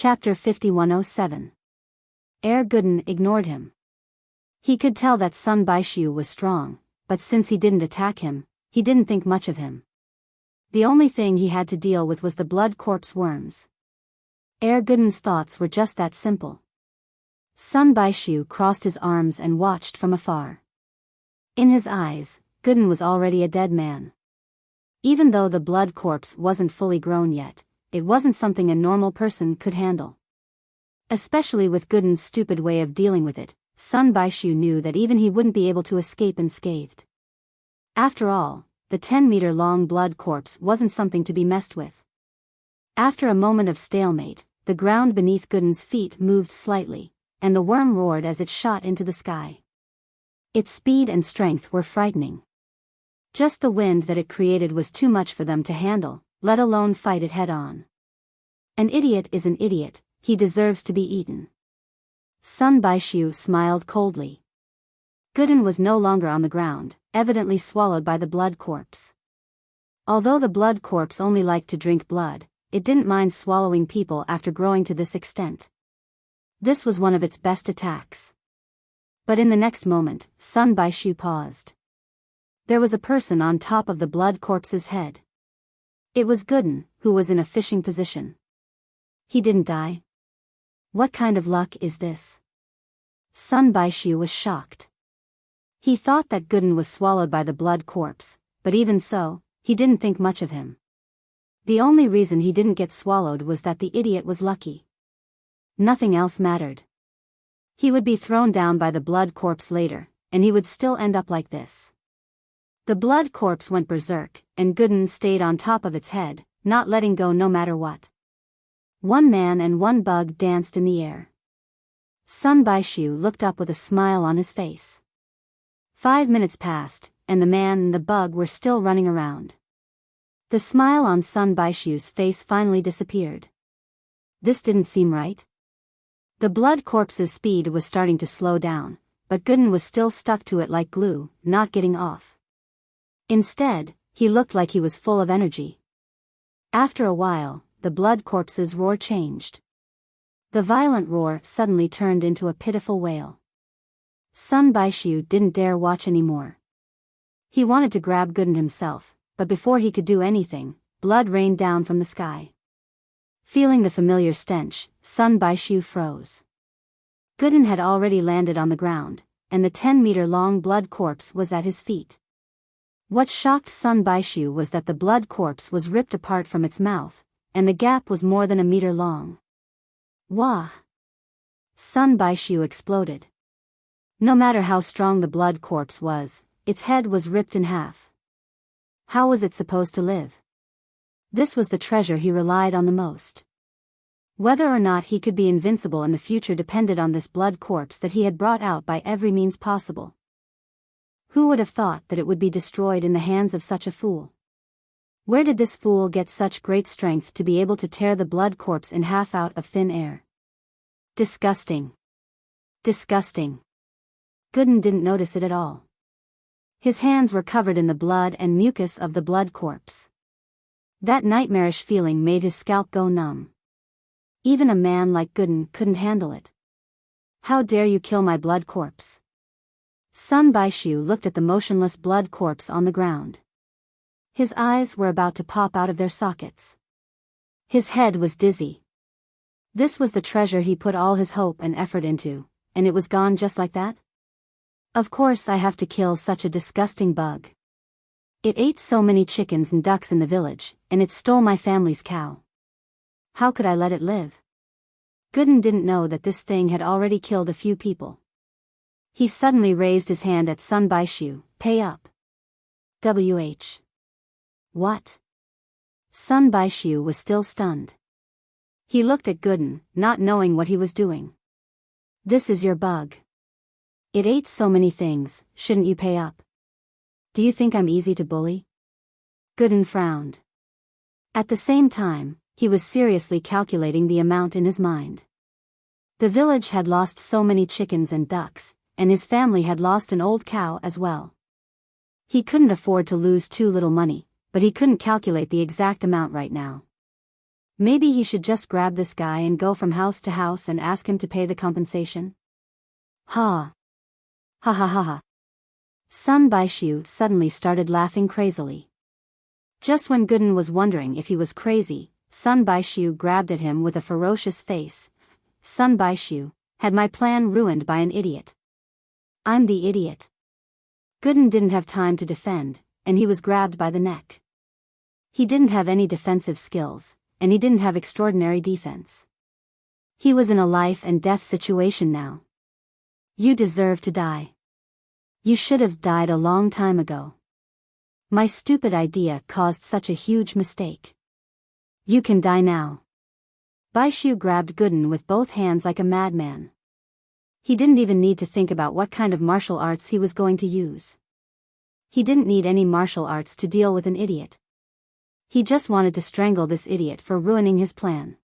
Chapter 5107. Gooden ignored him. He could tell that Sun Baishu was strong, but since he didn't attack him, he didn't think much of him. The only thing he had to deal with was the blood corpse worms. Gooden's thoughts were just that simple. Sun Baishu crossed his arms and watched from afar. In his eyes, Gooden was already a dead man. Even though the blood corpse wasn't fully grown yet, it wasn't something a normal person could handle. Especially with Gooden's stupid way of dealing with it, Sun Baishu knew that even he wouldn't be able to escape unscathed. After all, the 10-meter-long blood corpse wasn't something to be messed with. After a moment of stalemate, the ground beneath Gooden's feet moved slightly, and the worm roared as it shot into the sky. Its speed and strength were frightening. Just the wind that it created was too much for them to handle, let alone fight it head-on. An idiot is an idiot, he deserves to be eaten. Sun Baishu smiled coldly. Gooden was no longer on the ground, evidently swallowed by the blood corpse. Although the blood corpse only liked to drink blood, it didn't mind swallowing people after growing to this extent. This was one of its best attacks. But in the next moment, Sun Baishu paused. There was a person on top of the blood corpse's head. It was Gooden, who was in a fishing position. He didn't die. What kind of luck is this? Sun Baishu was shocked. He thought that Gooden was swallowed by the blood corpse, but even so, he didn't think much of him. The only reason he didn't get swallowed was that the idiot was lucky. Nothing else mattered. He would be thrown down by the blood corpse later, and he would still end up like this. The blood corpse went berserk, and Gooden stayed on top of its head, not letting go no matter what. One man and one bug danced in the air. Sun Baishu looked up with a smile on his face. 5 minutes passed, and the man and the bug were still running around. The smile on Sun Baishu's face finally disappeared. This didn't seem right. The blood corpse's speed was starting to slow down, but Gooden was still stuck to it like glue, not getting off. Instead, he looked like he was full of energy. After a while, the blood corpse's roar changed. The violent roar suddenly turned into a pitiful wail. Sun Baishu didn't dare watch anymore. He wanted to grab Gooden himself, but before he could do anything, blood rained down from the sky. Feeling the familiar stench, Sun Baishu froze. Gooden had already landed on the ground, and the 10-meter-long blood corpse was at his feet. What shocked Sun Baishu was that the blood corpse was ripped apart from its mouth, and the gap was more than a meter long. Wah! Sun Baishu exploded. No matter how strong the blood corpse was, its head was ripped in half. How was it supposed to live? This was the treasure he relied on the most. Whether or not he could be invincible in the future depended on this blood corpse that he had brought out by every means possible. Who would have thought that it would be destroyed in the hands of such a fool? Where did this fool get such great strength to be able to tear the blood corpse in half out of thin air? Disgusting. Disgusting. Gooden didn't notice it at all. His hands were covered in the blood and mucus of the blood corpse. That nightmarish feeling made his scalp go numb. Even a man like Gooden couldn't handle it. How dare you kill my blood corpse? Sun Baishu looked at the motionless blood corpse on the ground. His eyes were about to pop out of their sockets. His head was dizzy. This was the treasure he put all his hope and effort into, and it was gone just like that? Of course I have to kill such a disgusting bug. It ate so many chickens and ducks in the village, and it stole my family's cow. How could I let it live? Gooden didn't know that this thing had already killed a few people. He suddenly raised his hand at Sun Baishu. Pay up. WH. What? Sun Baishu was still stunned. He looked at Gooden, not knowing what he was doing. This is your bug. It ate so many things, shouldn't you pay up? Do you think I'm easy to bully? Gooden frowned. At the same time, he was seriously calculating the amount in his mind. The village had lost so many chickens and ducks, and his family had lost an old cow as well. He couldn't afford to lose too little money, but he couldn't calculate the exact amount right now. Maybe he should just grab this guy and go from house to house and ask him to pay the compensation? Ha! Ha ha ha ha. Sun Baishu suddenly started laughing crazily. Just when Gooden was wondering if he was crazy, Sun Baishu grabbed at him with a ferocious face. Sun Baishu, had my plan ruined by an idiot. I'm the idiot. Gooden didn't have time to defend, and he was grabbed by the neck. He didn't have any defensive skills, and he didn't have extraordinary defense. He was in a life and death situation now. You deserve to die. You should have died a long time ago. My stupid idea caused such a huge mistake. You can die now. Baishu grabbed Gooden with both hands like a madman. He didn't even need to think about what kind of martial arts he was going to use. He didn't need any martial arts to deal with an idiot. He just wanted to strangle this idiot for ruining his plan.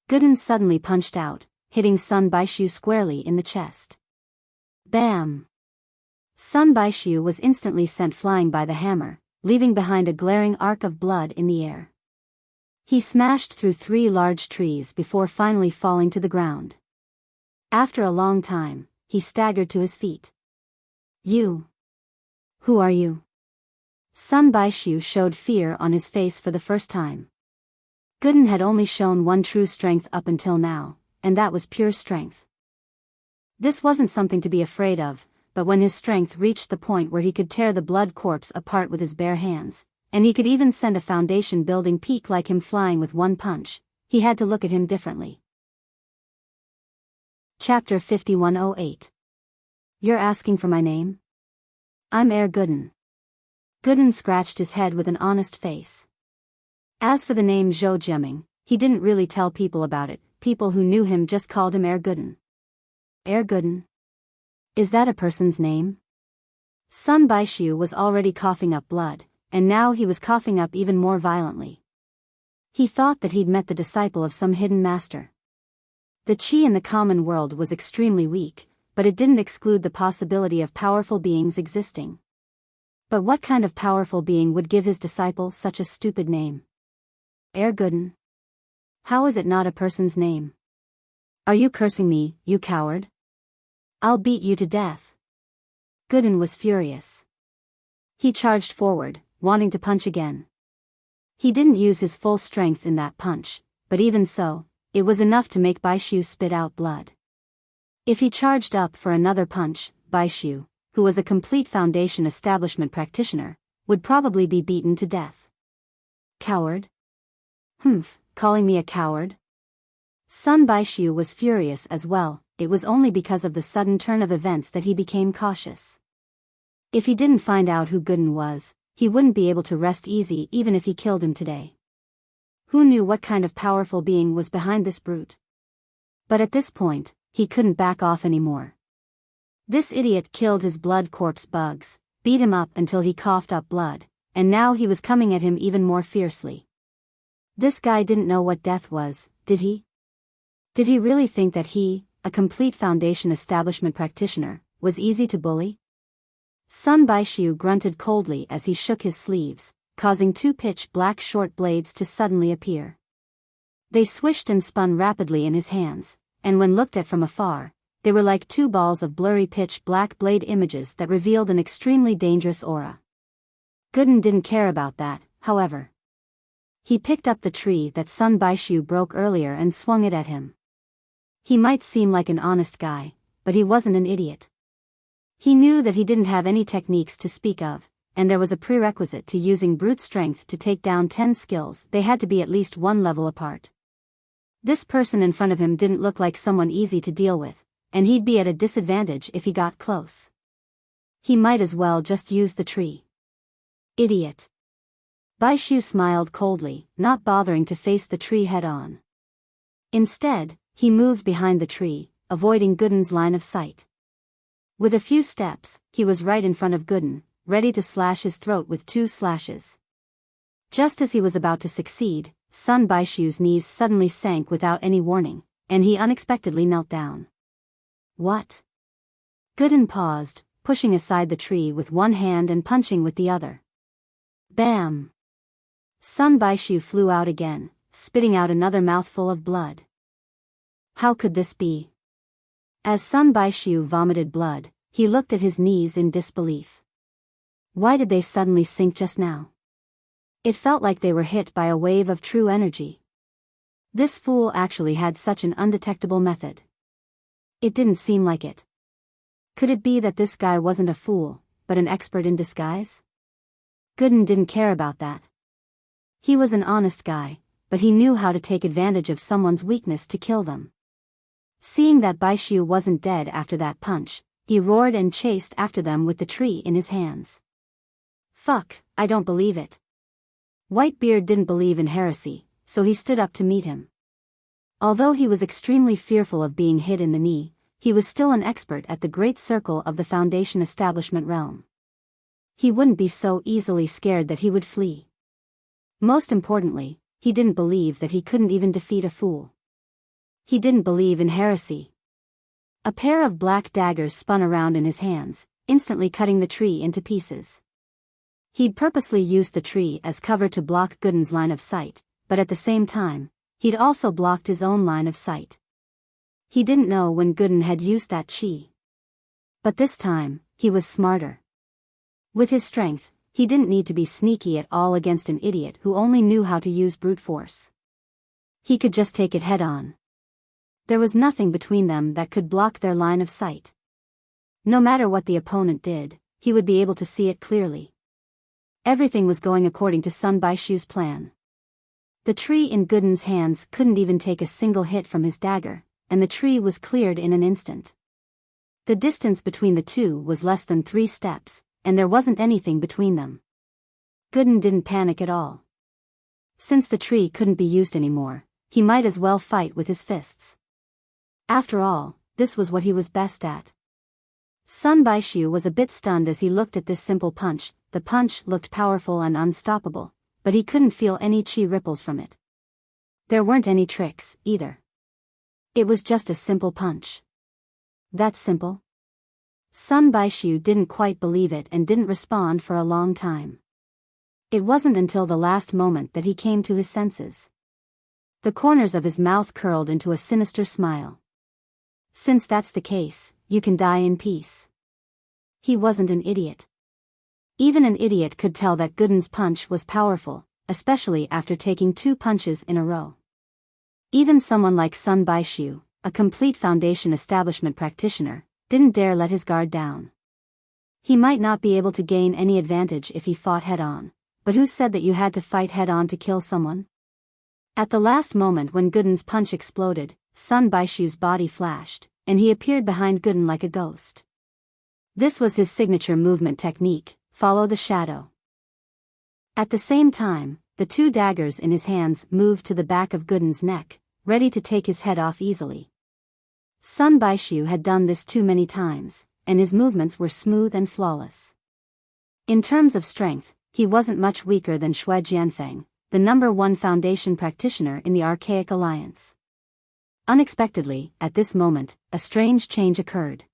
Gooden suddenly punched out, hitting Sun Baishu squarely in the chest. Bam! Sun Baishu was instantly sent flying by the hammer, leaving behind a glaring arc of blood in the air. He smashed through 3 large trees before finally falling to the ground. After a long time, he staggered to his feet. You! Who are you? Sun Baishu showed fear on his face for the first time. Gooden had only shown one true strength up until now, and that was pure strength. This wasn't something to be afraid of, but when his strength reached the point where he could tear the blood corpse apart with his bare hands, and he could even send a foundation building peak like him flying with one punch, he had to look at him differently. Chapter 5108. You're asking for my name? I'm Gooden. Gooden scratched his head with an honest face. As for the name Zhou Jiaming, he didn't really tell people about it. People who knew him just called him Gooden. Gooden? Is that a person's name? Sun Baishu was already coughing up blood, and now he was coughing up even more violently. He thought that he'd met the disciple of some hidden master. The qi in the common world was extremely weak, but it didn't exclude the possibility of powerful beings existing. But what kind of powerful being would give his disciple such a stupid name? Gooden? How is it not a person's name? Are you cursing me, you coward? I'll beat you to death. Gooden was furious. He charged forward, wanting to punch again. He didn't use his full strength in that punch, but even so, it was enough to make Baishu spit out blood. If he charged up for another punch, Baishu, who was a complete foundation establishment practitioner, would probably be beaten to death. Coward? Calling me a coward? Sun Baishu was furious as well. It was only because of the sudden turn of events that he became cautious. If he didn't find out who Gooden was, he wouldn't be able to rest easy even if he killed him today. Who knew what kind of powerful being was behind this brute? But at this point, he couldn't back off anymore. This idiot killed his blood corpse bugs, beat him up until he coughed up blood, and now he was coming at him even more fiercely. This guy didn't know what death was, did he? Did he really think that he, a complete foundation establishment practitioner, was easy to bully? Sun Baishu grunted coldly as he shook his sleeves, causing 2 pitch-black short blades to suddenly appear. They swished and spun rapidly in his hands, and when looked at from afar, they were like 2 balls of blurry pitch-black blade images that revealed an extremely dangerous aura. Gooden didn't care about that, however. He picked up the tree that Sun Baishu broke earlier and swung it at him. He might seem like an honest guy, but he wasn't an idiot. He knew that he didn't have any techniques to speak of, and there was a prerequisite to using brute strength to take down 10 skills. They had to be at least 1 level apart. This person in front of him didn't look like someone easy to deal with, and he'd be at a disadvantage if he got close. He might as well just use the tree. Idiot. Baishu smiled coldly, not bothering to face the tree head-on. Instead, he moved behind the tree, avoiding Gooden's line of sight. With a few steps, he was right in front of Gooden, ready to slash his throat with 2 slashes. Just as he was about to succeed, Sun Baishu's knees suddenly sank without any warning, and he unexpectedly knelt down. What? Gooden paused, pushing aside the tree with one hand and punching with the other. Bam! Sun Baishu flew out again, spitting out another mouthful of blood. How could this be? As Sun Baishu vomited blood, he looked at his knees in disbelief. Why did they suddenly sink just now? It felt like they were hit by a wave of true energy. This fool actually had such an undetectable method. It didn't seem like it. Could it be that this guy wasn't a fool, but an expert in disguise? Gooden didn't care about that. He was an honest guy, but he knew how to take advantage of someone's weakness to kill them. Seeing that Baishu wasn't dead after that punch, he roared and chased after them with the tree in his hands. Fuck, I don't believe it. Whitebeard didn't believe in heresy, so he stood up to meet him. Although he was extremely fearful of being hit in the knee, he was still an expert at the great circle of the Foundation establishment realm. He wouldn't be so easily scared that he would flee. Most importantly, he didn't believe that he couldn't even defeat a fool. He didn't believe in heresy. A pair of black daggers spun around in his hands, instantly cutting the tree into pieces. He'd purposely used the tree as cover to block Gooden's line of sight, but at the same time, he'd also blocked his own line of sight. He didn't know when Gooden had used that chi. But this time, he was smarter. With his strength, he didn't need to be sneaky at all against an idiot who only knew how to use brute force. He could just take it head on. There was nothing between them that could block their line of sight. No matter what the opponent did, he would be able to see it clearly. Everything was going according to Sun Baishu's plan. The tree in Gooden's hands couldn't even take a single hit from his dagger, and the tree was cleared in an instant. The distance between the two was less than 3 steps, and there wasn't anything between them. Gooden didn't panic at all. Since the tree couldn't be used anymore, he might as well fight with his fists. After all, this was what he was best at. Sun Baishu was a bit stunned as he looked at this simple punch. The punch looked powerful and unstoppable, but he couldn't feel any chi ripples from it. There weren't any tricks, either. It was just a simple punch. That simple? Sun Baishu didn't quite believe it and didn't respond for a long time. It wasn't until the last moment that he came to his senses. The corners of his mouth curled into a sinister smile. Since that's the case, you can die in peace. He wasn't an idiot. Even an idiot could tell that Gooden's punch was powerful, especially after taking 2 punches in a row. Even someone like Sun Baishu, a complete Foundation establishment practitioner, didn't dare let his guard down. He might not be able to gain any advantage if he fought head-on, but who said that you had to fight head-on to kill someone? At the last moment when Gooden's punch exploded, Sun Baishu's body flashed, and he appeared behind Gooden like a ghost. This was his signature movement technique. Follow the shadow. At the same time, the 2 daggers in his hands moved to the back of Gooden's neck, ready to take his head off easily. Sun Baishu had done this too many times, and his movements were smooth and flawless. In terms of strength, he wasn't much weaker than Xue Jianfeng, the #1 Foundation practitioner in the Archaic Alliance. Unexpectedly, at this moment, a strange change occurred.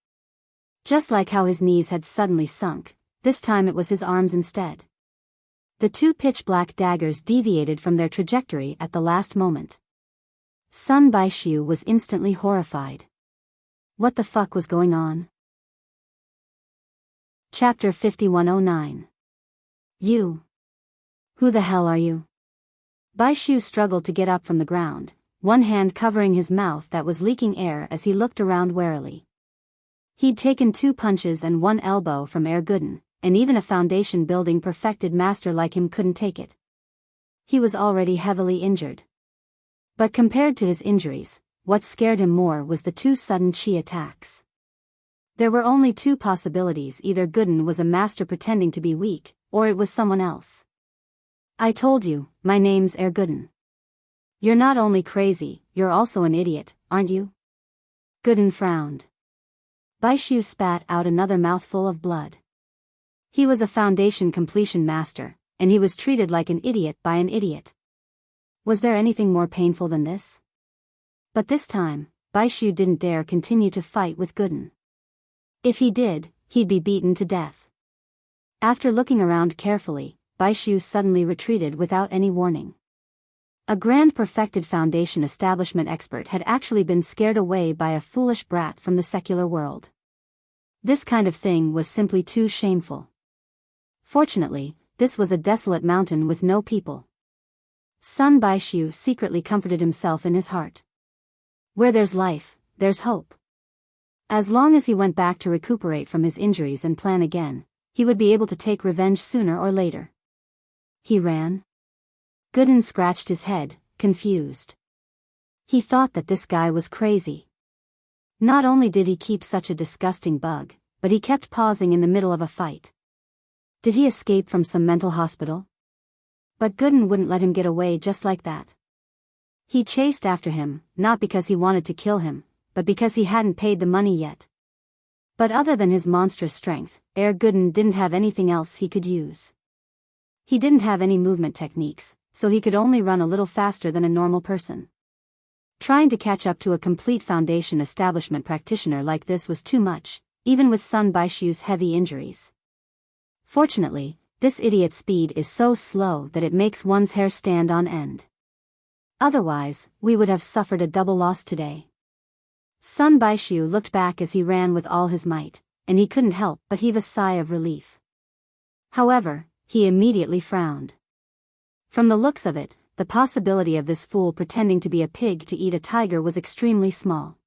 Just like how his knees had suddenly sunk, this time it was his arms instead. The 2 pitch-black daggers deviated from their trajectory at the last moment. Sun Baishu was instantly horrified. What the fuck was going on? Chapter 5109. You. Who the hell are you? Baishu struggled to get up from the ground, one hand covering his mouth that was leaking air as he looked around warily. He'd taken 2 punches and 1 elbow from Gooden, and even a Foundation building perfected master like him couldn't take it. He was already heavily injured. But compared to his injuries, what scared him more was the 2 sudden chi attacks. There were only 2 possibilities: either Gooden was a master pretending to be weak, or it was someone else. I told you, my name's Gooden. You're not only crazy, you're also an idiot, aren't you? Gooden frowned. Baishu spat out another mouthful of blood. He was a Foundation completion master, and he was treated like an idiot by an idiot. Was there anything more painful than this? But this time, Baishu didn't dare continue to fight with Gooden. If he did, he'd be beaten to death. After looking around carefully, Baishu suddenly retreated without any warning. A grand perfected foundation establishment expert had actually been scared away by a foolish brat from the secular world. This kind of thing was simply too shameful. Fortunately, this was a desolate mountain with no people. Sun Baishu secretly comforted himself in his heart. Where there's life, there's hope. As long as he went back to recuperate from his injuries and plan again, he would be able to take revenge sooner or later. He ran. Gooden scratched his head, confused. He thought that this guy was crazy. Not only did he keep such a disgusting bug, but he kept pausing in the middle of a fight. Did he escape from some mental hospital? But Gooden wouldn't let him get away just like that. He chased after him, not because he wanted to kill him, but because he hadn't paid the money yet. But other than his monstrous strength, Gooden didn't have anything else he could use. He didn't have any movement techniques, so he could only run a little faster than a normal person. Trying to catch up to a complete foundation establishment practitioner like this was too much, even with Sun Baishu's heavy injuries. Fortunately, this idiot's speed is so slow that it makes one's hair stand on end. Otherwise, we would have suffered a double loss today. Sun Baishu looked back as he ran with all his might, and he couldn't help but heave a sigh of relief. However, he immediately frowned. From the looks of it, the possibility of this fool pretending to be a pig to eat a tiger was extremely small.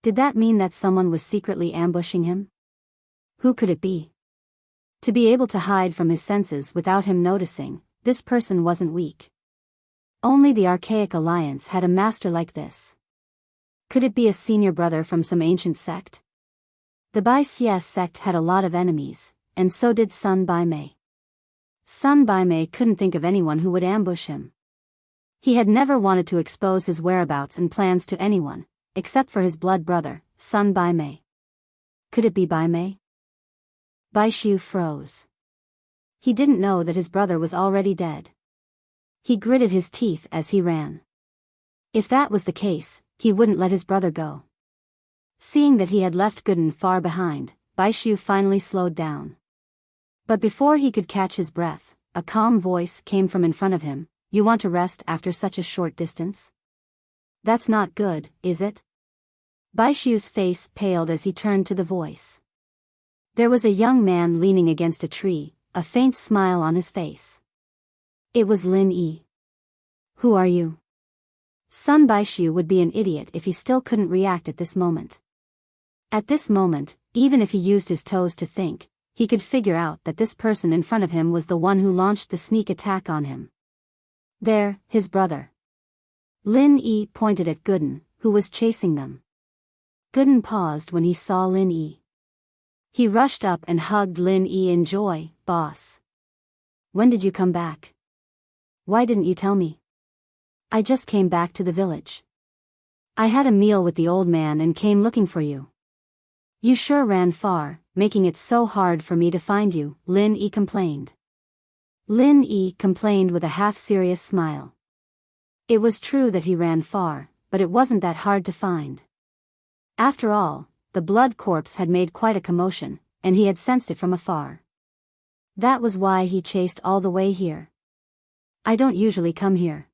Did that mean that someone was secretly ambushing him? Who could it be? To be able to hide from his senses without him noticing, this person wasn't weak. Only the Archaic Alliance had a master like this. Could it be a senior brother from some ancient sect? The Bai Xie sect had a lot of enemies, and so did Sun Bai Mei. Sun Bai Mei couldn't think of anyone who would ambush him. He had never wanted to expose his whereabouts and plans to anyone, except for his blood brother, Sun Bai Mei. Could it be Bai Mei? Baishu froze. He didn't know that his brother was already dead. He gritted his teeth as he ran. If that was the case, he wouldn't let his brother go. Seeing that he had left Gooden far behind, Baishu finally slowed down. But before he could catch his breath, a calm voice came from in front of him. You want to rest after such a short distance? That's not good, is it? Baishu's face paled as he turned to the voice. There was a young man leaning against a tree, a faint smile on his face. It was Lin Yi. Who are you? Sun Baishu would be an idiot if he still couldn't react at this moment. At this moment, even if he used his toes to think, he could figure out that this person in front of him was the one who launched the sneak attack on him. There, his brother. Lin Yi pointed at Gooden, who was chasing them. Gooden paused when he saw Lin Yi. He rushed up and hugged Lin Yi in joy. Boss. When did you come back? Why didn't you tell me? I just came back to the village. I had a meal with the old man and came looking for you. You sure ran far, making it so hard for me to find you, Lin Yi complained. Lin Yi complained with a half-serious smile. It was true that he ran far, but it wasn't that hard to find. After all, the blood corpse had made quite a commotion, and he had sensed it from afar. That was why he chased all the way here. I don't usually come here.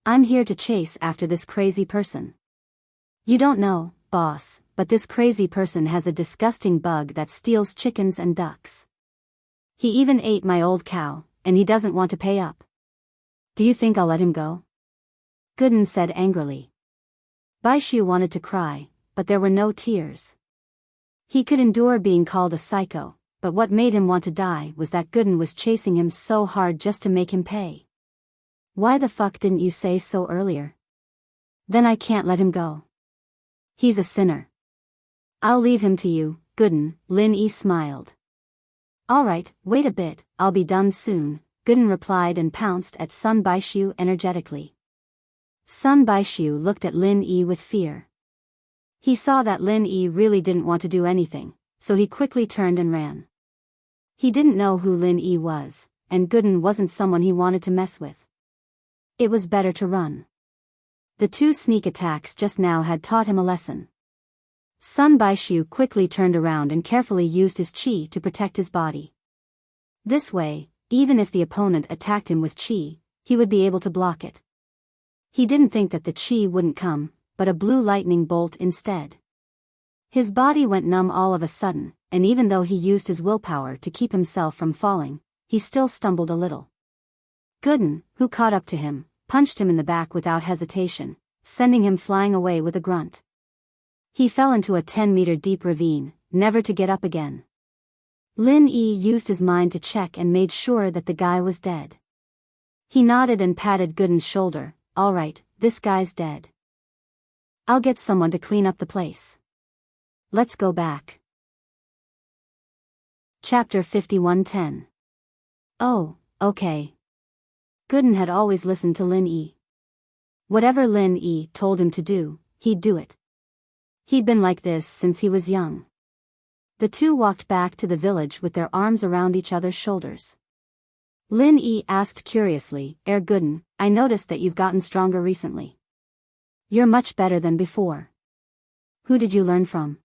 I'm here to chase after this crazy person. You don't know, boss, but this crazy person has a disgusting bug that steals chickens and ducks. He even ate my old cow, and he doesn't want to pay up. Do you think I'll let him go? Gooden said angrily. Baishu wanted to cry, but there were no tears. He could endure being called a psycho, but what made him want to die was that Gooden was chasing him so hard just to make him pay. Why the fuck didn't you say so earlier? Then I can't let him go. He's a sinner. I'll leave him to you, Gooden, Lin Yi smiled. Alright, wait a bit, I'll be done soon, Gooden replied and pounced at Sun Baishu energetically. Sun Baishu looked at Lin Yi with fear. He saw that Lin Yi really didn't want to do anything, so he quickly turned and ran. He didn't know who Lin Yi was, and Gooden wasn't someone he wanted to mess with. It was better to run. The two sneak attacks just now had taught him a lesson. Sun Baishu quickly turned around and carefully used his chi to protect his body. This way, even if the opponent attacked him with chi, he would be able to block it. He didn't think that the chi wouldn't come, but a blue lightning bolt instead. His body went numb all of a sudden, and even though he used his willpower to keep himself from falling, he still stumbled a little. Gooden, who caught up to him, punched him in the back without hesitation, sending him flying away with a grunt. He fell into a 10-meter deep ravine, never to get up again. Lin Yi used his mind to check and made sure that the guy was dead. He nodded and patted Gooden's shoulder. "All right, this guy's dead. I'll get someone to clean up the place. Let's go back." Chapter 51:10. Oh, okay. Gooden had always listened to Lin Yi. Whatever Lin Yi told him to do, he'd do it. He'd been like this since he was young. The two walked back to the village with their arms around each other's shoulders. Lin Yi asked curiously, Gooden, I noticed that you've gotten stronger recently. You're much better than before. Who did you learn from?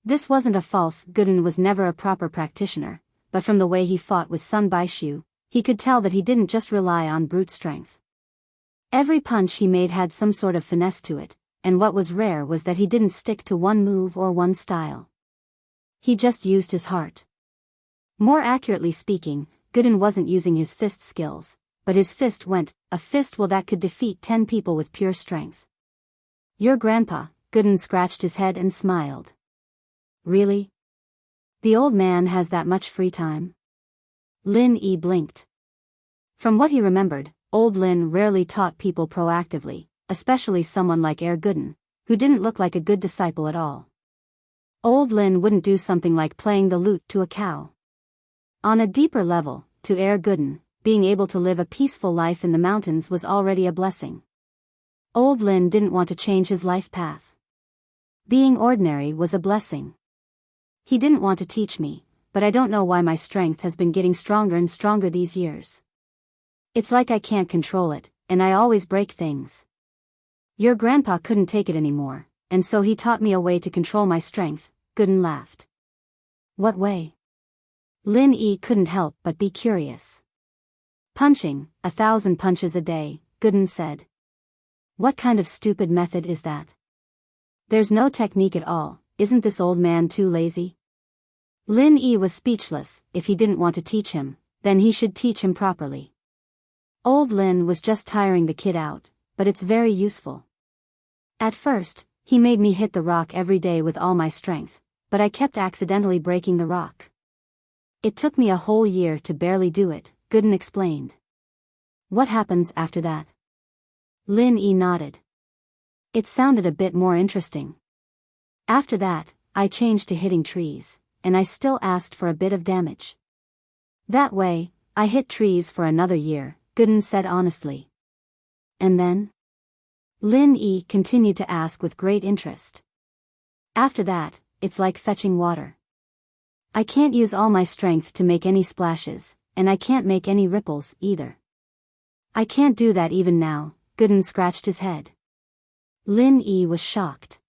This wasn't a false. Gooden was never a proper practitioner, but from the way he fought with Sun Baishu, he could tell that he didn't just rely on brute strength. Every punch he made had some sort of finesse to it, and what was rare was that he didn't stick to one move or one style. He just used his heart. More accurately speaking, Gooden wasn't using his fist skills, but his fist went, a fist that could defeat 10 people with pure strength. Your grandpa, Gooden scratched his head and smiled. Really? The old man has that much free time? Lin Yi blinked. From what he remembered, old Lin rarely taught people proactively, especially someone like Gooden, who didn't look like a good disciple at all. Old Lin wouldn't do something like playing the lute to a cow. On a deeper level, to Gooden, being able to live a peaceful life in the mountains was already a blessing. Old Lin didn't want to change his life path. Being ordinary was a blessing. He didn't want to teach me, but I don't know why my strength has been getting stronger and stronger these years. It's like I can't control it, and I always break things. Your grandpa couldn't take it anymore, and so he taught me a way to control my strength. Gooden laughed. What way? Lin Yi couldn't help but be curious. Punching, 1,000 punches a day, Gooden said. What kind of stupid method is that? There's no technique at all. Isn't this old man too lazy? Lin Yi was speechless. If he didn't want to teach him, then he should teach him properly. Old Lin was just tiring the kid out, but it's very useful. At first, he made me hit the rock every day with all my strength, but I kept accidentally breaking the rock. It took me a whole year to barely do it, Gooden explained. What happens after that? Lin Yi nodded. It sounded a bit more interesting. After that, I changed to hitting trees, and I still asked for a bit of damage. That way, I hit trees for another year, Gooden said honestly. And then? Lin Yi continued to ask with great interest. After that, it's like fetching water. I can't use all my strength to make any splashes, and I can't make any ripples either. I can't do that even now, Gooden scratched his head. Lin Yi was shocked.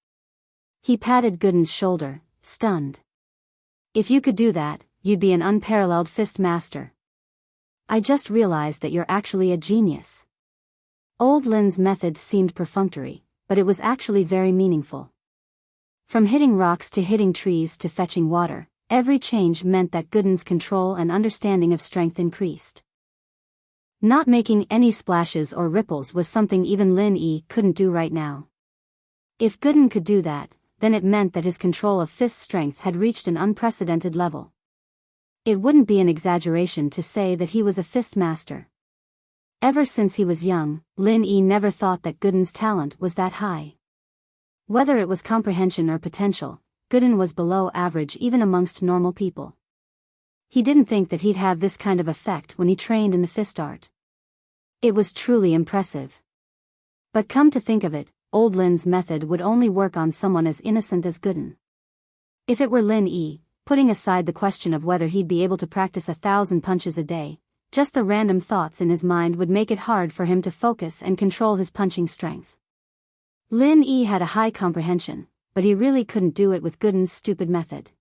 He patted Gooden's shoulder, stunned. If you could do that, you'd be an unparalleled fist master. I just realized that you're actually a genius. Old Lin's method seemed perfunctory, but it was actually very meaningful. From hitting rocks to hitting trees to fetching water, every change meant that Gooden's control and understanding of strength increased. Not making any splashes or ripples was something even Lin Yi couldn't do right now. If Gooden could do that, then it meant that his control of fist strength had reached an unprecedented level. It wouldn't be an exaggeration to say that he was a fist master. Ever since he was young, Lin Yi never thought that Gooden's talent was that high. Whether it was comprehension or potential, Gooden was below average even amongst normal people. He didn't think that he'd have this kind of effect when he trained in the fist art. It was truly impressive. But come to think of it, old Lin's method would only work on someone as innocent as Gooden. If it were Lin Yi, putting aside the question of whether he'd be able to practice 1,000 punches a day, just the random thoughts in his mind would make it hard for him to focus and control his punching strength. Lin Yi had a high comprehension, but he really couldn't do it with Gooden's stupid method.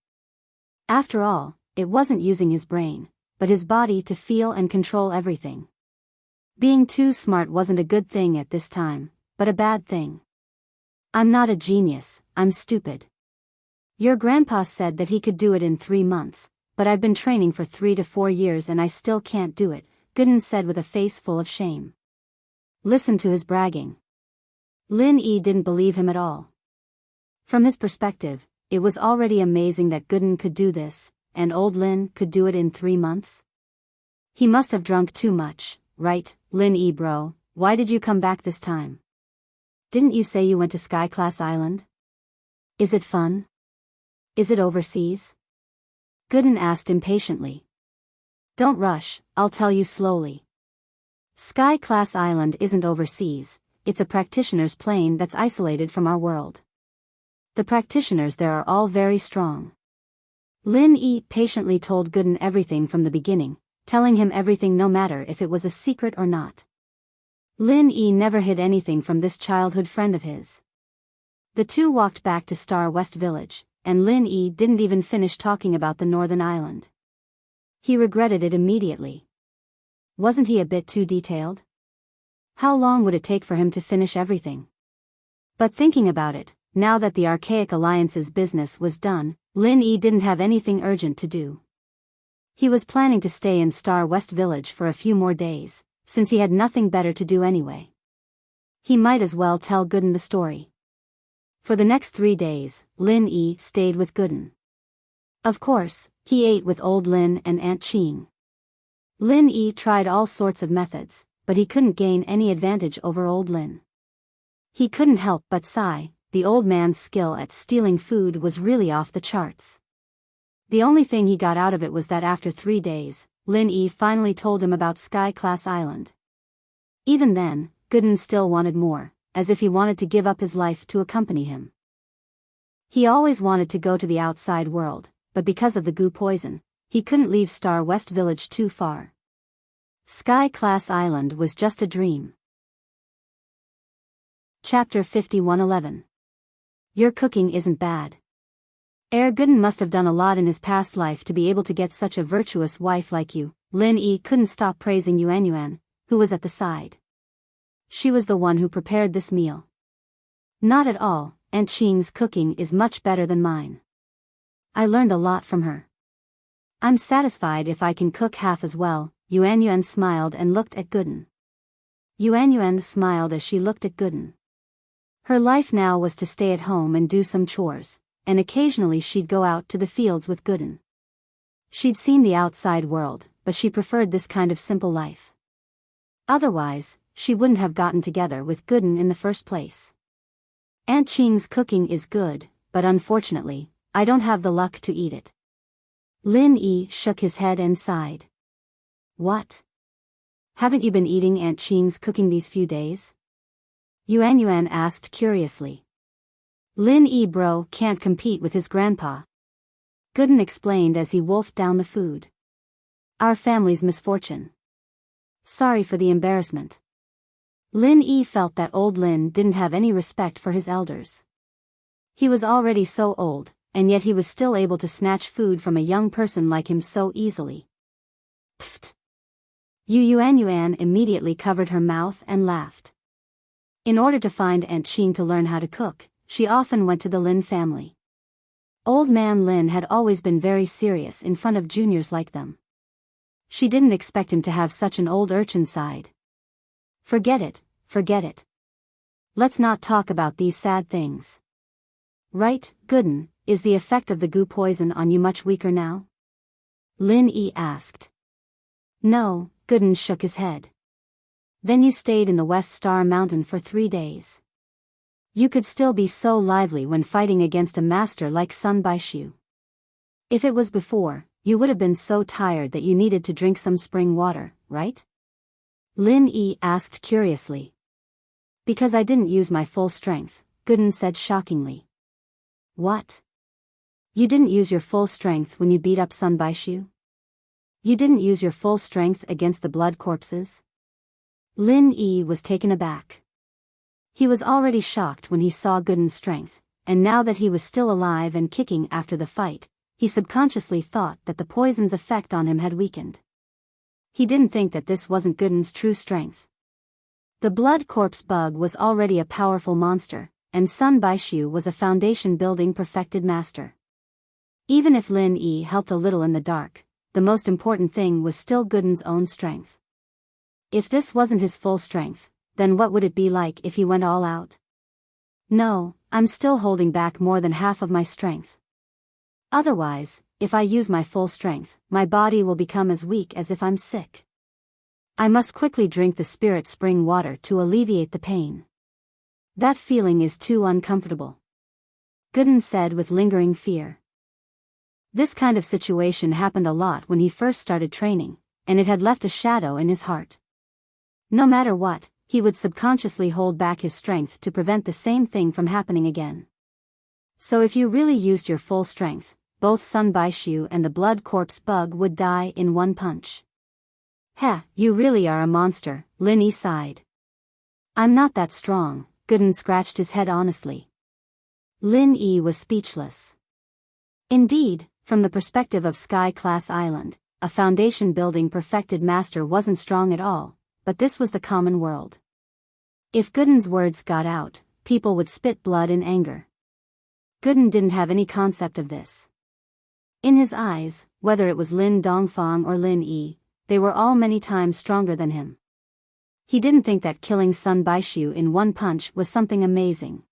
After all, it wasn't using his brain, but his body to feel and control everything. Being too smart wasn't a good thing at this time, but a bad thing. I'm not a genius, I'm stupid. Your grandpa said that he could do it in 3 months, but I've been training for 3 to 4 years and I still can't do it, Gooden said with a face full of shame. Listen to his bragging. Lin Yi didn't believe him at all. From his perspective, it was already amazing that Gooden could do this, and old Lin could do it in 3 months. He must have drunk too much, right, Lin Yi bro, why did you come back this time? Didn't you say you went to Sky Class Island? Is it fun? Is it overseas? Gooden asked impatiently. Don't rush, I'll tell you slowly. Sky Class Island isn't overseas, it's a practitioner's plane that's isolated from our world. The practitioners there are all very strong. Lin Yi patiently told Gooden everything from the beginning, telling him everything no matter if it was a secret or not. Lin Yi never hid anything from this childhood friend of his. The two walked back to Star West Village, and Lin Yi didn't even finish talking about the northern island. He regretted it immediately. Wasn't he a bit too detailed? How long would it take for him to finish everything? But thinking about it, now that the Archaic Alliance's business was done, Lin Yi didn't have anything urgent to do. He was planning to stay in Star West Village for a few more days, since he had nothing better to do anyway. He might as well tell Gooden the story. For the next 3 days, Lin Yi stayed with Gooden. Of course, he ate with old Lin and Aunt Qing. Lin Yi tried all sorts of methods, but he couldn't gain any advantage over old Lin. He couldn't help but sigh, the old man's skill at stealing food was really off the charts. The only thing he got out of it was that after 3 days, Lin Yi finally told him about Sky Class Island. Even then, Gooden still wanted more, as if he wanted to give up his life to accompany him. He always wanted to go to the outside world, but because of the goo poison, he couldn't leave Star West Village too far. Sky Class Island was just a dream. Chapter 5111. Your cooking isn't bad. Gooden must have done a lot in his past life to be able to get such a virtuous wife like you. Lin Yi couldn't stop praising Yuan, who was at the side. She was the one who prepared this meal. Not at all, Aunt Qing's cooking is much better than mine. I learned a lot from her. I'm satisfied if I can cook half as well. Yuan smiled and looked at Gooden. Yuan smiled as she looked at Gooden. Her life now was to stay at home and do some chores, and occasionally she'd go out to the fields with Gooden. She'd seen the outside world, but she preferred this kind of simple life. Otherwise, she wouldn't have gotten together with Gooden in the first place. Aunt Qing's cooking is good, but unfortunately, I don't have the luck to eat it. Lin Yi shook his head and sighed. What? Haven't you been eating Aunt Qing's cooking these few days? Yuan asked curiously. Lin Yi bro can't compete with his grandpa. Gooden explained as he wolfed down the food. Our family's misfortune. Sorry for the embarrassment. Lin Yi felt that old Lin didn't have any respect for his elders. He was already so old, and yet he was still able to snatch food from a young person like him so easily. Pfft. Yuan immediately covered her mouth and laughed. In order to find Aunt Qing to learn how to cook, she often went to the Lin family. Old man Lin had always been very serious in front of juniors like them. She didn't expect him to have such an old urchin side. Forget it, forget it. Let's not talk about these sad things. Right, Gooden, is the effect of the goo poison on you much weaker now? Lin Yi asked. No, Gooden shook his head. Then you stayed in the West Star Mountain for 3 days. You could still be so lively when fighting against a master like Sun Baishu. If it was before, you would have been so tired that you needed to drink some spring water, right? Lin Yi asked curiously. Because I didn't use my full strength, Gooden said shockingly. What? You didn't use your full strength when you beat up Sun Baishu? You didn't use your full strength against the blood corpses? Lin Yi was taken aback. He was already shocked when he saw Gooden's strength, and now that he was still alive and kicking after the fight, he subconsciously thought that the poison's effect on him had weakened. he didn't think that this wasn't Gooden's true strength. The blood corpse bug was already a powerful monster, and Sun Baishu was a foundation-building perfected master. Even if Lin Yi helped a little in the dark, the most important thing was still Gooden's own strength. If this wasn't his full strength, then what would it be like if he went all out? No, I'm still holding back more than half of my strength. Otherwise, if I use my full strength, my body will become as weak as if I'm sick. I must quickly drink the spirit spring water to alleviate the pain. That feeling is too uncomfortable, Gooden said with lingering fear. This kind of situation happened a lot when he first started training, and it had left a shadow in his heart. No matter what, he would subconsciously hold back his strength to prevent the same thing from happening again. So if you really used your full strength, both Sun Baishu and the blood corpse bug would die in one punch. Heh, you really are a monster, Lin Yi sighed. I'm not that strong, Gooden scratched his head honestly. Lin Yi was speechless. Indeed, from the perspective of Sky Class Island, a foundation-building perfected master wasn't strong at all, but this was the common world. If Gooden's words got out, people would spit blood in anger. Gooden didn't have any concept of this. In his eyes, whether it was Lin Dongfang or Lin Yi, they were all many times stronger than him. He didn't think that killing Sun Baishu in one punch was something amazing.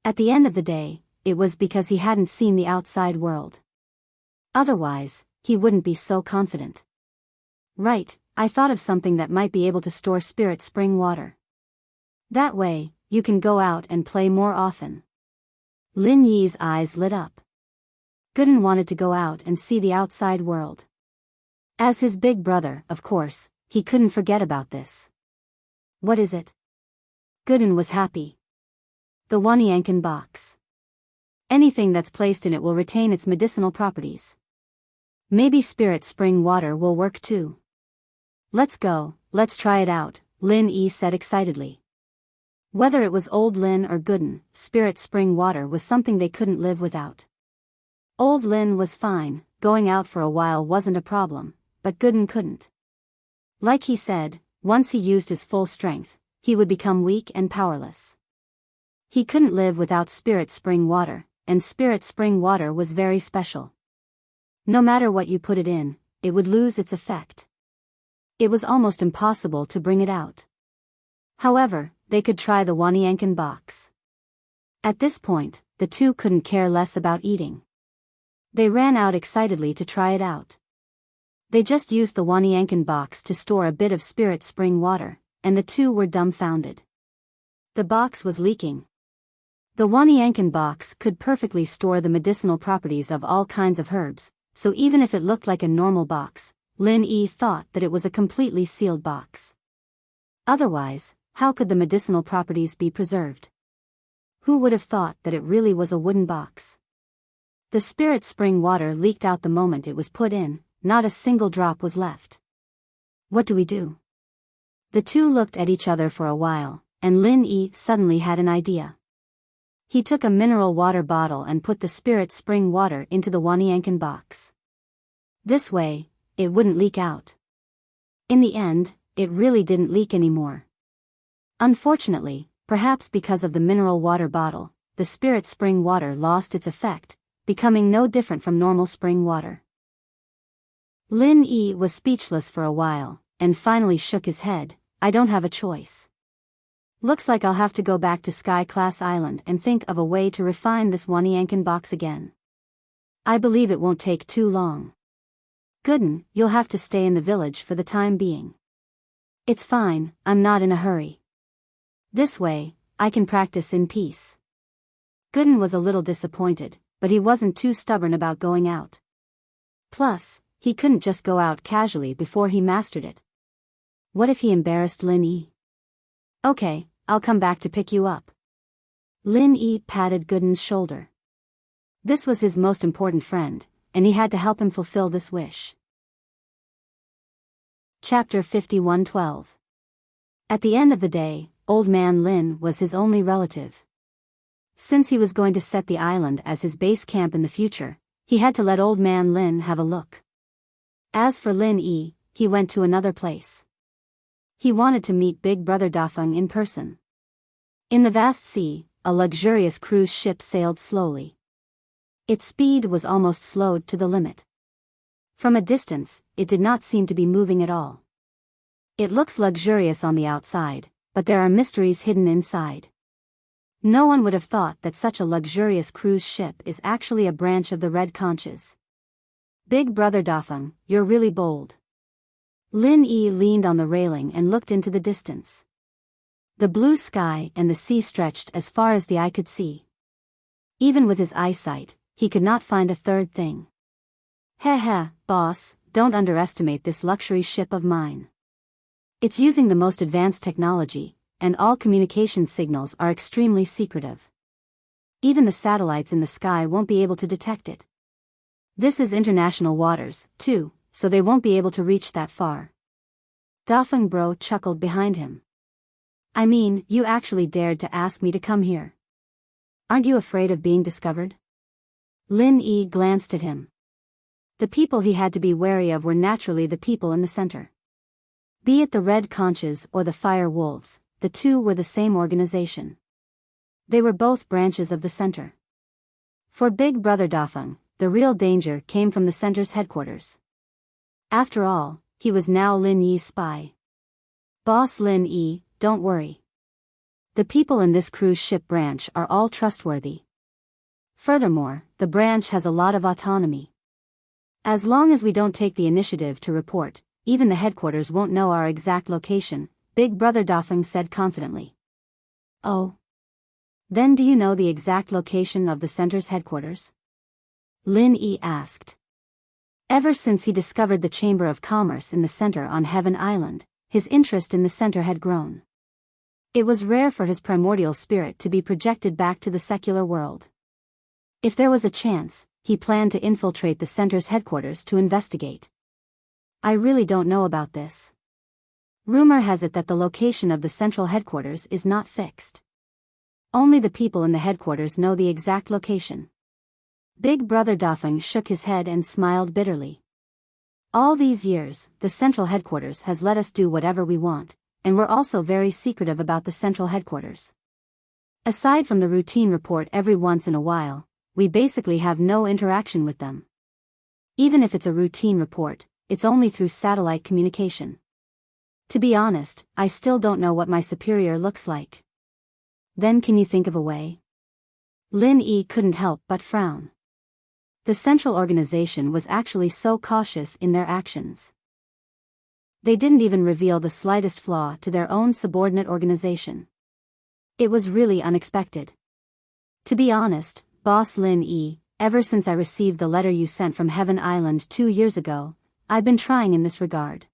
At the end of the day, it was because he hadn't seen the outside world. Otherwise, he wouldn't be so confident. Right, I thought of something that might be able to store spirit spring water. That way, you can go out and play more often. Lin Yi's eyes lit up. Gooden wanted to go out and see the outside world. As his big brother, of course, he couldn't forget about this. What is it? Gooden was happy. The Wanyankan box. Anything that's placed in it will retain its medicinal properties. Maybe spirit spring water will work too. Let's go, let's try it out, Lin Yi said excitedly. Whether it was old Lin or Gooden, spirit spring water was something they couldn't live without. Old Lin was fine, going out for a while wasn't a problem, but Gooden couldn't. Like he said, once he used his full strength, he would become weak and powerless. He couldn't live without spirit spring water, and spirit spring water was very special. No matter what you put it in, it would lose its effect. It was almost impossible to bring it out. However, they could try the Wanyankan box. At this point, the two couldn't care less about eating. They ran out excitedly to try it out. They just used the Wanyankan box to store a bit of spirit spring water, and the two were dumbfounded. The box was leaking. The Wanyankan box could perfectly store the medicinal properties of all kinds of herbs, so even if it looked like a normal box, Lin Yi thought that it was a completely sealed box. Otherwise, how could the medicinal properties be preserved? Who would have thought that it really was a wooden box? The spirit spring water leaked out the moment it was put in, not a single drop was left. What do we do? The two looked at each other for a while, and Lin Yi suddenly had an idea. He took a mineral water bottle and put the spirit spring water into the Wanyankan box. This way, it wouldn't leak out. In the end, it really didn't leak anymore. Unfortunately, perhaps because of the mineral water bottle, the spirit spring water lost its effect, becoming no different from normal spring water. Lin Yi was speechless for a while, and finally shook his head. I don't have a choice. Looks like I'll have to go back to Sky Class Island and think of a way to refine this Wanyankan box again. I believe it won't take too long. Gooden, you'll have to stay in the village for the time being. It's fine, I'm not in a hurry. This way, I can practice in peace. Gooden was a little disappointed, but he wasn't too stubborn about going out. Plus, he couldn't just go out casually before he mastered it. What if he embarrassed Lin Yi? Okay, I'll come back to pick you up. Lin Yi patted Gooden's shoulder. This was his most important friend, and he had to help him fulfill this wish. Chapter 51:12. At the end of the day, Old Man Lin was his only relative. Since he was going to set the island as his base camp in the future, he had to let Old Man Lin have a look. As for Lin Yi, he went to another place. He wanted to meet Big Brother Dafeng in person. In the vast sea, a luxurious cruise ship sailed slowly. Its speed was almost slowed to the limit. From a distance, it did not seem to be moving at all. It looks luxurious on the outside, but there are mysteries hidden inside. No one would have thought that such a luxurious cruise ship is actually a branch of the Red Conches. Big Brother Dafeng, you're really bold. Lin Yi leaned on the railing and looked into the distance. The blue sky and the sea stretched as far as the eye could see. Even with his eyesight, he could not find a third thing. Heh, boss, don't underestimate this luxury ship of mine. It's using the most advanced technology, and all communication signals are extremely secretive. Even the satellites in the sky won't be able to detect it. This is international waters, too, so they won't be able to reach that far. Dafeng Bro chuckled behind him. I mean, you actually dared to ask me to come here. Aren't you afraid of being discovered? Lin Yi glanced at him. The people he had to be wary of were naturally the people in the center. Be it the Red Conches or the Fire Wolves, the two were the same organization. They were both branches of the center. For Big Brother Dafeng, the real danger came from the center's headquarters. After all, he was now Lin Yi's spy. Boss Lin Yi, don't worry. The people in this cruise ship branch are all trustworthy. Furthermore, the branch has a lot of autonomy. As long as we don't take the initiative to report, even the headquarters won't know our exact location, Big Brother Dafeng said confidently. Oh. Then do you know the exact location of the center's headquarters? Lin Yi asked. Ever since he discovered the Chamber of Commerce in the center on Heaven Island, his interest in the center had grown. It was rare for his primordial spirit to be projected back to the secular world. If there was a chance, he planned to infiltrate the center's headquarters to investigate. I really don't know about this. Rumor has it that the location of the central headquarters is not fixed. Only the people in the headquarters know the exact location. Big Brother Dafeng shook his head and smiled bitterly. All these years, the central headquarters has let us do whatever we want, and we're also very secretive about the central headquarters. Aside from the routine report every once in a while, we basically have no interaction with them. Even if it's a routine report, it's only through satellite communication. To be honest, I still don't know what my superior looks like. Then can you think of a way? Lin Yi couldn't help but frown. The central organization was actually so cautious in their actions. They didn't even reveal the slightest flaw to their own subordinate organization. It was really unexpected. To be honest, Boss Lin Yi, ever since I received the letter you sent from Heaven Island 2 years ago, I've been trying in this regard.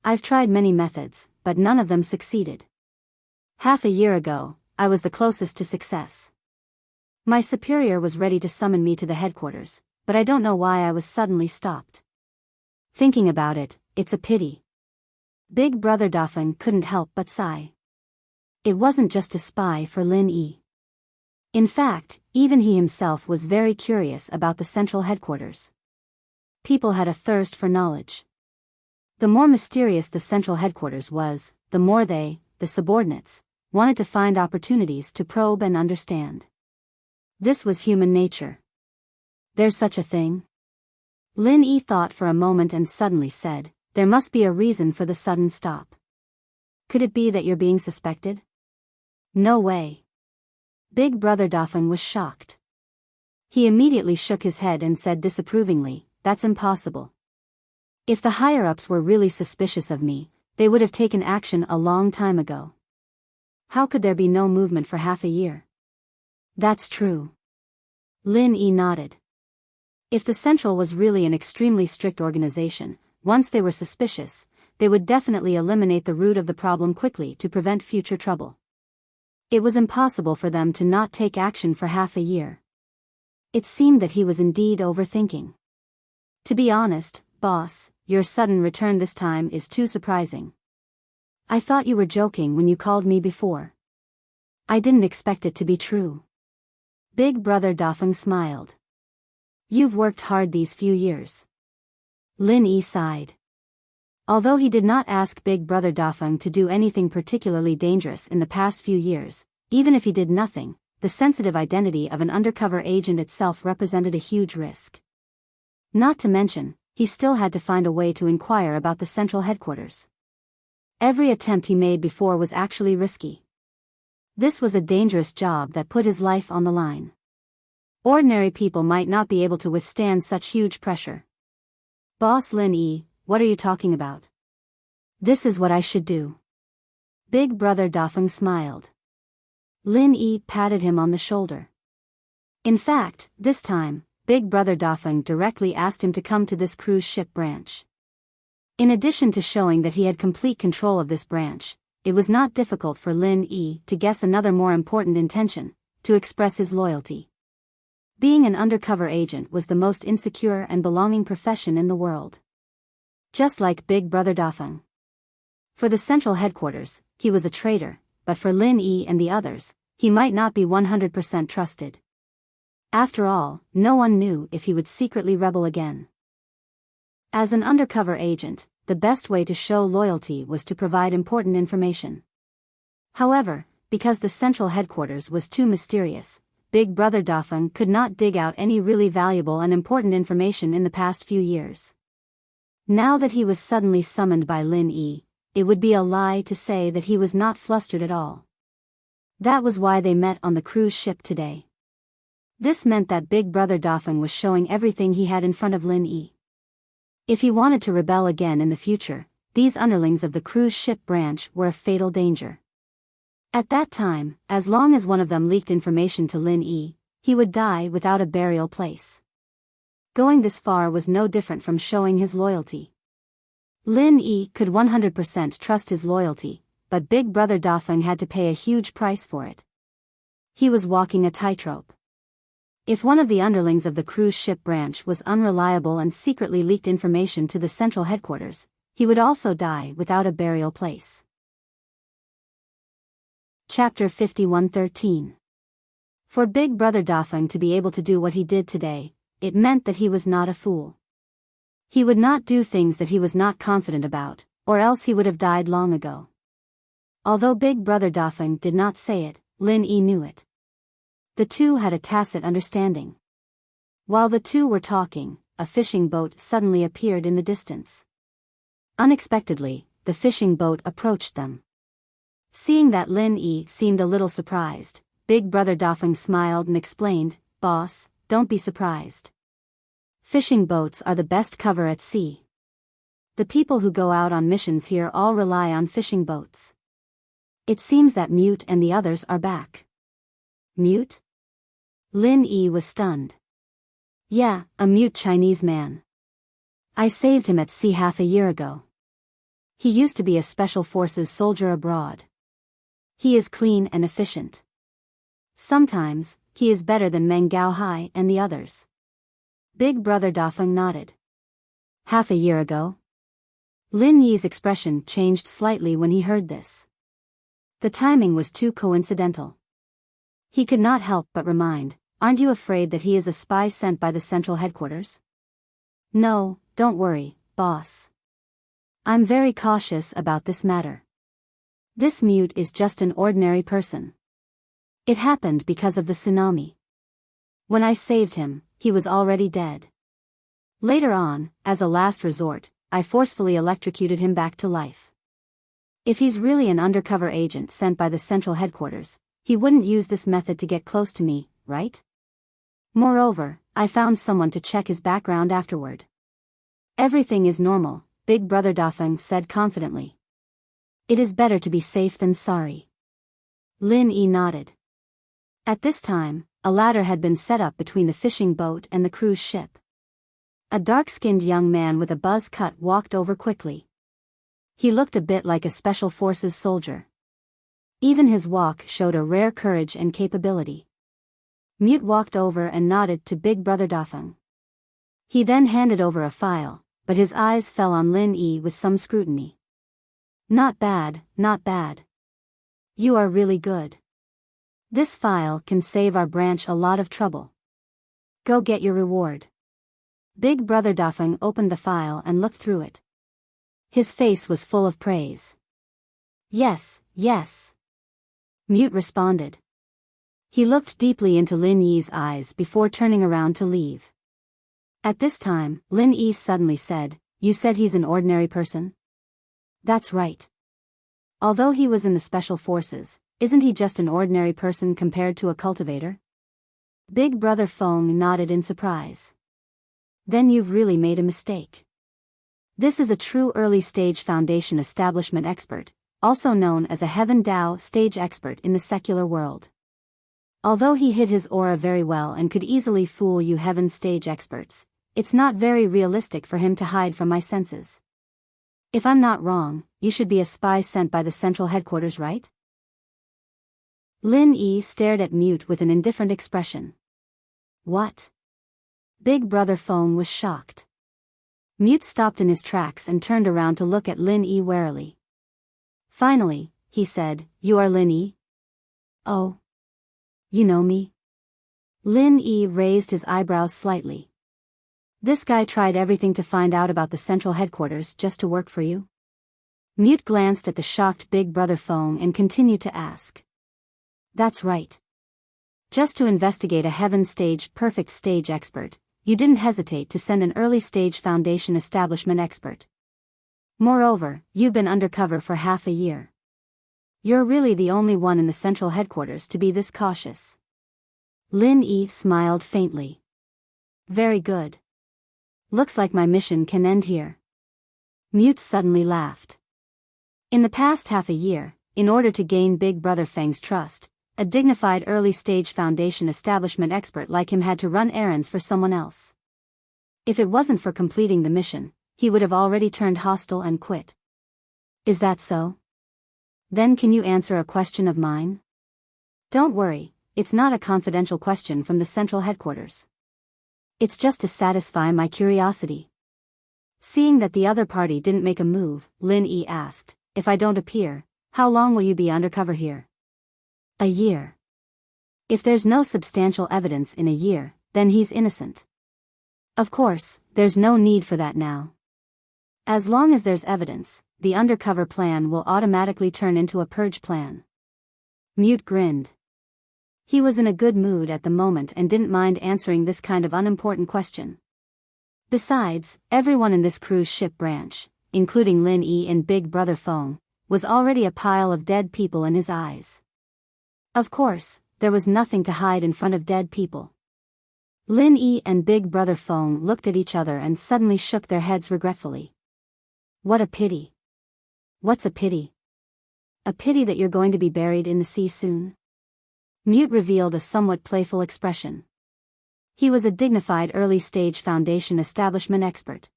I've tried many methods, but none of them succeeded. Half a year ago, I was the closest to success. My superior was ready to summon me to the headquarters, but I don't know why I was suddenly stopped. Thinking about it, it's a pity. Big Brother Dafeng couldn't help but sigh. It wasn't just a spy for Lin Yi. In fact, even he himself was very curious about the central headquarters. People had a thirst for knowledge. The more mysterious the central headquarters was, the more they, the subordinates, wanted to find opportunities to probe and understand. This was human nature. There's such a thing? Lin Yi thought for a moment and suddenly said, there must be a reason for the sudden stop. Could it be that you're being suspected? No way. Big Brother Dafeng was shocked. He immediately shook his head and said disapprovingly, that's impossible. If the higher-ups were really suspicious of me, they would have taken action a long time ago. How could there be no movement for half a year? That's true. Lin Yi nodded. If the Central was really an extremely strict organization, once they were suspicious, they would definitely eliminate the root of the problem quickly to prevent future trouble. It was impossible for them to not take action for half a year. It seemed that he was indeed overthinking. To be honest, boss, your sudden return this time is too surprising. I thought you were joking when you called me before. I didn't expect it to be true. Big Brother Dafeng smiled. You've worked hard these few years. Lin Yi sighed. Although he did not ask Big Brother Dafeng to do anything particularly dangerous in the past few years, even if he did nothing, the sensitive identity of an undercover agent itself represented a huge risk. Not to mention, he still had to find a way to inquire about the central headquarters. Every attempt he made before was actually risky. This was a dangerous job that put his life on the line. Ordinary people might not be able to withstand such huge pressure. Boss Lin Yi, what are you talking about? This is what I should do. Big Brother Dafeng smiled. Lin Yi patted him on the shoulder. In fact, this time, Big Brother Dafeng directly asked him to come to this cruise ship branch. In addition to showing that he had complete control of this branch, it was not difficult for Lin Yi to guess another more important intention: to express his loyalty. Being an undercover agent was the most insecure and belonging profession in the world. Just like Big Brother Dafeng. For the central headquarters, he was a traitor, but for Lin Yi and the others, he might not be 100% trusted. After all, no one knew if he would secretly rebel again. As an undercover agent, the best way to show loyalty was to provide important information. However, because the central headquarters was too mysterious, Big Brother Dafeng could not dig out any really valuable and important information in the past few years. Now that he was suddenly summoned by Lin Yi, it would be a lie to say that he was not flustered at all. That was why they met on the cruise ship today. This meant that Big Brother Dafeng was showing everything he had in front of Lin Yi. If he wanted to rebel again in the future, these underlings of the cruise ship branch were a fatal danger. At that time, as long as one of them leaked information to Lin Yi, he would die without a burial place. Going this far was no different from showing his loyalty. Lin Yi could 100% trust his loyalty, but Big Brother Dafeng had to pay a huge price for it. He was walking a tightrope. If one of the underlings of the cruise ship branch was unreliable and secretly leaked information to the central headquarters, he would also die without a burial place. Chapter 51:13. For Big Brother Dafeng to be able to do what he did today, it meant that he was not a fool. He would not do things that he was not confident about, or else he would have died long ago. Although Big Brother Dafeng did not say it, Lin Yi knew it. The two had a tacit understanding. While the two were talking, a fishing boat suddenly appeared in the distance. Unexpectedly, the fishing boat approached them. Seeing that Lin Yi seemed a little surprised, Big Brother Dafeng smiled and explained, "Boss, don't be surprised. Fishing boats are the best cover at sea. The people who go out on missions here all rely on fishing boats. It seems that Mute and the others are back." Mute? Lin Yi was stunned. Yeah, a mute Chinese man. I saved him at sea half a year ago. He used to be a special forces soldier abroad. He is clean and efficient. Sometimes, he is better than Meng Gaohai and the others. Big Brother Dafeng nodded. Half a year ago? Lin Yi's expression changed slightly when he heard this. The timing was too coincidental. He could not help but remind, "Aren't you afraid that he is a spy sent by the central headquarters?" "No, don't worry, boss. I'm very cautious about this matter. This mute is just an ordinary person. It happened because of the tsunami. When I saved him, he was already dead. Later on, as a last resort, I forcefully electrocuted him back to life. If he's really an undercover agent sent by the central headquarters, he wouldn't use this method to get close to me, right? Moreover, I found someone to check his background afterward. Everything is normal," Big Brother Dafeng said confidently. "It is better to be safe than sorry." Lin Yi nodded. At this time, a ladder had been set up between the fishing boat and the cruise ship. A dark-skinned young man with a buzz cut walked over quickly. He looked a bit like a special forces soldier. Even his walk showed a rare courage and capability. Mute walked over and nodded to Big Brother Dafeng. He then handed over a file, but his eyes fell on Lin Yi with some scrutiny. Not bad, not bad. You are really good. This file can save our branch a lot of trouble. Go get your reward." Big Brother Dafeng opened the file and looked through it. His face was full of praise. Yes, yes. Mute responded. He looked deeply into Lin Yi's eyes before turning around to leave. At this time, Lin Yi suddenly said, "You said he's an ordinary person?" "That's right. Although he was in the special forces, isn't he just an ordinary person compared to a cultivator?" Big Brother Feng nodded in surprise. "Then you've really made a mistake. This is a true early-stage foundation establishment expert, also known as a Heaven Dao stage expert in the secular world. Although he hid his aura very well and could easily fool you Heaven stage experts, it's not very realistic for him to hide from my senses. If I'm not wrong, you should be a spy sent by the central headquarters, right?" Lin Yi stared at Mute with an indifferent expression. "What?" Big Brother Feng was shocked. Mute stopped in his tracks and turned around to look at Lin Yi warily. Finally, he said, "You are Lin Yi?" "Oh. You know me?" Lin Yi raised his eyebrows slightly. "This guy tried everything to find out about the central headquarters just to work for you?" Mute glanced at the shocked Big Brother Feng and continued to ask. "That's right. Just to investigate a Heaven stage perfect stage expert, you didn't hesitate to send an early stage foundation establishment expert. Moreover, you've been undercover for half a year. You're really the only one in the central headquarters to be this cautious." Lin Yi smiled faintly. "Very good. Looks like my mission can end here." Mute suddenly laughed. In the past half a year, in order to gain Big Brother Feng's trust, a dignified early-stage foundation establishment expert like him had to run errands for someone else. If it wasn't for completing the mission, he would have already turned hostile and quit. Is that so? Then can you answer a question of mine? Don't worry, it's not a confidential question from the central headquarters. It's just to satisfy my curiosity. Seeing that the other party didn't make a move, Lin Yi asked, "If I don't appear, how long will you be undercover here?" "A year. If there's no substantial evidence in a year, then he's innocent. Of course, there's no need for that now. As long as there's evidence, the undercover plan will automatically turn into a purge plan." Mute grinned. He was in a good mood at the moment and didn't mind answering this kind of unimportant question. Besides, everyone in this cruise ship branch, including Lin Yi and Big Brother Feng, was already a pile of dead people in his eyes. Of course, there was nothing to hide in front of dead people. Lin Yi and Big Brother Feng looked at each other and suddenly shook their heads regretfully. "What a pity." "What's a pity?" "A pity that you're going to be buried in the sea soon." Mute revealed a somewhat playful expression. He was a dignified early-stage foundation establishment expert.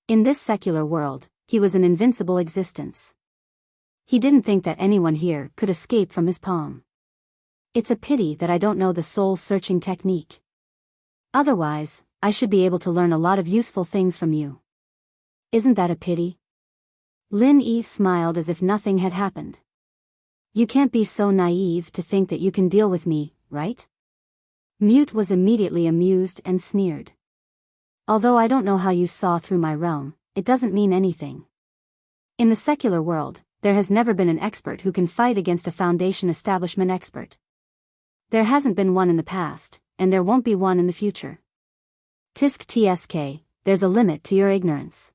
In this secular world, he was an invincible existence. He didn't think that anyone here could escape from his palm. "It's a pity that I don't know the soul-searching technique. Otherwise, I should be able to learn a lot of useful things from you." "Isn't that a pity?" Lin Yi smiled as if nothing had happened. "You can't be so naive to think that you can deal with me, right?" Mute was immediately amused and sneered. "Although I don't know how you saw through my realm, it doesn't mean anything. In the secular world, there has never been an expert who can fight against a foundation establishment expert. There hasn't been one in the past, and there won't be one in the future. Tisk tsk, there's a limit to your ignorance.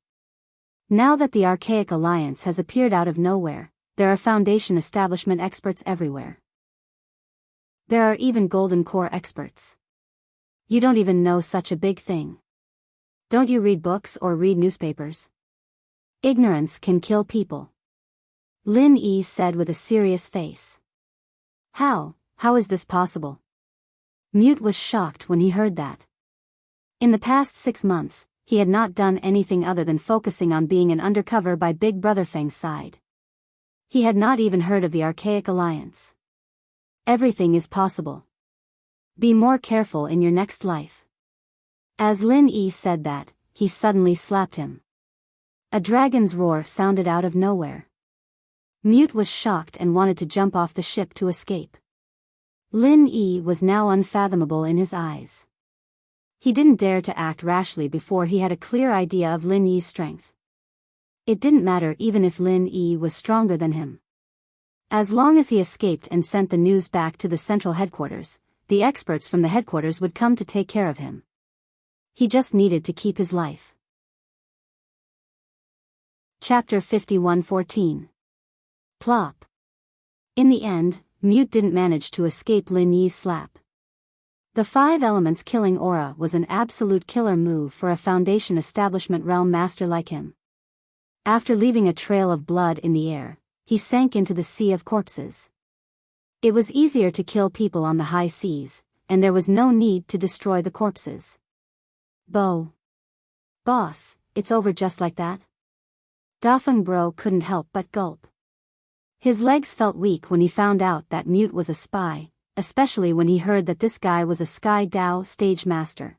Now that the Archaic Alliance has appeared out of nowhere, there are foundation establishment experts everywhere. There are even Golden Core experts. You don't even know such a big thing. Don't you read books or read newspapers? Ignorance can kill people." Lin Yi said with a serious face. How is this possible?" Mute was shocked when he heard that. In the past 6 months, he had not done anything other than focusing on being an undercover by Big Brother Feng's side. He had not even heard of the Archaic Alliance. Everything is possible. Be more careful in your next life. As Lin Yi said that, he suddenly slapped him. A dragon's roar sounded out of nowhere. Mute was shocked and wanted to jump off the ship to escape. Lin Yi was now unfathomable in his eyes. He didn't dare to act rashly before he had a clear idea of Lin Yi's strength. It didn't matter even if Lin Yi was stronger than him. As long as he escaped and sent the news back to the central headquarters, the experts from the headquarters would come to take care of him. He just needed to keep his life. Chapter 51:14. Plop. In the end, Mute didn't manage to escape Lin Yi's slap. The 5 elements killing aura was an absolute killer move for a Foundation Establishment realm master like him. After leaving a trail of blood in the air, he sank into the sea of corpses. It was easier to kill people on the high seas, and there was no need to destroy the corpses. Boss, it's over just like that? Dafeng Bro couldn't help but gulp. His legs felt weak when he found out that Mute was a spy, especially when he heard that this guy was a Sky Dao stage master.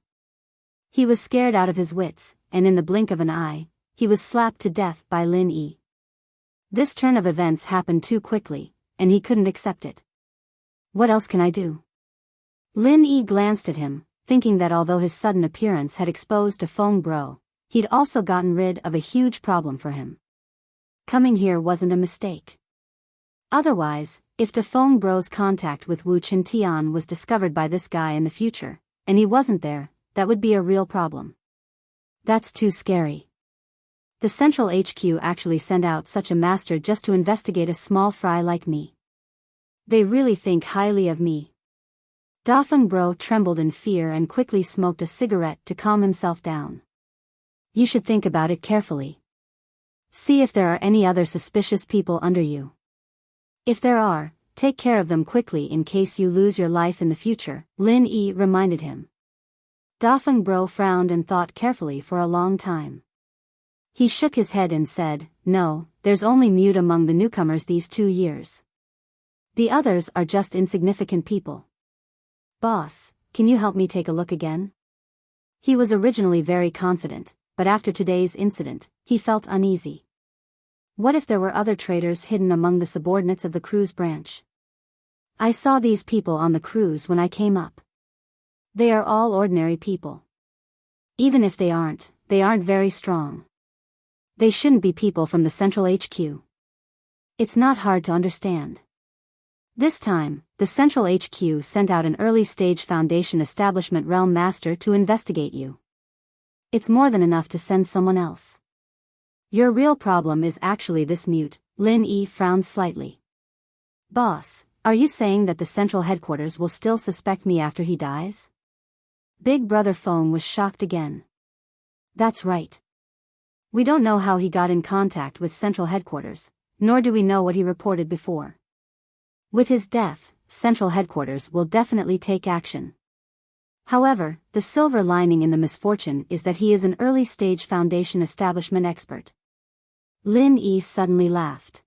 He was scared out of his wits, and in the blink of an eye, he was slapped to death by Lin Yi. This turn of events happened too quickly, and he couldn't accept it. What else can I do? Lin Yi glanced at him, thinking that although his sudden appearance had exposed Dafeng Bro, he'd also gotten rid of a huge problem for him. Coming here wasn't a mistake. Otherwise, if Dafeng Bro's contact with Wu Chintian was discovered by this guy in the future, and he wasn't there, that would be a real problem. That's too scary. The Central HQ actually sent out such a master just to investigate a small fry like me. They really think highly of me. Dafeng Bro trembled in fear and quickly smoked a cigarette to calm himself down. You should think about it carefully. See if there are any other suspicious people under you. If there are, take care of them quickly in case you lose your life in the future, Lin Yi reminded him. Dafeng Bro frowned and thought carefully for a long time. He shook his head and said, No, there's only Mute among the newcomers these 2 years. The others are just insignificant people. Boss, can you help me take a look again? He was originally very confident, but after today's incident, he felt uneasy. What if there were other traitors hidden among the subordinates of the cruise branch? I saw these people on the cruise when I came up. They are all ordinary people. Even if they aren't very strong. They shouldn't be people from the Central HQ. It's not hard to understand. This time, the Central HQ sent out an early-stage Foundation Establishment realm master to investigate you. It's more than enough to send someone else. Your real problem is actually this Mute. Lin Yi frowned slightly. Boss, are you saying that the central headquarters will still suspect me after he dies? Big Brother Feng was shocked again. That's right. We don't know how he got in contact with central headquarters, nor do we know what he reported before. With his death, central headquarters will definitely take action. However, the silver lining in the misfortune is that he is an early-stage Foundation Establishment expert. Lin Yi suddenly laughed.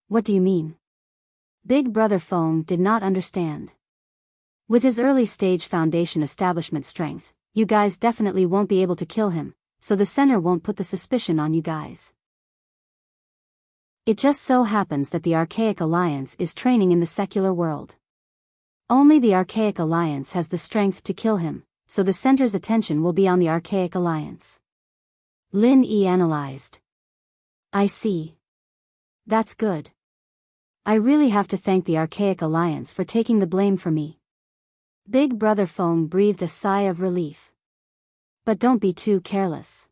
What do you mean? Big Brother Feng did not understand. With his early-stage Foundation Establishment strength, you guys definitely won't be able to kill him, so the center won't put the suspicion on you guys. It just so happens that the Archaic Alliance is training in the secular world. Only the Archaic Alliance has the strength to kill him, so the center's attention will be on the Archaic Alliance. Lin Yi analyzed. I see. That's good. I really have to thank the Archaic Alliance for taking the blame for me. Big Brother Feng breathed a sigh of relief. But don't be too careless.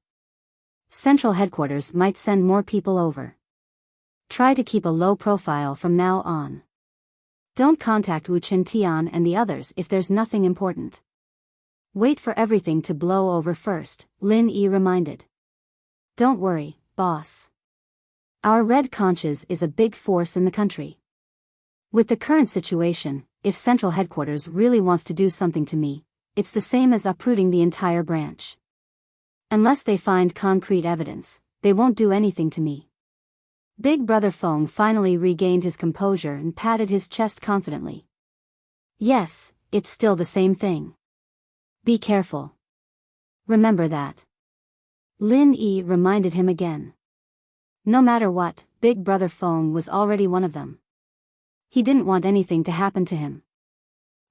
Central headquarters might send more people over. Try to keep a low profile from now on. Don't contact Wu Chintian and the others if there's nothing important. Wait for everything to blow over first, Lin Yi reminded. Don't worry, boss. Our Red Conches is a big force in the country. With the current situation, if central headquarters really wants to do something to me, it's the same as uprooting the entire branch. Unless they find concrete evidence, they won't do anything to me. Big Brother Feng finally regained his composure and patted his chest confidently. Yes, it's still the same thing. Be careful. Remember that. Lin Yi reminded him again. No matter what, Big Brother Feng was already one of them. He didn't want anything to happen to him.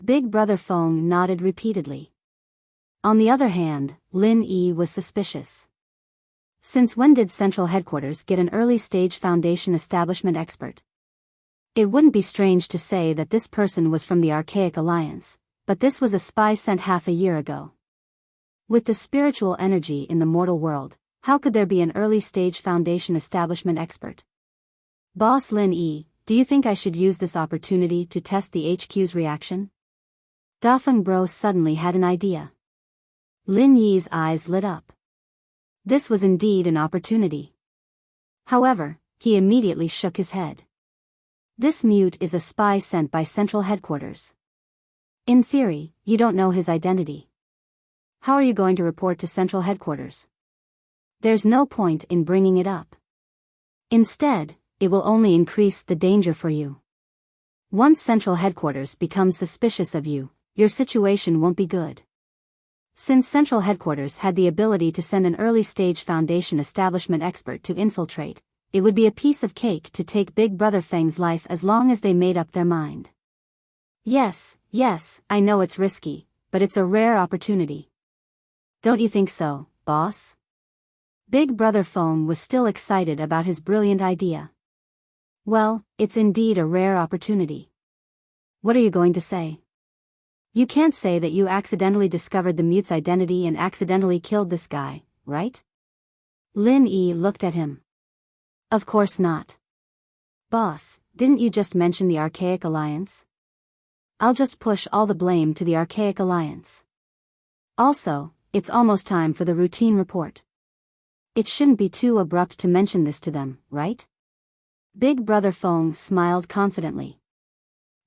Big Brother Feng nodded repeatedly. On the other hand, Lin Yi was suspicious. Since when did Central Headquarters get an early-stage Foundation establishment expert? It wouldn't be strange to say that this person was from the Archaic Alliance, but this was a spy sent half a year ago. With the spiritual energy in the mortal world, how could there be an early-stage Foundation establishment expert? Boss Lin Yi, do you think I should use this opportunity to test the HQ's reaction? Dafeng Bro suddenly had an idea. Lin Yi's eyes lit up. This was indeed an opportunity. However, he immediately shook his head. This mute is a spy sent by Central Headquarters. In theory, you don't know his identity. How are you going to report to Central Headquarters? There's no point in bringing it up. Instead, it will only increase the danger for you. Once Central Headquarters becomes suspicious of you, your situation won't be good. Since Central Headquarters had the ability to send an early-stage Foundation establishment expert to infiltrate, it would be a piece of cake to take Big Brother Feng's life as long as they made up their mind. Yes, I know it's risky, but it's a rare opportunity. Don't you think so, boss? Big Brother Feng was still excited about his brilliant idea. Well, it's indeed a rare opportunity. What are you going to say? You can't say that you accidentally discovered the mute's identity and accidentally killed this guy, right? Lin Yi looked at him. Of course not. Boss, didn't you just mention the Archaic Alliance? I'll just push all the blame to the Archaic Alliance. Also, it's almost time for the routine report. It shouldn't be too abrupt to mention this to them, right? Big Brother Feng smiled confidently.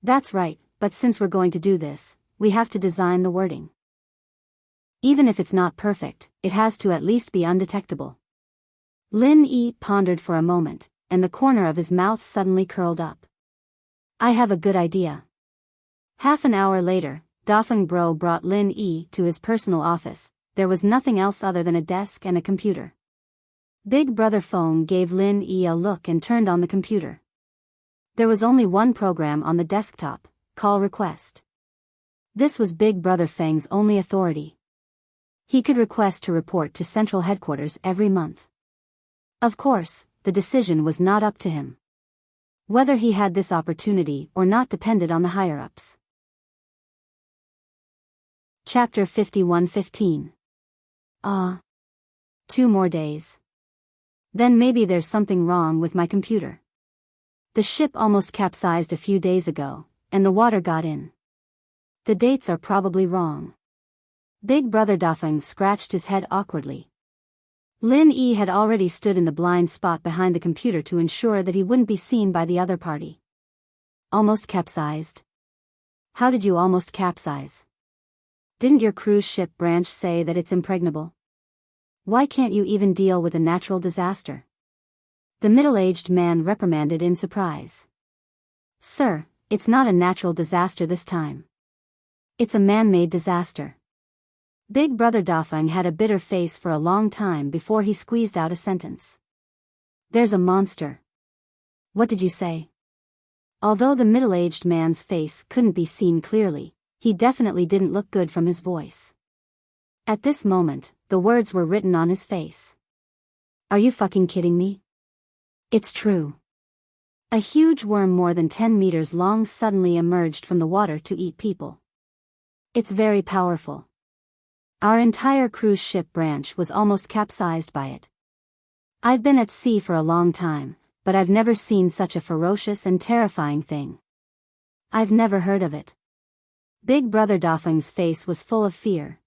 That's right, but since we're going to do this, we have to design the wording. Even if it's not perfect, it has to at least be undetectable. Lin Yi pondered for a moment, and the corner of his mouth suddenly curled up. I have a good idea. Half an hour later, Dafeng Bro brought Lin Yi to his personal office. There was nothing else other than a desk and a computer. Big Brother Feng gave Lin Yi a look and turned on the computer. There was only one program on the desktop, Call Request. This was Big Brother Feng's only authority. He could request to report to Central Headquarters every month. Of course, the decision was not up to him. Whether he had this opportunity or not depended on the higher-ups. Chapter 51:15. 2 more days. Then maybe there's something wrong with my computer. The ship almost capsized a few days ago, and the water got in. The dates are probably wrong. Big Brother Dafeng scratched his head awkwardly. Lin Yi had already stood in the blind spot behind the computer to ensure that he wouldn't be seen by the other party. Almost capsized? How did you almost capsize? Didn't your cruise ship branch say that it's impregnable? Why can't you even deal with a natural disaster? The middle-aged man reprimanded in surprise. Sir, it's not a natural disaster this time. It's a man-made disaster. Big Brother Dafeng had a bitter face for a long time before he squeezed out a sentence. There's a monster. What did you say? Although the middle-aged man's face couldn't be seen clearly, he definitely didn't look good from his voice. At this moment, the words were written on his face. Are you fucking kidding me? It's true. A huge worm more than 10 meters long suddenly emerged from the water to eat people. It's very powerful. Our entire cruise ship branch was almost capsized by it. I've been at sea for a long time, but I've never seen such a ferocious and terrifying thing. I've never heard of it. Big Brother Dafeng's face was full of fear.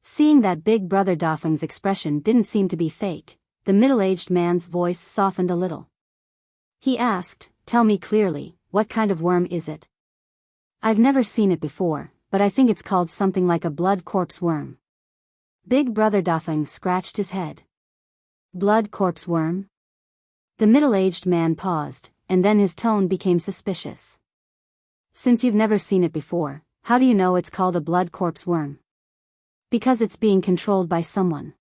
Seeing that Big Brother Dafeng's expression didn't seem to be fake, the middle-aged man's voice softened a little. He asked, Tell me clearly, what kind of worm is it? I've never seen it before, but I think it's called something like a blood corpse worm. Big Brother Dafeng scratched his head. Blood corpse worm? The middle-aged man paused, and then his tone became suspicious. Since you've never seen it before, how do you know it's called a blood corpse worm? Because it's being controlled by someone.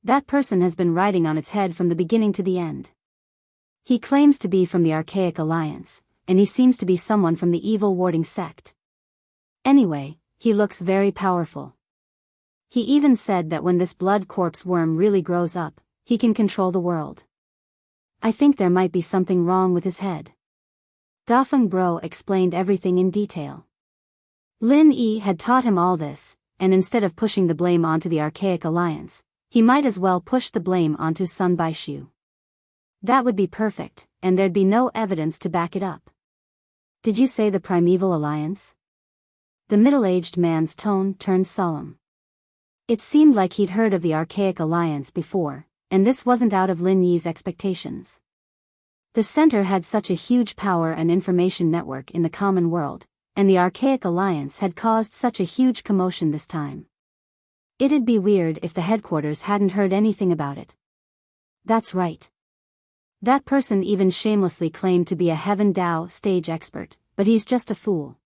That person has been riding on its head from the beginning to the end. He claims to be from the Archaic Alliance, and he seems to be someone from the evil warding sect. Anyway, he looks very powerful. He even said that when this blood corpse worm really grows up, he can control the world. I think there might be something wrong with his head. Dafeng Bro explained everything in detail. Lin Yi had taught him all this, and instead of pushing the blame onto the Archaic Alliance, he might as well push the blame onto Sun Baishu. That would be perfect, and there'd be no evidence to back it up. Did you say the Primeval Alliance? The middle-aged man's tone turned solemn. It seemed like he'd heard of the Archaic Alliance before, and this wasn't out of Lin Yi's expectations. The center had such a huge power and information network in the common world, and the Archaic Alliance had caused such a huge commotion this time. It'd be weird if the headquarters hadn't heard anything about it. That's right. That person even shamelessly claimed to be a Heaven Dao stage expert, but he's just a fool.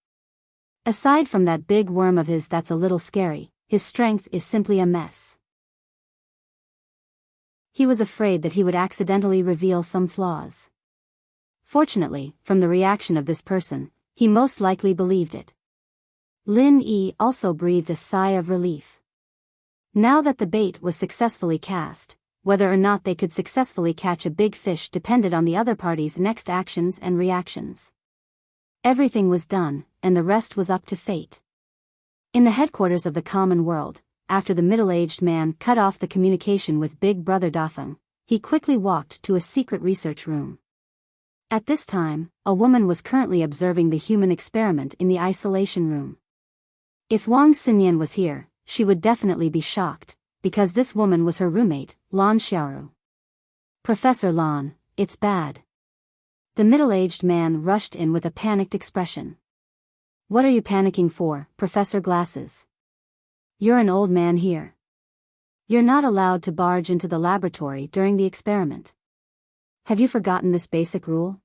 Aside from that big worm of his that's a little scary, his strength is simply a mess. He was afraid that he would accidentally reveal some flaws. Fortunately, from the reaction of this person, he most likely believed it. Lin Yi also breathed a sigh of relief. Now that the bait was successfully cast, whether or not they could successfully catch a big fish depended on the other party's next actions and reactions. Everything was done, and the rest was up to fate. In the headquarters of the common world, after the middle-aged man cut off the communication with Big Brother Dafeng, he quickly walked to a secret research room. At this time, a woman was currently observing the human experiment in the isolation room. If Wang Xinyan was here, she would definitely be shocked, because this woman was her roommate, Lan Xiaoru. Professor Lan, it's bad. The middle-aged man rushed in with a panicked expression. What are you panicking for, Professor Glasses? You're an old man here. You're not allowed to barge into the laboratory during the experiment. Have you forgotten this basic rule?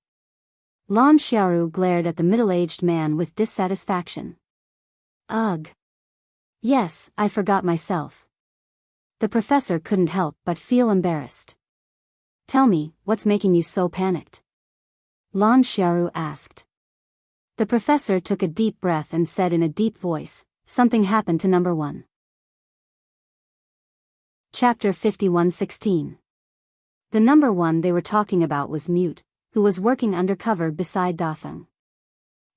Lan Xiaoru glared at the middle-aged man with dissatisfaction. Ugh. Yes, I forgot myself. The professor couldn't help but feel embarrassed. Tell me, what's making you so panicked? Lan Xiaoru asked. The professor took a deep breath and said in a deep voice, something happened to number 1. Chapter 51:16. The number 1 they were talking about was Mute, who was working undercover beside Dafeng.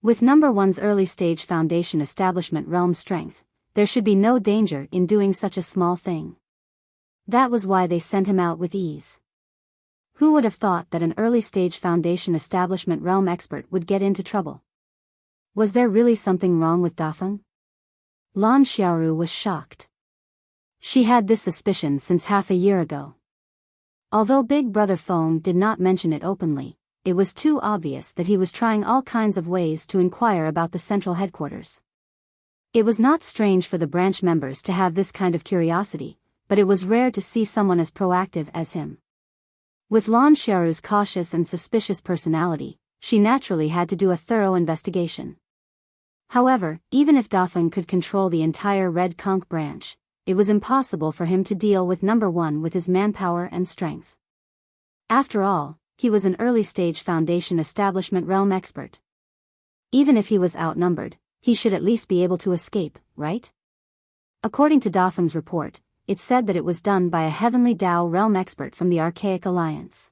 With number 1's early-stage foundation establishment realm strength, there should be no danger in doing such a small thing. That was why they sent him out with ease. Who would have thought that an early-stage foundation establishment realm expert would get into trouble? Was there really something wrong with Dafeng? Lan Xiaoru was shocked. She had this suspicion since half a year ago. Although Big Brother Feng did not mention it openly, it was too obvious that he was trying all kinds of ways to inquire about the central headquarters. It was not strange for the branch members to have this kind of curiosity, but it was rare to see someone as proactive as him. With Lan Xiaoru's cautious and suspicious personality, she naturally had to do a thorough investigation. However, even if Dafeng could control the entire Red Conch branch, it was impossible for him to deal with number 1 with his manpower and strength. After all, he was an early-stage foundation establishment realm expert. Even if he was outnumbered, he should at least be able to escape, right? According to Dafeng's report, it said that it was done by a Heavenly Dao realm expert from the Archaic Alliance.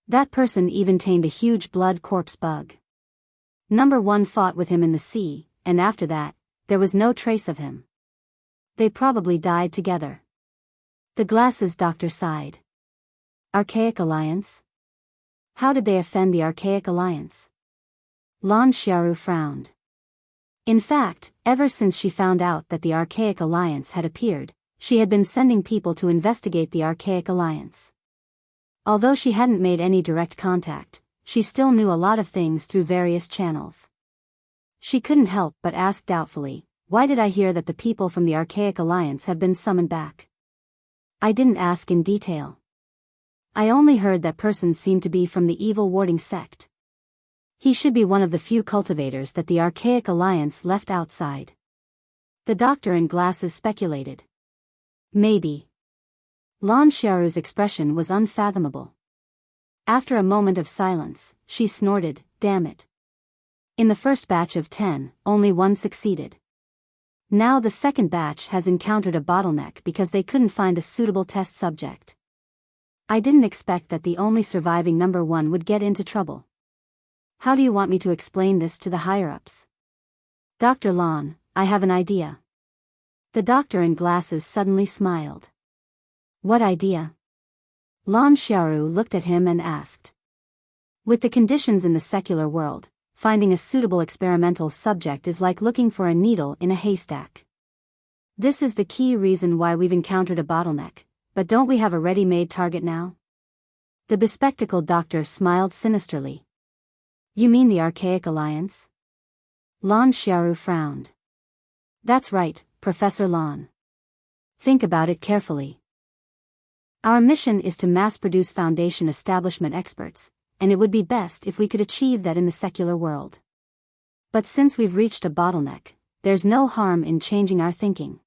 That person even tamed a huge blood corpse bug. Number 1 fought with him in the sea, and after that, there was no trace of him. They probably died together. The Glasses doctor sighed. Archaic Alliance? How did they offend the Archaic Alliance? Lan Xiaoru frowned. In fact, ever since she found out that the Archaic Alliance had appeared, she had been sending people to investigate the Archaic Alliance. Although she hadn't made any direct contact, she still knew a lot of things through various channels. She couldn't help but ask doubtfully, why did I hear that the people from the Archaic Alliance have been summoned back? I didn't ask in detail. I only heard that person seemed to be from the evil warding sect. He should be one of the few cultivators that the Archaic Alliance left outside. The doctor in Glasses speculated. Maybe. Lan Xiaoru's expression was unfathomable. After a moment of silence, she snorted, damn it. In the first batch of 10, only 1 succeeded. Now the second batch has encountered a bottleneck because they couldn't find a suitable test subject. I didn't expect that the only surviving number one would get into trouble. How do you want me to explain this to the higher-ups? Dr. Lon, I have an idea. The doctor in glasses suddenly smiled. What idea? Lon Xiaoru looked at him and asked. With the conditions in the secular world, finding a suitable experimental subject is like looking for a needle in a haystack. This is the key reason why we've encountered a bottleneck, but don't we have a ready-made target now? The bespectacled doctor smiled sinisterly. You mean the Archaic Alliance? Lon Xiaoru frowned. That's right, Professor Lon. Think about it carefully. Our mission is to mass-produce Foundation establishment experts, and it would be best if we could achieve that in the secular world. But since we've reached a bottleneck, there's no harm in changing our thinking.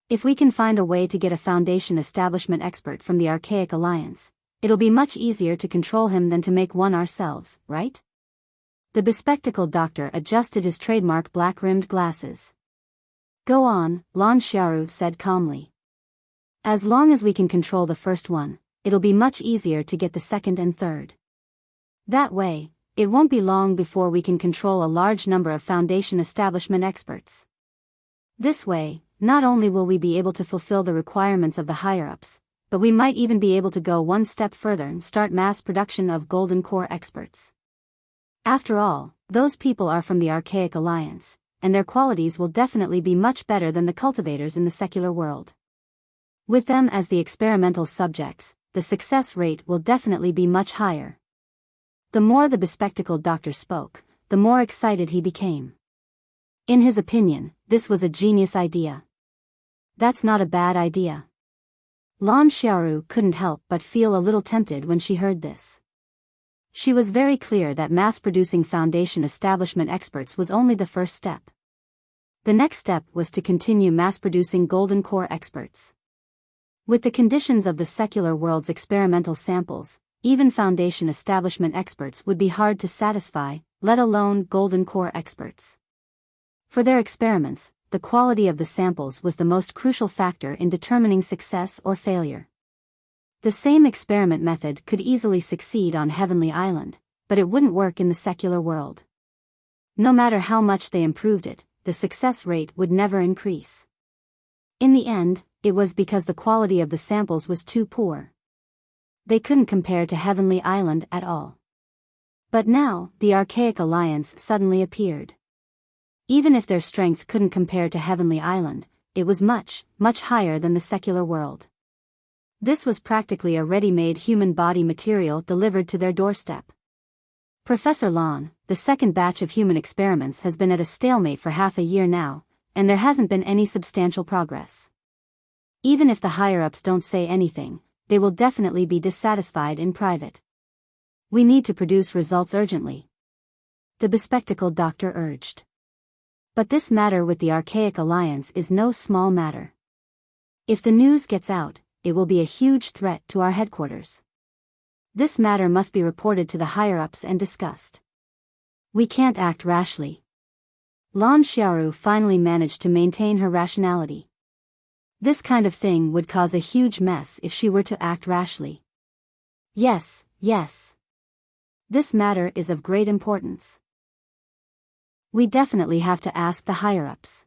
If we can find a way to get a Foundation establishment expert from the Archaic Alliance, it'll be much easier to control him than to make one ourselves, right? The bespectacled doctor adjusted his trademark black-rimmed glasses. Go on, Lon Xiaoru said calmly. As long as we can control the first one, it'll be much easier to get the second and third. That way, it won't be long before we can control a large number of Foundation establishment experts. This way, not only will we be able to fulfill the requirements of the higher-ups, but we might even be able to go one step further and start mass production of Golden Core experts. After all, those people are from the Archaic Alliance, and their qualities will definitely be much better than the cultivators in the secular world. With them as the experimental subjects, the success rate will definitely be much higher. The more the bespectacled doctor spoke, the more excited he became. In his opinion, this was a genius idea. That's not a bad idea. Lon Xiaoru couldn't help but feel a little tempted when she heard this. She was very clear that mass-producing Foundation establishment experts was only the first step. The next step was to continue mass-producing Golden Core experts. With the conditions of the secular world's experimental samples, even Foundation establishment experts would be hard to satisfy, let alone Golden Core experts. For their experiments, the quality of the samples was the most crucial factor in determining success or failure. The same experiment method could easily succeed on Heavenly Island, but it wouldn't work in the secular world. No matter how much they improved it, the success rate would never increase. In the end, it was because the quality of the samples was too poor. They couldn't compare to Heavenly Island at all. But now, the Archaic Alliance suddenly appeared. Even if their strength couldn't compare to Heavenly Island, it was much, much higher than the secular world. This was practically a ready-made human body material delivered to their doorstep. Professor Lon, the second batch of human experiments has been at a stalemate for half a year now, and there hasn't been any substantial progress. Even if the higher-ups don't say anything, they will definitely be dissatisfied in private. We need to produce results urgently. The bespectacled doctor urged. But this matter with the Archaic Alliance is no small matter. If the news gets out, it will be a huge threat to our headquarters. This matter must be reported to the higher-ups and discussed. We can't act rashly. Lon Xiaoru finally managed to maintain her rationality. This kind of thing would cause a huge mess if she were to act rashly. Yes, yes. This matter is of great importance. We definitely have to ask the higher-ups.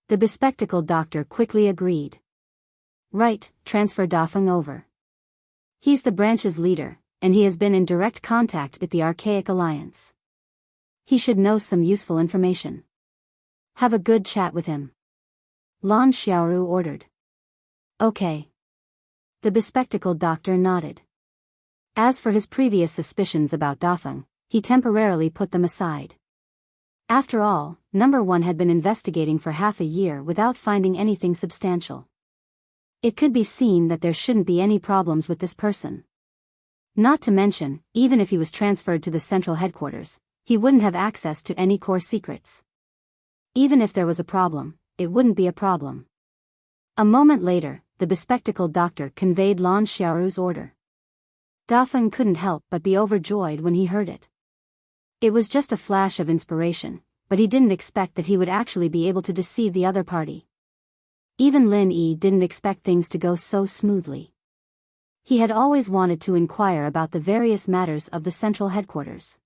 The bespectacled doctor quickly agreed. Right, transfer Dafeng over. He's the branch's leader, and he has been in direct contact with the Archaic Alliance. He should know some useful information. Have a good chat with him. Lon Xiaoru ordered. Okay. The bespectacled doctor nodded. As for his previous suspicions about Dafeng, he temporarily put them aside. After all, number one had been investigating for half a year without finding anything substantial. It could be seen that there shouldn't be any problems with this person. Not to mention, even if he was transferred to the central headquarters, he wouldn't have access to any core secrets. Even if there was a problem, it wouldn't be a problem. A moment later, the bespectacled doctor conveyed Lon Xiaoru's order. Dafeng couldn't help but be overjoyed when he heard it. It was just a flash of inspiration, but he didn't expect that he would actually be able to deceive the other party. Even Lin Yi didn't expect things to go so smoothly. He had always wanted to inquire about the various matters of the central headquarters.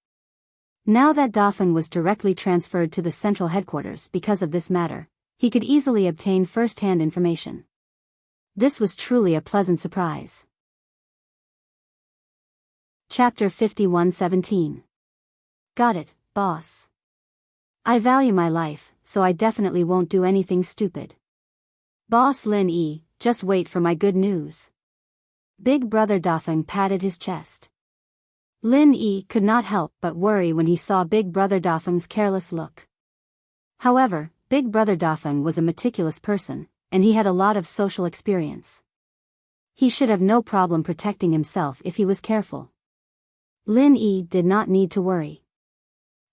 Now that Dafeng was directly transferred to the central headquarters because of this matter, he could easily obtain first-hand information. This was truly a pleasant surprise. Chapter 51:17. Got it, boss. I value my life, so I definitely won't do anything stupid. Boss Lin Yi, just wait for my good news. Big brother Dafeng patted his chest. Lin Yi could not help but worry when he saw Big brother Dafeng's careless look. However, Big brother Dafeng was a meticulous person, and he had a lot of social experience. He should have no problem protecting himself if he was careful. Lin Yi did not need to worry.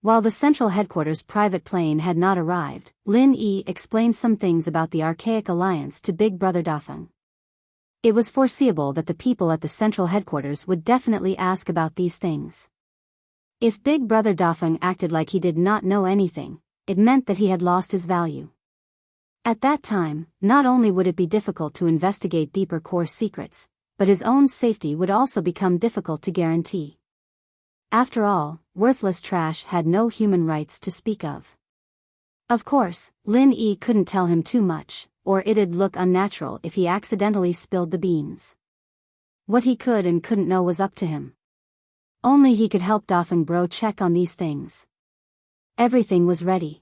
While the central headquarters private plane had not arrived, Lin Yi explained some things about the archaic alliance to Big brother Dafeng. It was foreseeable that the people at the central headquarters would definitely ask about these things. If Big brother Dafeng acted like he did not know anything, it meant that he had lost his value. At that time, not only would it be difficult to investigate deeper core secrets, but his own safety would also become difficult to guarantee. After all, worthless trash had no human rights to speak of. Of course, Lin Yi couldn't tell him too much, or it'd look unnatural if he accidentally spilled the beans. What he could and couldn't know was up to him. Only he could help Dafeng Bro check on these things. Everything was ready.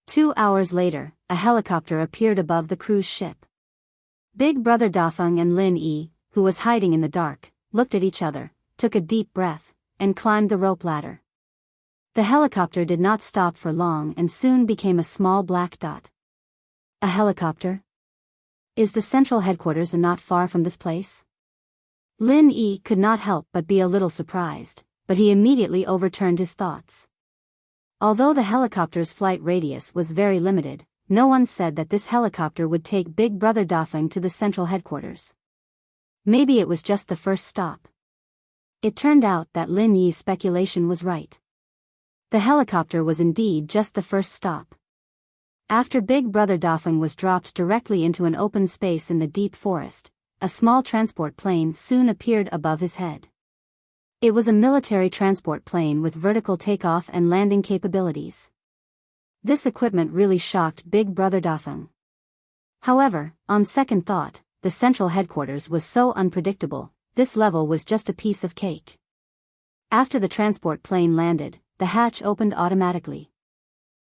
2 hours later, a helicopter appeared above the cruise ship. Big brother Dafeng and Lin Yi, who was hiding in the dark, looked at each other, took a deep breath, and climbed the rope ladder. The helicopter did not stop for long and soon became a small black dot. A helicopter? Is the central headquarters not far from this place? Lin Yi could not help but be a little surprised, but he immediately overturned his thoughts. Although the helicopter's flight radius was very limited, no one said that this helicopter would take Big brother Dafeng to the central headquarters. Maybe it was just the first stop. It turned out that Lin Yi's speculation was right. The helicopter was indeed just the first stop. After Big brother Dafeng was dropped directly into an open space in the deep forest, a small transport plane soon appeared above his head. It was a military transport plane with vertical takeoff and landing capabilities. This equipment really shocked Big brother Dafeng. However, on second thought, the central headquarters was so unpredictable, this level was just a piece of cake. After the transport plane landed, the hatch opened automatically.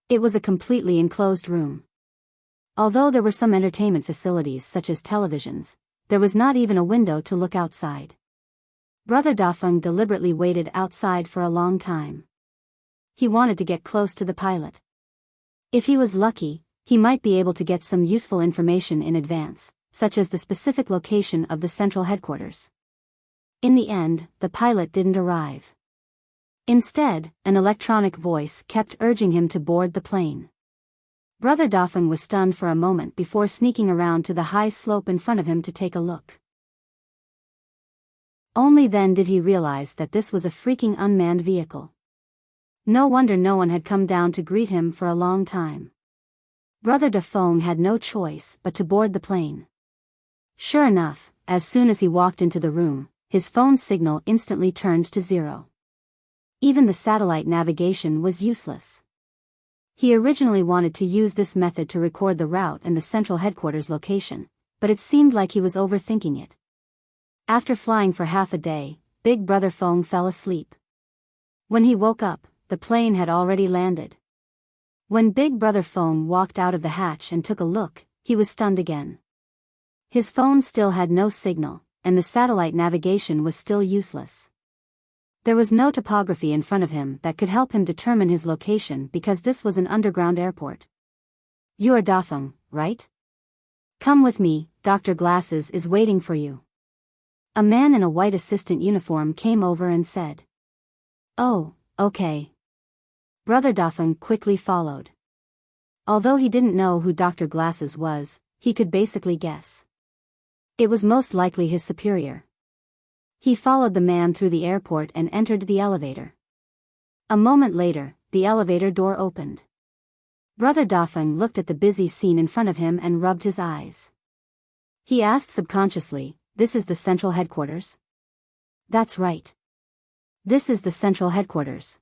It was a completely enclosed room. Although there were some entertainment facilities such as televisions, there was not even a window to look outside. Brother Dafeng deliberately waited outside for a long time. He wanted to get close to the pilot. If he was lucky, he might be able to get some useful information in advance, such as the specific location of the central headquarters. In the end, the pilot didn't arrive. Instead, an electronic voice kept urging him to board the plane. Brother Dafeng was stunned for a moment before sneaking around to the high slope in front of him to take a look. Only then did he realize that this was a freaking unmanned vehicle. No wonder no one had come down to greet him for a long time. Brother Dafeng had no choice but to board the plane. Sure enough, as soon as he walked into the room, his phone signal instantly turned to 0. Even the satellite navigation was useless. He originally wanted to use this method to record the route and the central headquarters location, but it seemed like he was overthinking it. After flying for half a day, Big brother Feng fell asleep. When he woke up, the plane had already landed. When Big brother Feng walked out of the hatch and took a look, he was stunned again. His phone still had no signal, and the satellite navigation was still useless. There was no topography in front of him that could help him determine his location because this was an underground airport. You are Dafeng, right? Come with me, Dr. Glasses is waiting for you. A man in a white assistant uniform came over and said. Oh, okay. Brother Dafeng quickly followed. Although he didn't know who Dr. Glasses was, he could basically guess. It was most likely his superior. He followed the man through the airport and entered the elevator. A moment later, the elevator door opened. Brother Dafeng looked at the busy scene in front of him and rubbed his eyes. He asked subconsciously, this is the central headquarters? That's right. This is the central headquarters.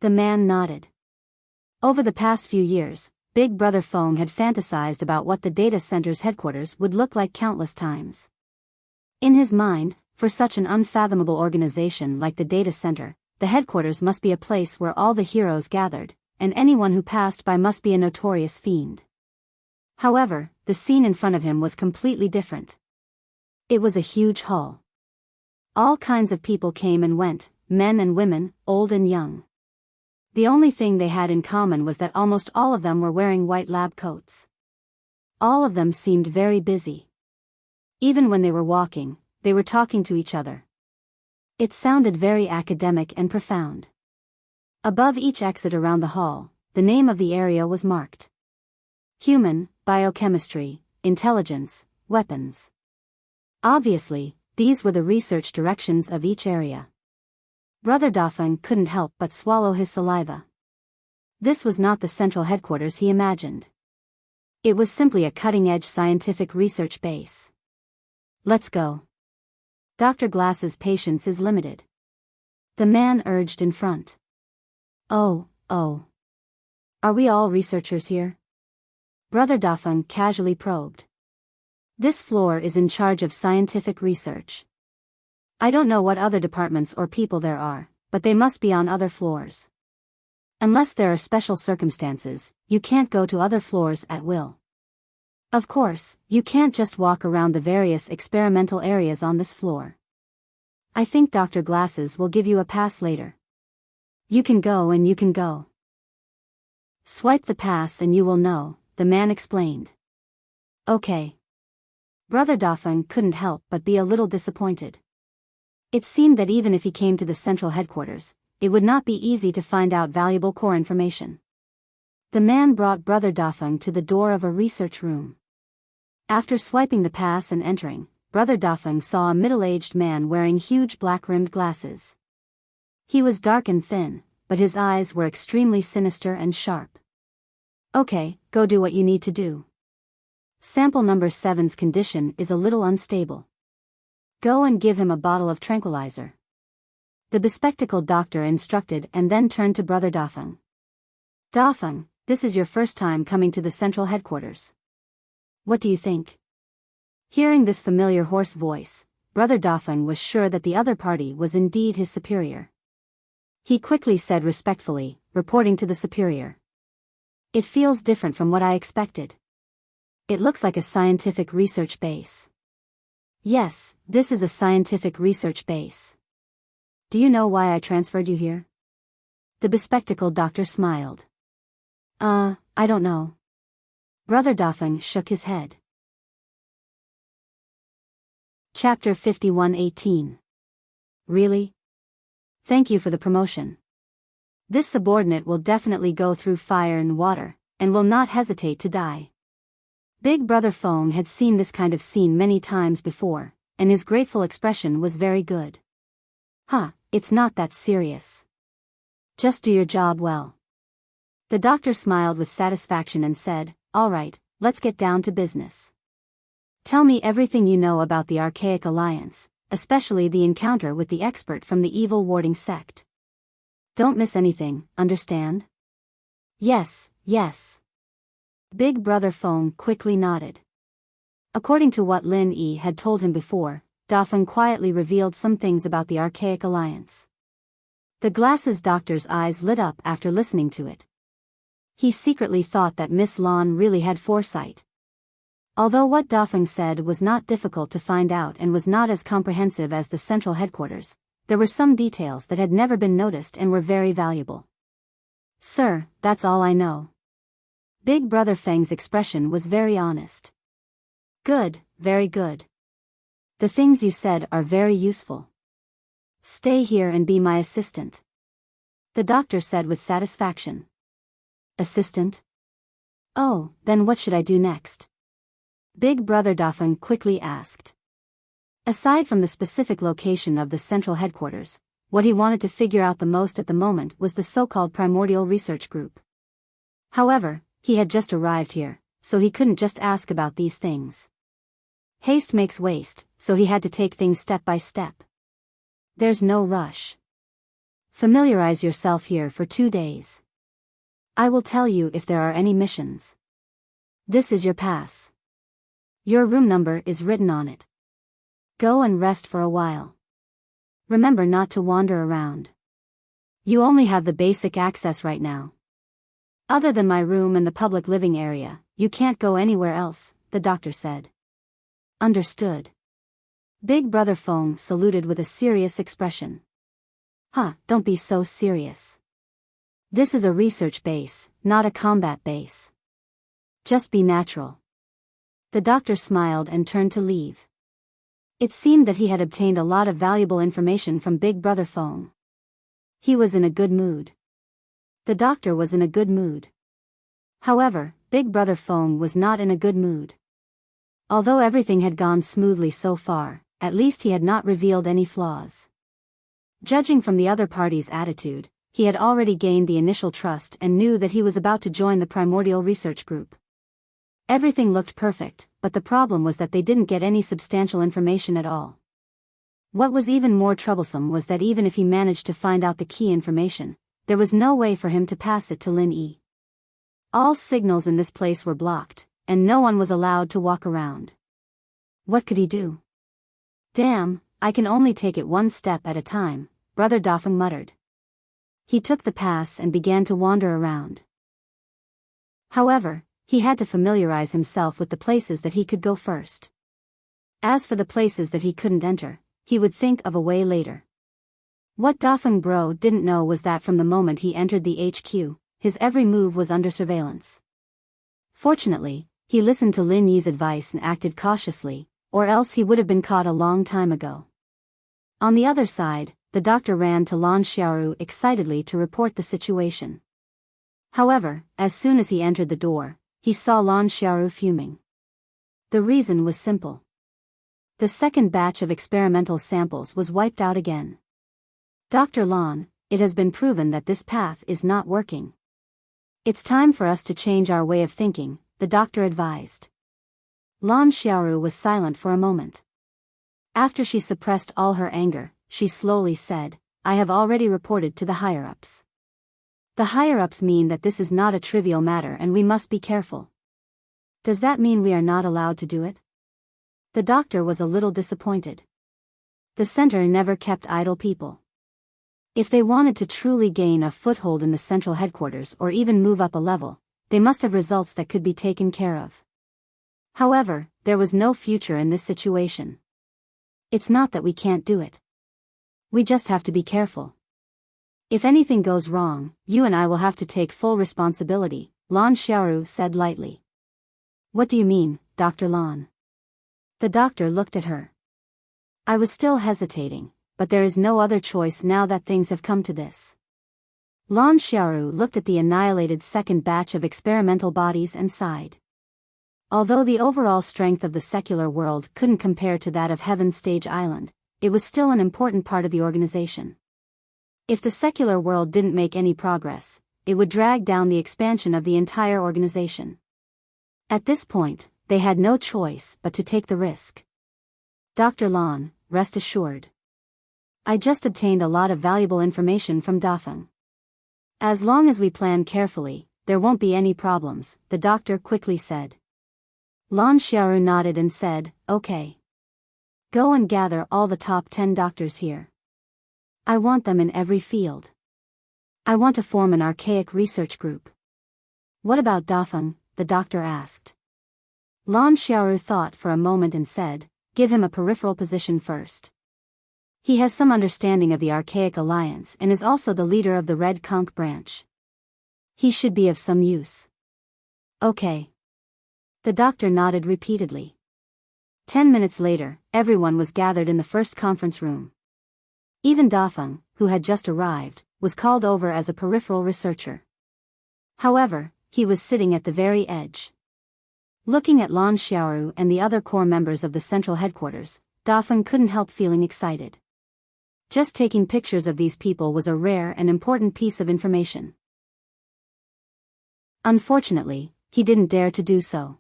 The man nodded. Over the past few years, Big Brother Feng had fantasized about what the data center's headquarters would look like countless times. In his mind, for such an unfathomable organization like the data center, the headquarters must be a place where all the heroes gathered, and anyone who passed by must be a notorious fiend. However, the scene in front of him was completely different. It was a huge hall. All kinds of people came and went, men and women, old and young. The only thing they had in common was that almost all of them were wearing white lab coats. All of them seemed very busy. Even when they were walking, they were talking to each other. It sounded very academic and profound. Above each exit around the hall, the name of the area was marked. Human, biochemistry, intelligence, weapons. Obviously, these were the research directions of each area. Brother Dafeng couldn't help but swallow his saliva. This was not the central headquarters he imagined. It was simply a cutting-edge scientific research base. Let's go. Dr. Glass's patience is limited. The man urged in front. Oh. Are we all researchers here? Brother Dafeng casually probed. This floor is in charge of scientific research. I don't know what other departments or people there are, but they must be on other floors. Unless there are special circumstances, you can't go to other floors at will. Of course, you can't just walk around the various experimental areas on this floor. I think Dr. Glasses will give you a pass later. You can go and you can go. Swipe the pass and you will know, the man explained. Okay. Brother Dafeng couldn't help but be a little disappointed. It seemed that even if he came to the central headquarters, it would not be easy to find out valuable core information. The man brought Brother Dafeng to the door of a research room. After swiping the pass and entering, Brother Dafeng saw a middle-aged man wearing huge black-rimmed glasses. He was dark and thin, but his eyes were extremely sinister and sharp. Okay, go do what you need to do. Sample number 7's condition is a little unstable. Go and give him a bottle of tranquilizer. The bespectacled doctor instructed and then turned to Brother Dafeng. Dafeng, this is your first time coming to the central headquarters. What do you think? Hearing this familiar hoarse voice, Brother Dafeng was sure that the other party was indeed his superior. He quickly said respectfully, reporting to the superior. It feels different from what I expected. It looks like a scientific research base. Yes, this is a scientific research base. Do you know why I transferred you here? The bespectacled doctor smiled. I don't know. Brother Dafeng shook his head. Chapter 51:18. Really? Thank you for the promotion. This subordinate will definitely go through fire and water, and will not hesitate to die. Big Brother Feng had seen this kind of scene many times before, and his grateful expression was very good. It's not that serious. Just do your job well. The doctor smiled with satisfaction and said, all right, let's get down to business. Tell me everything you know about the Archaic Alliance, especially the encounter with the expert from the evil warding sect. Don't miss anything, understand? Yes. Big Brother Feng quickly nodded. According to what Lin Yi had told him before, Dafeng quietly revealed some things about the Archaic Alliance. The glasses doctor's eyes lit up after listening to it. He secretly thought that Miss Lan really had foresight. Although what Dafeng said was not difficult to find out and was not as comprehensive as the central headquarters, there were some details that had never been noticed and were very valuable. Sir, that's all I know. Big Brother Feng's expression was very honest. Good, very good. The things you said are very useful. Stay here and be my assistant. The doctor said with satisfaction. Assistant? Oh, then what should I do next? Big Brother Dafeng quickly asked. Aside from the specific location of the central headquarters, what he wanted to figure out the most at the moment was the so-called Primordial Research Group. However, he had just arrived here, so he couldn't just ask about these things. Haste makes waste, so he had to take things step by step. There's no rush. Familiarize yourself here for 2 days. I will tell you if there are any missions. This is your pass. Your room number is written on it. Go and rest for a while. Remember not to wander around. You only have the basic access right now. Other than my room and the public living area, you can't go anywhere else, the doctor said. Understood. Big Brother Feng saluted with a serious expression. Don't be so serious. This is a research base, not a combat base. Just be natural. The doctor smiled and turned to leave. It seemed that he had obtained a lot of valuable information from Big Brother Feng. He was in a good mood. The doctor was in a good mood. However, Big Brother Feng was not in a good mood. Although everything had gone smoothly so far, at least he had not revealed any flaws. Judging from the other party's attitude, he had already gained the initial trust and knew that he was about to join the primordial research group. Everything looked perfect, but the problem was that they didn't get any substantial information at all. What was even more troublesome was that even if he managed to find out the key information, there was no way for him to pass it to Lin Yi. All signals in this place were blocked, and no one was allowed to walk around. What could he do? Damn, I can only take it one step at a time, Brother Dafeng muttered. He took the pass and began to wander around. However, he had to familiarize himself with the places that he could go first. As for the places that he couldn't enter, he would think of a way later. What Dafeng Bro didn't know was that from the moment he entered the HQ, his every move was under surveillance. Fortunately, he listened to Lin Yi's advice and acted cautiously, or else he would have been caught a long time ago. On the other side, the doctor ran to Lan Xiaoru excitedly to report the situation. However, as soon as he entered the door, he saw Lan Xiaoru fuming. The reason was simple. The second batch of experimental samples was wiped out again. Dr. Lan, it has been proven that this path is not working. It's time for us to change our way of thinking, the doctor advised. Lan Xiaoru was silent for a moment. After she suppressed all her anger, she slowly said, I have already reported to the higher-ups. The higher-ups mean that this is not a trivial matter and we must be careful. Does that mean we are not allowed to do it? The doctor was a little disappointed. The center never kept idle people. If they wanted to truly gain a foothold in the central headquarters or even move up a level, they must have results that could be taken care of. However, there was no future in this situation. It's not that we can't do it. We just have to be careful. If anything goes wrong, you and I will have to take full responsibility, Lan Xiaoru said lightly. What do you mean, Dr. Lan? The doctor looked at her. I was still hesitating, but there is no other choice now that things have come to this. Lan Xiaoru looked at the annihilated second batch of experimental bodies and sighed. Although the overall strength of the secular world couldn't compare to that of Heaven's Stage Island, it was still an important part of the organization. If the secular world didn't make any progress, it would drag down the expansion of the entire organization. At this point, they had no choice but to take the risk. Dr. Lan, rest assured. I just obtained a lot of valuable information from Dafeng. As long as we plan carefully, there won't be any problems, the doctor quickly said. Lan Xiaoru nodded and said, okay. Go and gather all the top 10 doctors here. I want them in every field. I want to form an archaic research group. What about Dafeng? The doctor asked. Lan Xiaoru thought for a moment and said, give him a peripheral position first. He has some understanding of the Archaic Alliance and is also the leader of the Red Conch branch. He should be of some use. Okay. The doctor nodded repeatedly. 10 minutes later, everyone was gathered in the first conference room. Even Dafeng, who had just arrived, was called over as a peripheral researcher. However, he was sitting at the very edge. Looking at Lan Xiaoru and the other core members of the central headquarters, Dafeng couldn't help feeling excited. Just taking pictures of these people was a rare and important piece of information. Unfortunately, he didn't dare to do so.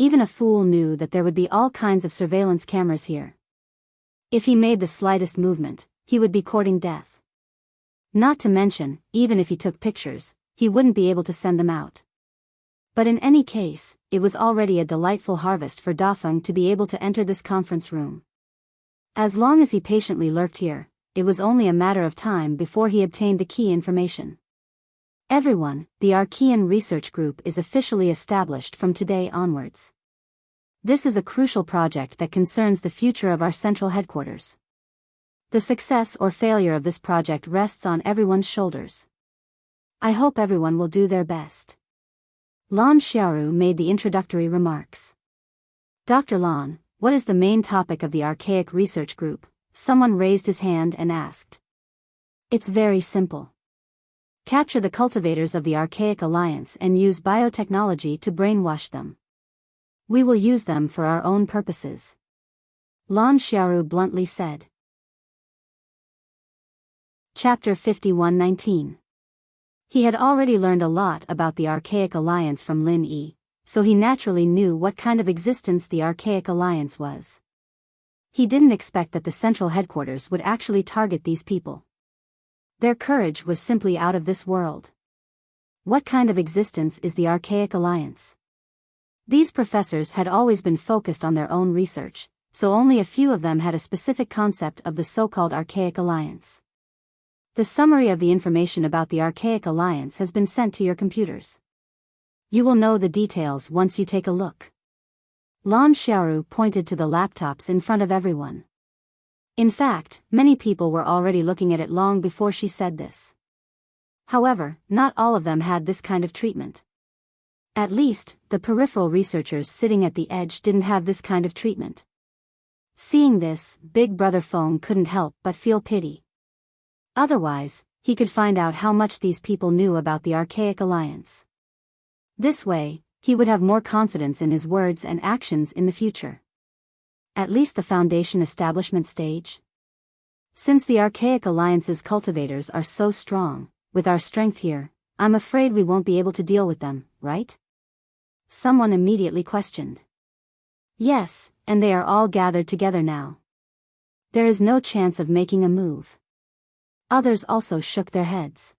Even a fool knew that there would be all kinds of surveillance cameras here. If he made the slightest movement, he would be courting death. Not to mention, even if he took pictures, he wouldn't be able to send them out. But in any case, it was already a delightful harvest for Dafeng to be able to enter this conference room. As long as he patiently lurked here, it was only a matter of time before he obtained the key information. Everyone, the Archean Research Group is officially established from today onwards. This is a crucial project that concerns the future of our central headquarters. The success or failure of this project rests on everyone's shoulders. I hope everyone will do their best. Lan Xiaoru made the introductory remarks. Dr. Lan, what is the main topic of the Archaic Research Group? Someone raised his hand and asked. It's very simple. Capture the cultivators of the Archaic Alliance and use biotechnology to brainwash them. We will use them for our own purposes. Lan Xiaoru bluntly said. Chapter 51:19. He had already learned a lot about the Archaic Alliance from Lin Yi, so he naturally knew what kind of existence the Archaic Alliance was. He didn't expect that the central headquarters would actually target these people. Their courage was simply out of this world. What kind of existence is the Archaic Alliance? These professors had always been focused on their own research, so only a few of them had a specific concept of the so-called Archaic Alliance. The summary of the information about the Archaic Alliance has been sent to your computers. You will know the details once you take a look. Lan Xiaoru pointed to the laptops in front of everyone. In fact, many people were already looking at it long before she said this. However, not all of them had this kind of treatment. At least, the peripheral researchers sitting at the edge didn't have this kind of treatment. Seeing this, Big Brother Feng couldn't help but feel pity. Otherwise, he could find out how much these people knew about the Archaic Alliance. This way, he would have more confidence in his words and actions in the future. At least the Foundation establishment stage. Since the Archaic Alliance's cultivators are so strong, with our strength here, I'm afraid we won't be able to deal with them, right? Someone immediately questioned. Yes, and they are all gathered together now. There is no chance of making a move. Others also shook their heads.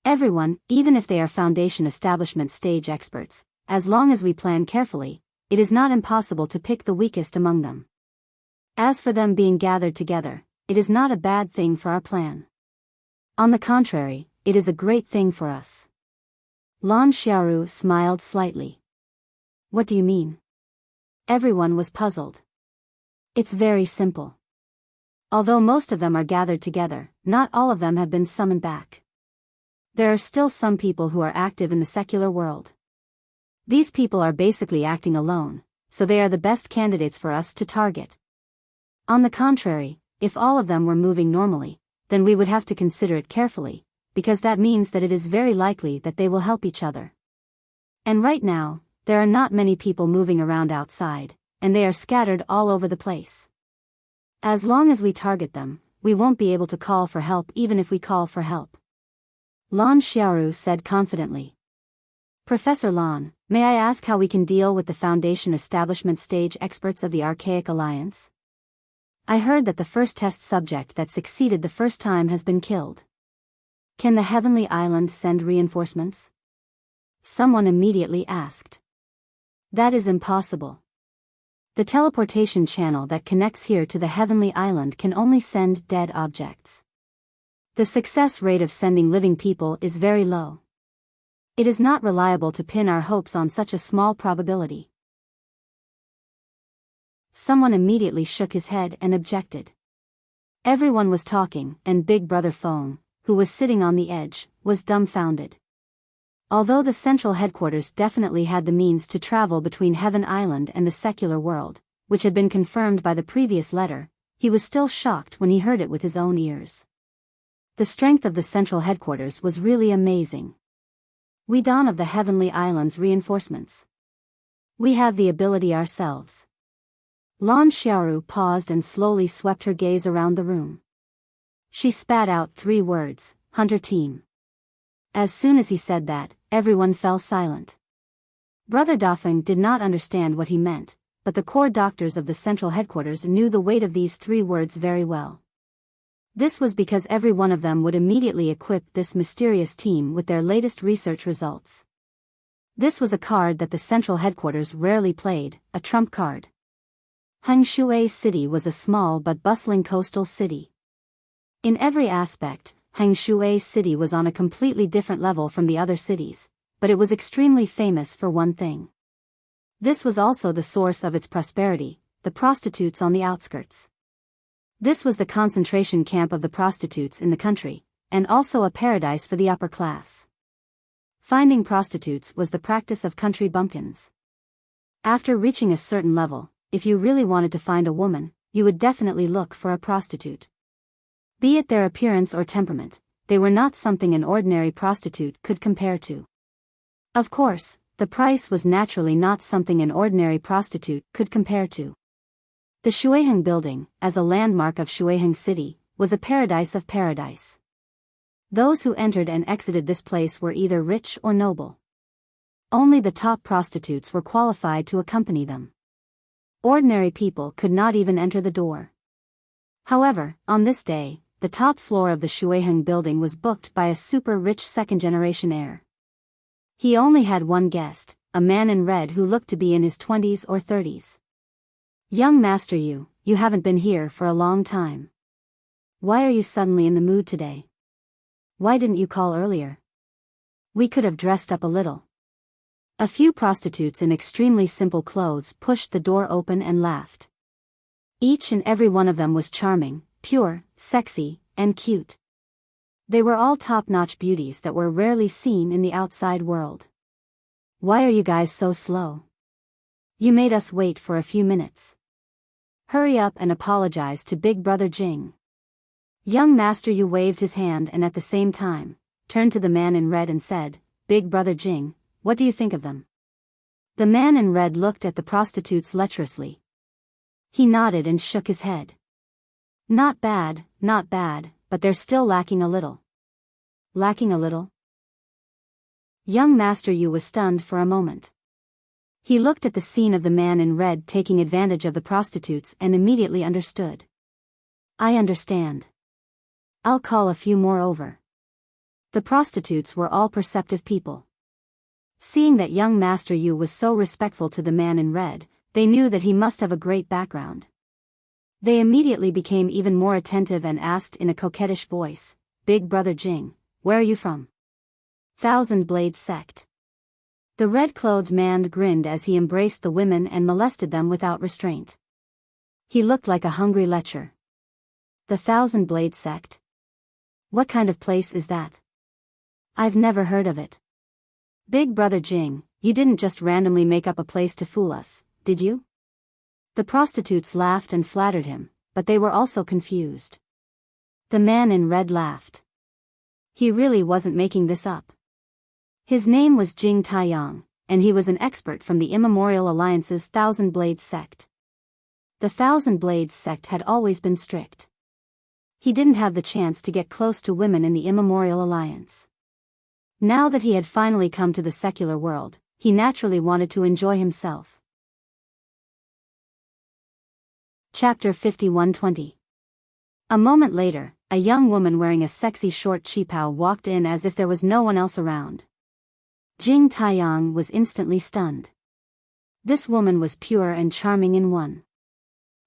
Everyone, even if they are Foundation establishment stage experts, as long as we plan carefully, it is not impossible to pick the weakest among them. As for them being gathered together, it is not a bad thing for our plan. On the contrary, it is a great thing for us. Lan Xiaoru smiled slightly. What do you mean? Everyone was puzzled. It's very simple. Although most of them are gathered together, not all of them have been summoned back. There are still some people who are active in the secular world. These people are basically acting alone, so they are the best candidates for us to target. On the contrary, if all of them were moving normally, then we would have to consider it carefully, because that means that it is very likely that they will help each other. And right now, there are not many people moving around outside, and they are scattered all over the place. As long as we target them, we won't be able to call for help even if we call for help. Lan Xiaoru said confidently. Professor Lan, may I ask how we can deal with the Foundation establishment stage experts of the Archaic Alliance? I heard that the first test subject that succeeded the first time has been killed. Can the Heavenly Island send reinforcements? Someone immediately asked. That is impossible. The teleportation channel that connects here to the Heavenly Island can only send dead objects. The success rate of sending living people is very low. It is not reliable to pin our hopes on such a small probability. Someone immediately shook his head and objected. Everyone was talking, and Big Brother Feng, who was sitting on the edge, was dumbfounded. Although the central headquarters definitely had the means to travel between Heaven Island and the secular world, which had been confirmed by the previous letter, he was still shocked when he heard it with his own ears. The strength of the central headquarters was really amazing. We don of the Heavenly Island's reinforcements. We have the ability ourselves. Lan Xiaoru paused and slowly swept her gaze around the room. She spat out 3 words, Hunter Team. As soon as he said that, everyone fell silent. Brother Dauphin did not understand what he meant, but the corps doctors of the central headquarters knew the weight of these 3 words very well. This was because every one of them would immediately equip this mysterious team with their latest research results. This was a card that the central headquarters rarely played, a trump card. Hengshui City was a small but bustling coastal city. In every aspect, Hengshui City was on a completely different level from the other cities, but it was extremely famous for one thing. This was also the source of its prosperity, the prostitutes on the outskirts. This was the concentration camp of the prostitutes in the country, and also a paradise for the upper class. Finding prostitutes was the practice of country bumpkins. After reaching a certain level, if you really wanted to find a woman, you would definitely look for a prostitute. Be it their appearance or temperament, they were not something an ordinary prostitute could compare to. Of course, the price was naturally not something an ordinary prostitute could compare to. The Shuiheng building, as a landmark of Shuiheng City, was a paradise of paradise. Those who entered and exited this place were either rich or noble. Only the top prostitutes were qualified to accompany them. Ordinary people could not even enter the door. However, on this day, the top floor of the Shuiheng building was booked by a super-rich second-generation heir. He only had one guest, a man in red who looked to be in his 20s or 30s. Young Master you haven't been here for a long time. Why are you suddenly in the mood today? Why didn't you call earlier? We could have dressed up a little. A few prostitutes in extremely simple clothes pushed the door open and laughed. Each and every one of them was charming, pure, sexy, and cute. They were all top-notch beauties that were rarely seen in the outside world. Why are you guys so slow? You made us wait for a few minutes. Hurry up and apologize to Big Brother Jing. Young Master Yu waved his hand and at the same time, turned to the man in red and said, Big Brother Jing, what do you think of them? The man in red looked at the prostitutes lecherously. He nodded and shook his head. Not bad, but they're still lacking a little. Lacking a little? Young Master Yu was stunned for a moment. He looked at the scene of the man in red taking advantage of the prostitutes and immediately understood. I understand. I'll call a few more over. The prostitutes were all perceptive people. Seeing that young Master Yu was so respectful to the man in red, they knew that he must have a great background. They immediately became even more attentive and asked in a coquettish voice, Big Brother Jing, where are you from? Thousand Blade Sect. The red-clothed man grinned as he embraced the women and molested them without restraint. He looked like a hungry lecher. The Thousand Blade Sect? What kind of place is that? I've never heard of it. Big Brother Jing, you didn't just randomly make up a place to fool us, did you? The prostitutes laughed and flattered him, but they were also confused. The man in red laughed. He really wasn't making this up. His name was Jing Taiyang, and he was an expert from the Immemorial Alliance's Thousand Blades sect. The Thousand Blades sect had always been strict. He didn't have the chance to get close to women in the Immemorial Alliance. Now that he had finally come to the secular world, he naturally wanted to enjoy himself. Chapter 51:20. A moment later, a young woman wearing a sexy short qipao walked in as if there was no one else around. Jing Taiyang was instantly stunned. This woman was pure and charming in one.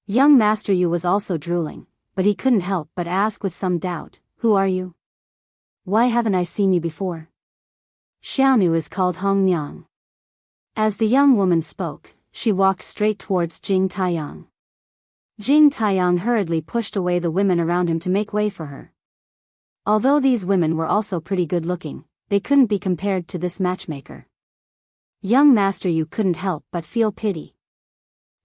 Young Master Yu was also drooling, but he couldn't help but ask with some doubt, Who are you? Why haven't I seen you before? Xiaonu is called Hong Miang. As the young woman spoke, she walked straight towards Jing Taiyang. Jing Taiyang hurriedly pushed away the women around him to make way for her. Although these women were also pretty good-looking, they couldn't be compared to this matchmaker. Young Master Yu couldn't help but feel pity.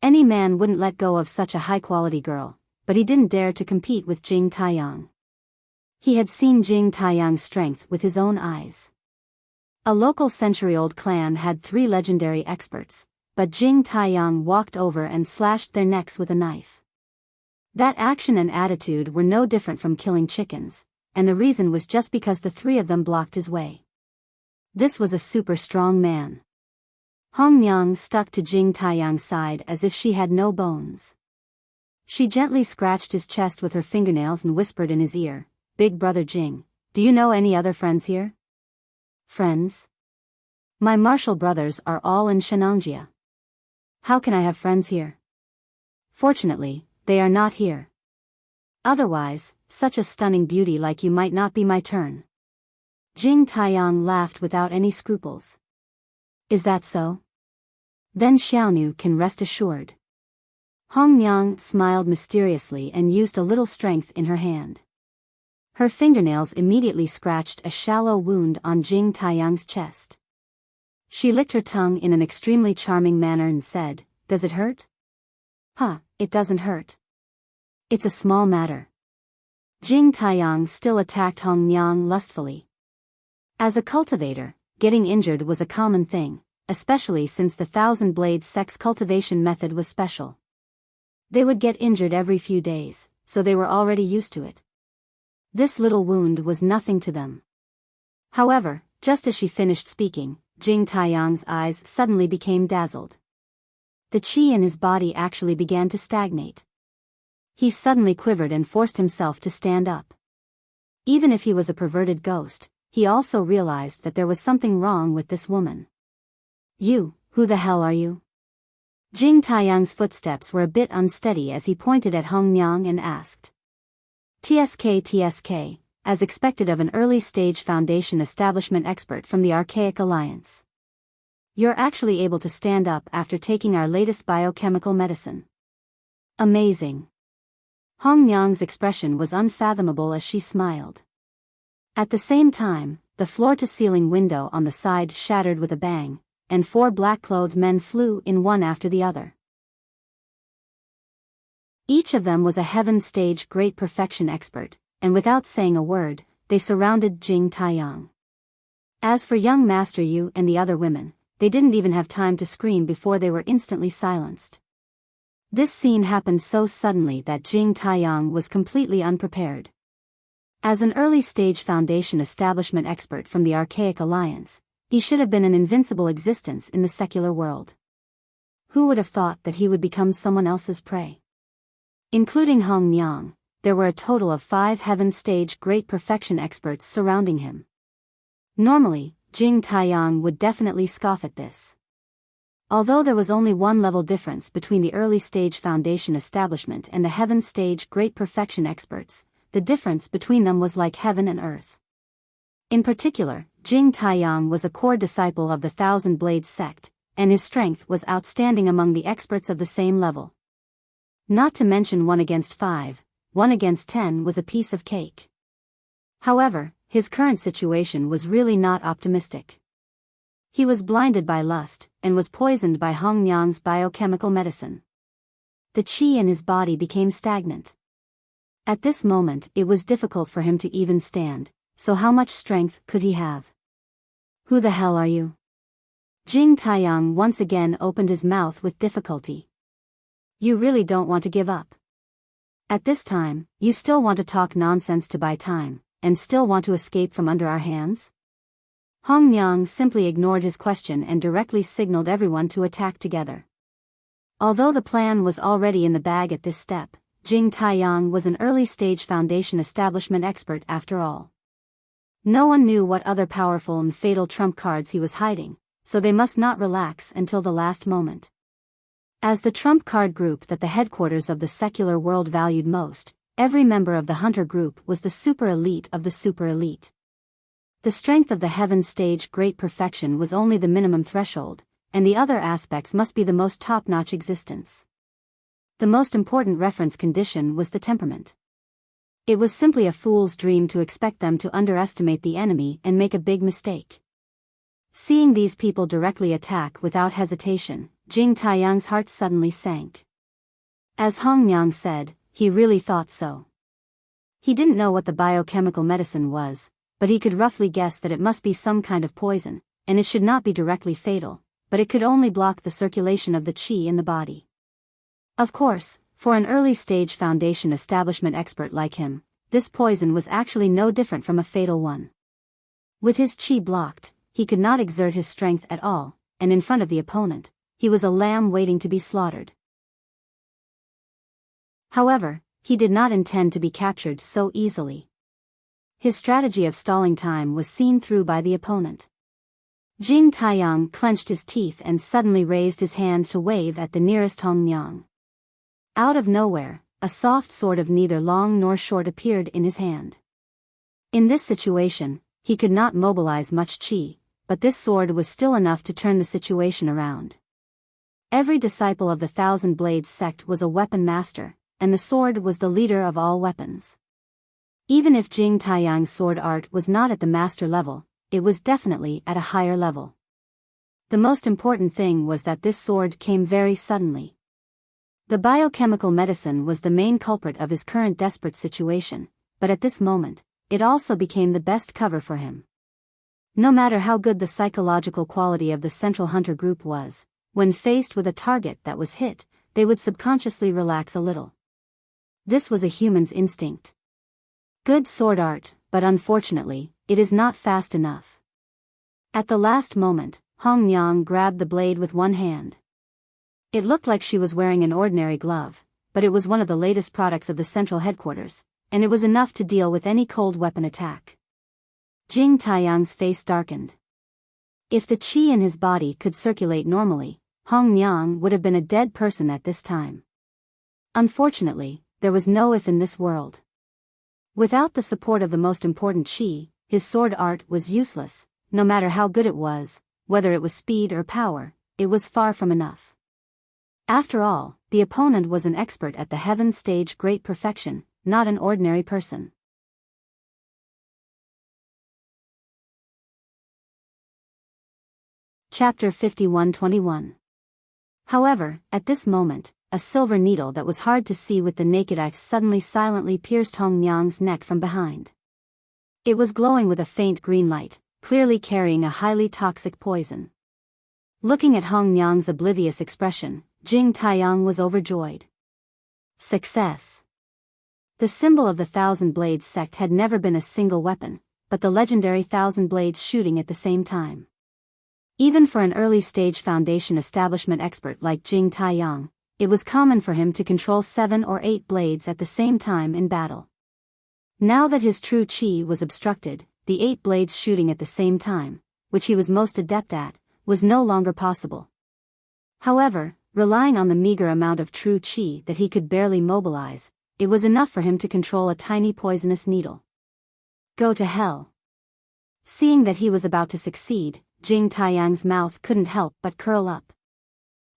Any man wouldn't let go of such a high-quality girl, but he didn't dare to compete with Jing Taiyang. He had seen Jing Taiyang's strength with his own eyes. A local century-old clan had 3 legendary experts, but Jing Taiyang walked over and slashed their necks with a knife. That action and attitude were no different from killing chickens, and the reason was just because the 3 of them blocked his way. This was a super strong man. Hong Myung stuck to Jing Taiyang's side as if she had no bones. She gently scratched his chest with her fingernails and whispered in his ear, "Big brother Jing, do you know any other friends here?" "Friends? My martial brothers are all in Shenangjia. How can I have friends here? Fortunately, they are not here. Otherwise, such a stunning beauty like you might not be my turn." Jing Taiyang laughed without any scruples. "Is that so? Then Xiaonu can rest assured." Hong Myung smiled mysteriously and used a little strength in her hand. Her fingernails immediately scratched a shallow wound on Jing Taiyang's chest. She licked her tongue in an extremely charming manner and said, "Does it hurt?" "Huh, it doesn't hurt. It's a small matter." Jing Taiyang still attacked Hong Myung lustfully. As a cultivator, getting injured was a common thing, especially since the thousand blade sex cultivation method was special. They would get injured every few days, so they were already used to it. This little wound was nothing to them. However, just as she finished speaking, Jing Taiyang's eyes suddenly became dazzled. The qi in his body actually began to stagnate. He suddenly quivered and forced himself to stand up. Even if he was a perverted ghost, he also realized that there was something wrong with this woman. "You, who the hell are you?" Jing Taiyang's footsteps were a bit unsteady as he pointed at Hong Myung and asked. TSK, as expected of an early-stage Foundation establishment expert from the Archaic Alliance. You're actually able to stand up after taking our latest biochemical medicine. Amazing. Hong Myung's expression was unfathomable as she smiled. At the same time, the floor-to-ceiling window on the side shattered with a bang, and 4 black-clothed men flew in one after the other. Each of them was a heaven-stage great perfection expert, and without saying a word, they surrounded Jing Taiyang. As for young Master Yu and the other women, they didn't even have time to scream before they were instantly silenced. This scene happened so suddenly that Jing Taiyang was completely unprepared. As an early-stage Foundation establishment expert from the Archaic Alliance, he should have been an invincible existence in the secular world. Who would have thought that he would become someone else's prey? Including Hong Myung, there were a total of 5 heaven-stage great perfection experts surrounding him. Normally, Jing Taiyang would definitely scoff at this. Although there was only 1 level difference between the early-stage Foundation establishment and the heaven-stage great perfection experts, the difference between them was like heaven and earth. In particular, Jing Taiyang was a core disciple of the Thousand Blades sect, and his strength was outstanding among the experts of the same level. Not to mention 1 against 5, 1 against 10 was a piece of cake. However, his current situation was really not optimistic. He was blinded by lust, and was poisoned by Hong Myung's biochemical medicine. The qi in his body became stagnant. At this moment it was difficult for him to even stand, so how much strength could he have? "Who the hell are you?" Jing Taiyang once again opened his mouth with difficulty. "You really don't want to give up? At this time, you still want to talk nonsense to buy time, and still want to escape from under our hands?" Hong Myung simply ignored his question and directly signaled everyone to attack together. Although the plan was already in the bag at this step, Jing Taiyang was an early-stage Foundation establishment expert after all. No one knew what other powerful and fatal trump cards he was hiding, so they must not relax until the last moment. As the trump card group that the headquarters of the secular world valued most, every member of the hunter group was the super elite of the super elite. The strength of the heaven stage great perfection was only the minimum threshold, and the other aspects must be the most top-notch existence. The most important reference condition was the temperament. It was simply a fool's dream to expect them to underestimate the enemy and make a big mistake. Seeing these people directly attack without hesitation, Jing Taiyang's heart suddenly sank. As Hong Myung said, he really thought so. He didn't know what the biochemical medicine was, but he could roughly guess that it must be some kind of poison, and it should not be directly fatal, but it could only block the circulation of the qi in the body. Of course, for an early-stage Foundation establishment expert like him, this poison was actually no different from a fatal one. With his qi blocked, he could not exert his strength at all, and in front of the opponent, he was a lamb waiting to be slaughtered. However, he did not intend to be captured so easily. His strategy of stalling time was seen through by the opponent. Jing Taiyang clenched his teeth and suddenly raised his hand to wave at the nearest Hong Myong. Out of nowhere, a soft sword of neither long nor short appeared in his hand. In this situation, he could not mobilize much qi, but this sword was still enough to turn the situation around. Every disciple of the Thousand Blades sect was a weapon master, and the sword was the leader of all weapons. Even if Jing Taiyang's sword art was not at the master level, it was definitely at a higher level. The most important thing was that this sword came very suddenly. The biochemical medicine was the main culprit of his current desperate situation, but at this moment, it also became the best cover for him. No matter how good the psychological quality of the Central Hunter group was, when faced with a target that was hit, they would subconsciously relax a little. This was a human's instinct. Good sword art, but unfortunately, it is not fast enough. At the last moment, Hong Myong grabbed the blade with one hand. It looked like she was wearing an ordinary glove, but it was one of the latest products of the central headquarters, and it was enough to deal with any cold weapon attack. Jing Taiyang's face darkened. If the qi in his body could circulate normally, Hong Myong would have been a dead person at this time. Unfortunately, there was no if in this world. Without the support of the most important qi, his sword art was useless. No matter how good it was, whether it was speed or power, it was far from enough. After all, the opponent was an expert at the heaven stage great perfection, not an ordinary person. Chapter 51-21. However, at this moment, a silver needle that was hard to see with the naked eye suddenly silently pierced Hong Myong's neck from behind. It was glowing with a faint green light, clearly carrying a highly toxic poison. Looking at Hong Myong's oblivious expression, Jing Taiyang was overjoyed. Success! The symbol of the Thousand Blades sect had never been a single weapon, but the legendary Thousand Blades shooting at the same time. Even for an early-stage foundation establishment expert like Jing Taiyang, it was common for him to control 7 or 8 blades at the same time in battle. Now that his true qi was obstructed, the 8 blades shooting at the same time, which he was most adept at, was no longer possible. However, relying on the meager amount of true qi that he could barely mobilize, it was enough for him to control a tiny poisonous needle. Go to hell. Seeing that he was about to succeed, Jing Taiyang's mouth couldn't help but curl up.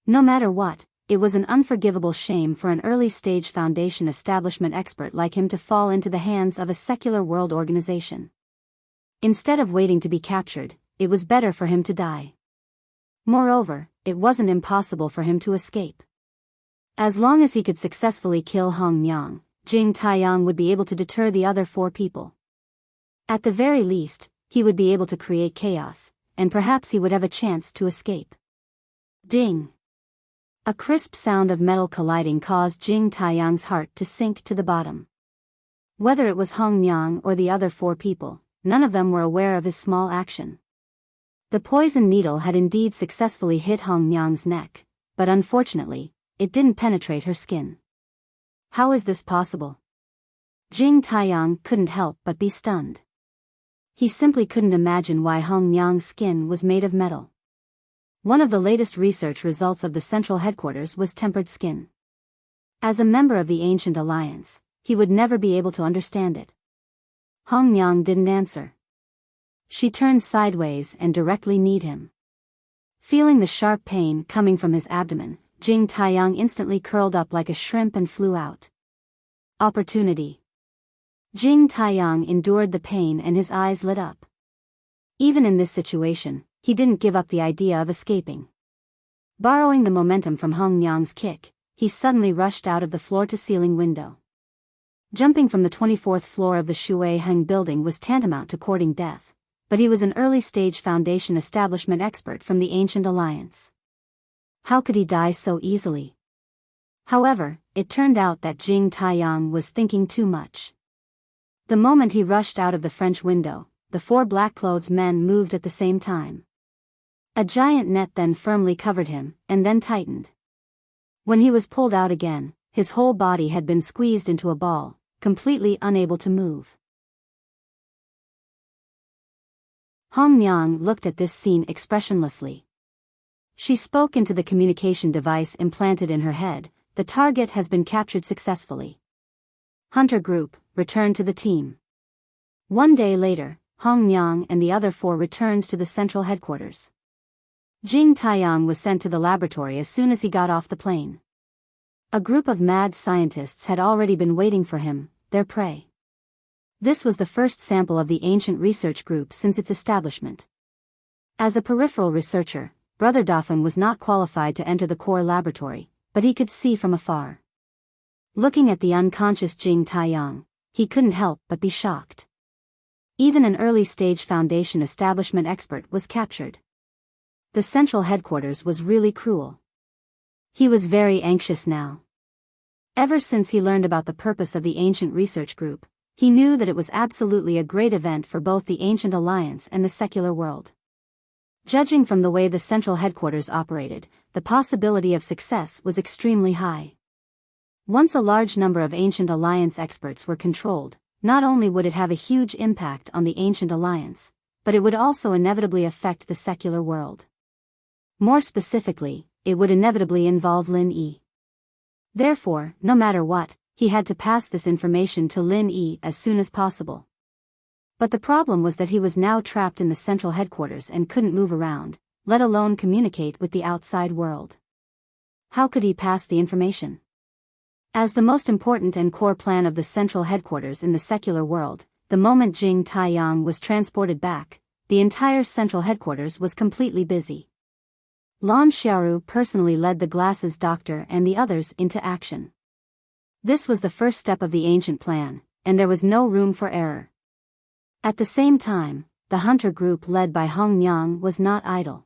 No matter what, it was an unforgivable shame for an early-stage foundation establishment expert like him to fall into the hands of a secular world organization. Instead of waiting to be captured, it was better for him to die. Moreover, it wasn't impossible for him to escape. As long as he could successfully kill Hong Myong, Jing Taiyang would be able to deter the other 4 people. At the very least, he would be able to create chaos, and perhaps he would have a chance to escape. Ding! A crisp sound of metal colliding caused Jing Taiyang's heart to sink to the bottom. Whether it was Hong Myong or the other 4 people, none of them were aware of his small action. The poison needle had indeed successfully hit Hong Myong's neck, but unfortunately, it didn't penetrate her skin. How is this possible? Jing Taiyang couldn't help but be stunned. He simply couldn't imagine why Hong Myong's skin was made of metal. One of the latest research results of the central headquarters was tempered skin. As a member of the Ancient Alliance, he would never be able to understand it. Hong Myong didn't answer. She turned sideways and directly kneed him. Feeling the sharp pain coming from his abdomen, Jing Taiyang instantly curled up like a shrimp and flew out. Opportunity. Jing Taiyang endured the pain and his eyes lit up. Even in this situation, he didn't give up the idea of escaping. Borrowing the momentum from Hong Myong's kick, he suddenly rushed out of the floor-to-ceiling window. Jumping from the 24th floor of the Shui Heng building was tantamount to courting death, but he was an early-stage foundation establishment expert from the Ancient Alliance. How could he die so easily? However, it turned out that Jing Taiyang was thinking too much. The moment he rushed out of the French window, the 4 black-clothed men moved at the same time. A giant net then firmly covered him, and then tightened. When he was pulled out again, his whole body had been squeezed into a ball, completely unable to move. Hong Myung looked at this scene expressionlessly. She spoke into the communication device implanted in her head. The target has been captured successfully. Hunter Group, return to the team. One day later, Hong Myung and the other 4 returned to the central headquarters. Jing Taiyang was sent to the laboratory as soon as he got off the plane. A group of mad scientists had already been waiting for him, their prey. This was the first sample of the ancient research group since its establishment. As a peripheral researcher, Brother Dafeng was not qualified to enter the core laboratory, but he could see from afar. Looking at the unconscious Jing Taiyang, he couldn't help but be shocked. Even an early-stage Foundation establishment expert was captured. The central headquarters was really cruel. He was very anxious now. Ever since he learned about the purpose of the ancient research group, he knew that it was absolutely a great event for both the Ancient Alliance and the secular world. Judging from the way the central headquarters operated, the possibility of success was extremely high. Once a large number of Ancient Alliance experts were controlled, not only would it have a huge impact on the Ancient Alliance, but it would also inevitably affect the secular world. More specifically, it would inevitably involve Lin Yi. Therefore, no matter what, he had to pass this information to Lin Yi as soon as possible. But the problem was that he was now trapped in the central headquarters and couldn't move around, let alone communicate with the outside world. How could he pass the information? As the most important and core plan of the central headquarters in the secular world, the moment Jing Taiyang was transported back, the entire central headquarters was completely busy. Lan Xiaoru personally led the glasses doctor and the others into action. This was the first step of the ancient plan, and there was no room for error. At the same time, the hunter group led by Hong Myung was not idle.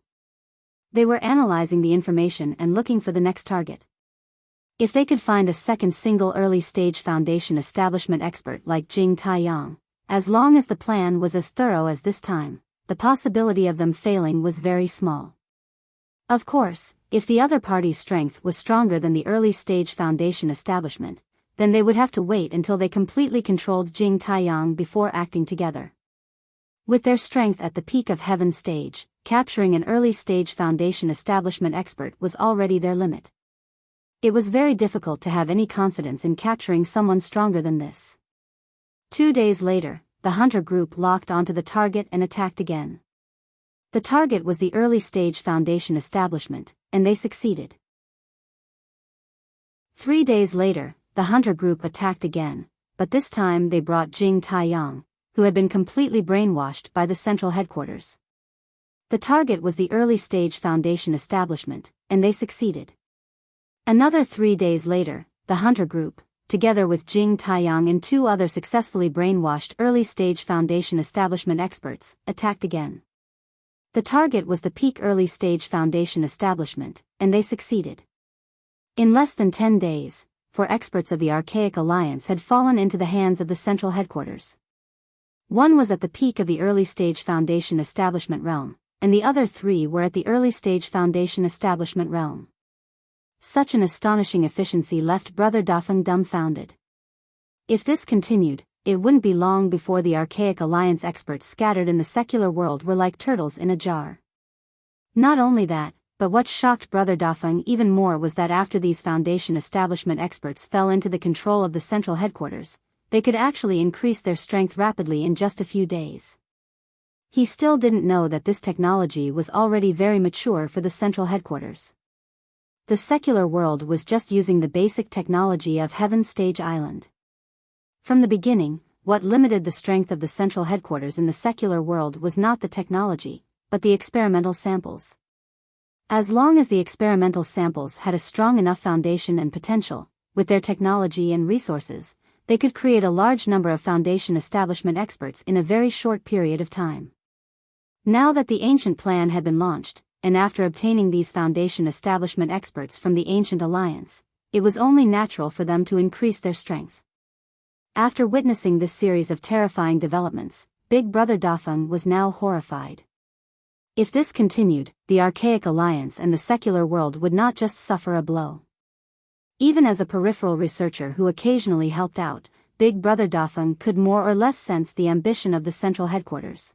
They were analyzing the information and looking for the next target. If they could find a second single early-stage Foundation establishment expert like Jing Taiyang, as long as the plan was as thorough as this time, the possibility of them failing was very small. Of course, if the other party's strength was stronger than the early-stage Foundation establishment, then they would have to wait until they completely controlled Jing Taiyang before acting together. With their strength at the peak of heaven stage, capturing an early-stage Foundation establishment expert was already their limit. It was very difficult to have any confidence in capturing someone stronger than this. 2 days later, the hunter group locked onto the target and attacked again. The target was the early-stage Foundation establishment, and they succeeded. 3 days later, the hunter group attacked again, but this time they brought Jing Taiyang, who had been completely brainwashed by the central headquarters. The target was the early-stage Foundation establishment, and they succeeded. Another 3 days later, the hunter group, together with Jing Taiyang and 2 other successfully brainwashed early-stage Foundation establishment experts, attacked again. The target was the peak early-stage Foundation establishment, and they succeeded. In less than 10 days, 4 experts of the Archaic Alliance had fallen into the hands of the central headquarters. One was at the peak of the early-stage Foundation establishment realm, and the other 3 were at the early-stage Foundation establishment realm. Such an astonishing efficiency left Brother Dafeng dumbfounded. If this continued, it wouldn't be long before the Archaic Alliance experts scattered in the secular world were like turtles in a jar. Not only that, but what shocked Brother Dafeng even more was that after these Foundation establishment experts fell into the control of the central headquarters, they could actually increase their strength rapidly in just a few days. He still didn't know that this technology was already very mature for the central headquarters. The secular world was just using the basic technology of Heaven Stage Island. From the beginning, what limited the strength of the central headquarters in the secular world was not the technology, but the experimental samples. As long as the experimental samples had a strong enough foundation and potential, with their technology and resources, they could create a large number of Foundation establishment experts in a very short period of time. Now that the ancient plan had been launched, and after obtaining these Foundation establishment experts from the Ancient Alliance, it was only natural for them to increase their strength. After witnessing this series of terrifying developments, Big Brother Dafeng was now horrified. If this continued, the archaic alliance and the secular world would not just suffer a blow. Even as a peripheral researcher who occasionally helped out, Big Brother Dafeng could more or less sense the ambition of the central headquarters.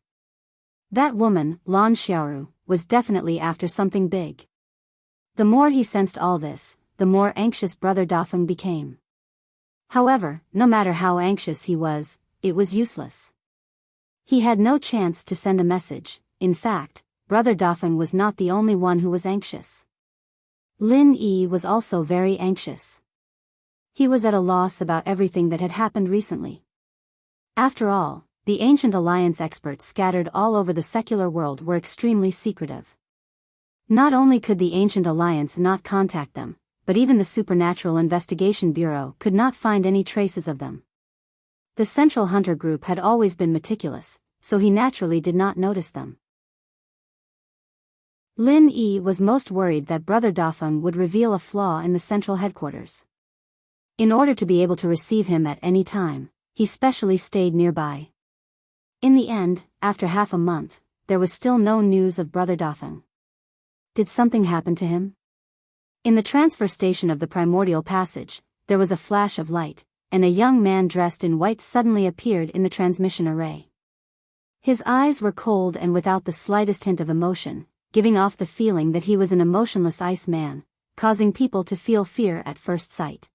That woman, Lan Xiaoru, was definitely after something big. The more he sensed all this, the more anxious Brother Dafeng became. However, no matter how anxious he was, it was useless. He had no chance to send a message. In fact, Brother Dafeng was not the only one who was anxious. Lin Yi was also very anxious. He was at a loss about everything that had happened recently. After all, the ancient alliance experts scattered all over the secular world were extremely secretive. Not only could the ancient alliance not contact them, but even the Supernatural Investigation Bureau could not find any traces of them. The Central Hunter Group had always been meticulous, so he naturally did not notice them. Lin Yi was most worried that Brother Dafeng would reveal a flaw in the central headquarters. In order to be able to receive him at any time, he specially stayed nearby. In the end, after half a month, there was still no news of Brother Dafeng. Did something happen to him? In the transfer station of the Primordial Passage, there was a flash of light, and a young man dressed in white suddenly appeared in the transmission array. His eyes were cold and without the slightest hint of emotion, giving off the feeling that he was an emotionless ice man, causing people to feel fear at first sight.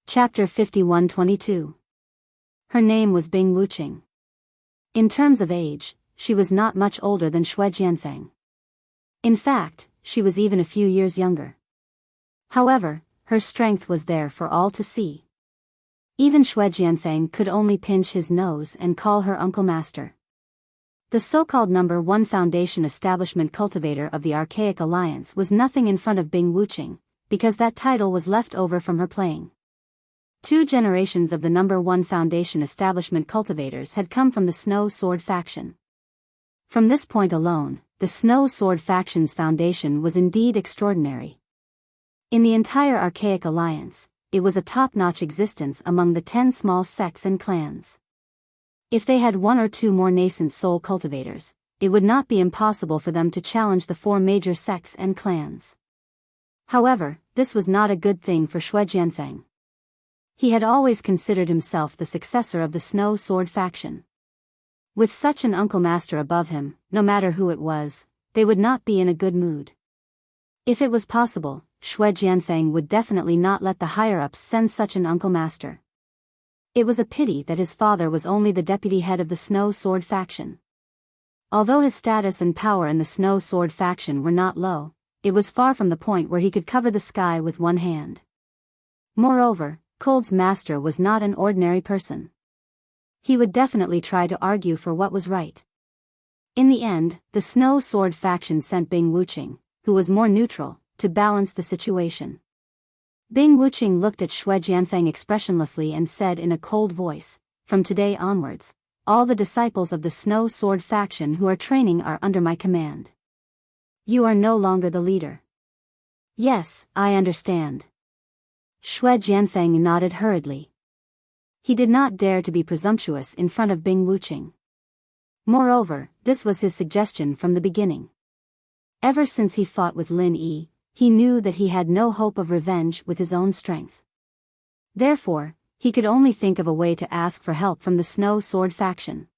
Chapter 51-22. Her name was Bing Wuqing. In terms of age, she was not much older than Xue Jianfeng. In fact, she was even a few years younger. However, her strength was there for all to see. Even Xue Jianfeng could only pinch his nose and call her Uncle Master. The so-called number 1 Foundation Establishment Cultivator of the Archaic Alliance was nothing in front of Bing Wuqing, because that title was left over from her playing. 2 generations of the number 1 Foundation Establishment Cultivators had come from the Snow Sword faction. From this point alone, the Snow Sword faction's foundation was indeed extraordinary. In the entire Archaic Alliance, it was a top-notch existence among the 10 small sects and clans. If they had 1 or 2 more nascent soul cultivators, it would not be impossible for them to challenge the 4 major sects and clans. However, this was not a good thing for Xue Jianfeng. He had always considered himself the successor of the Snow Sword faction. With such an Uncle Master above him, no matter who it was, they would not be in a good mood. If it was possible, Xue Jianfeng would definitely not let the higher-ups send such an Uncle Master. It was a pity that his father was only the deputy head of the Snow Sword faction. Although his status and power in the Snow Sword faction were not low, it was far from the point where he could cover the sky with one hand. Moreover, Cold's master was not an ordinary person. He would definitely try to argue for what was right. In the end, the Snow Sword faction sent Bing Wuqing, who was more neutral, to balance the situation. Bing Wuqing looked at Xue Jianfeng expressionlessly and said in a cold voice, "From today onwards, all the disciples of the Snow Sword faction who are training are under my command. You are no longer the leader." "Yes, I understand." Xue Jianfeng nodded hurriedly. He did not dare to be presumptuous in front of Bing Wuqing. Moreover, this was his suggestion from the beginning. Ever since he fought with Lin Yi, he knew that he had no hope of revenge with his own strength. Therefore, he could only think of a way to ask for help from the Snow Sword faction.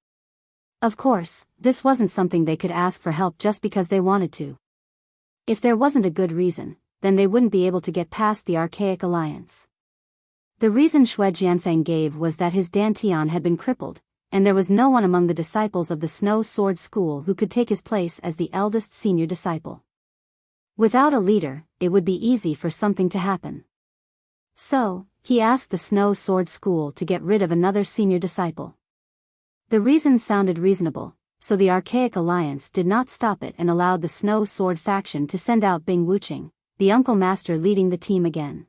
Of course, this wasn't something they could ask for help just because they wanted to. If there wasn't a good reason, then they wouldn't be able to get past the Archaic Alliance. The reason Xue Jianfeng gave was that his dantian had been crippled, and there was no one among the disciples of the Snow Sword School who could take his place as the eldest senior disciple. Without a leader, it would be easy for something to happen. So, he asked the Snow Sword School to get rid of another senior disciple. The reason sounded reasonable, so the Archaic Alliance did not stop it and allowed the Snow Sword faction to send out Bing Wuqing, the Uncle Master leading the team again.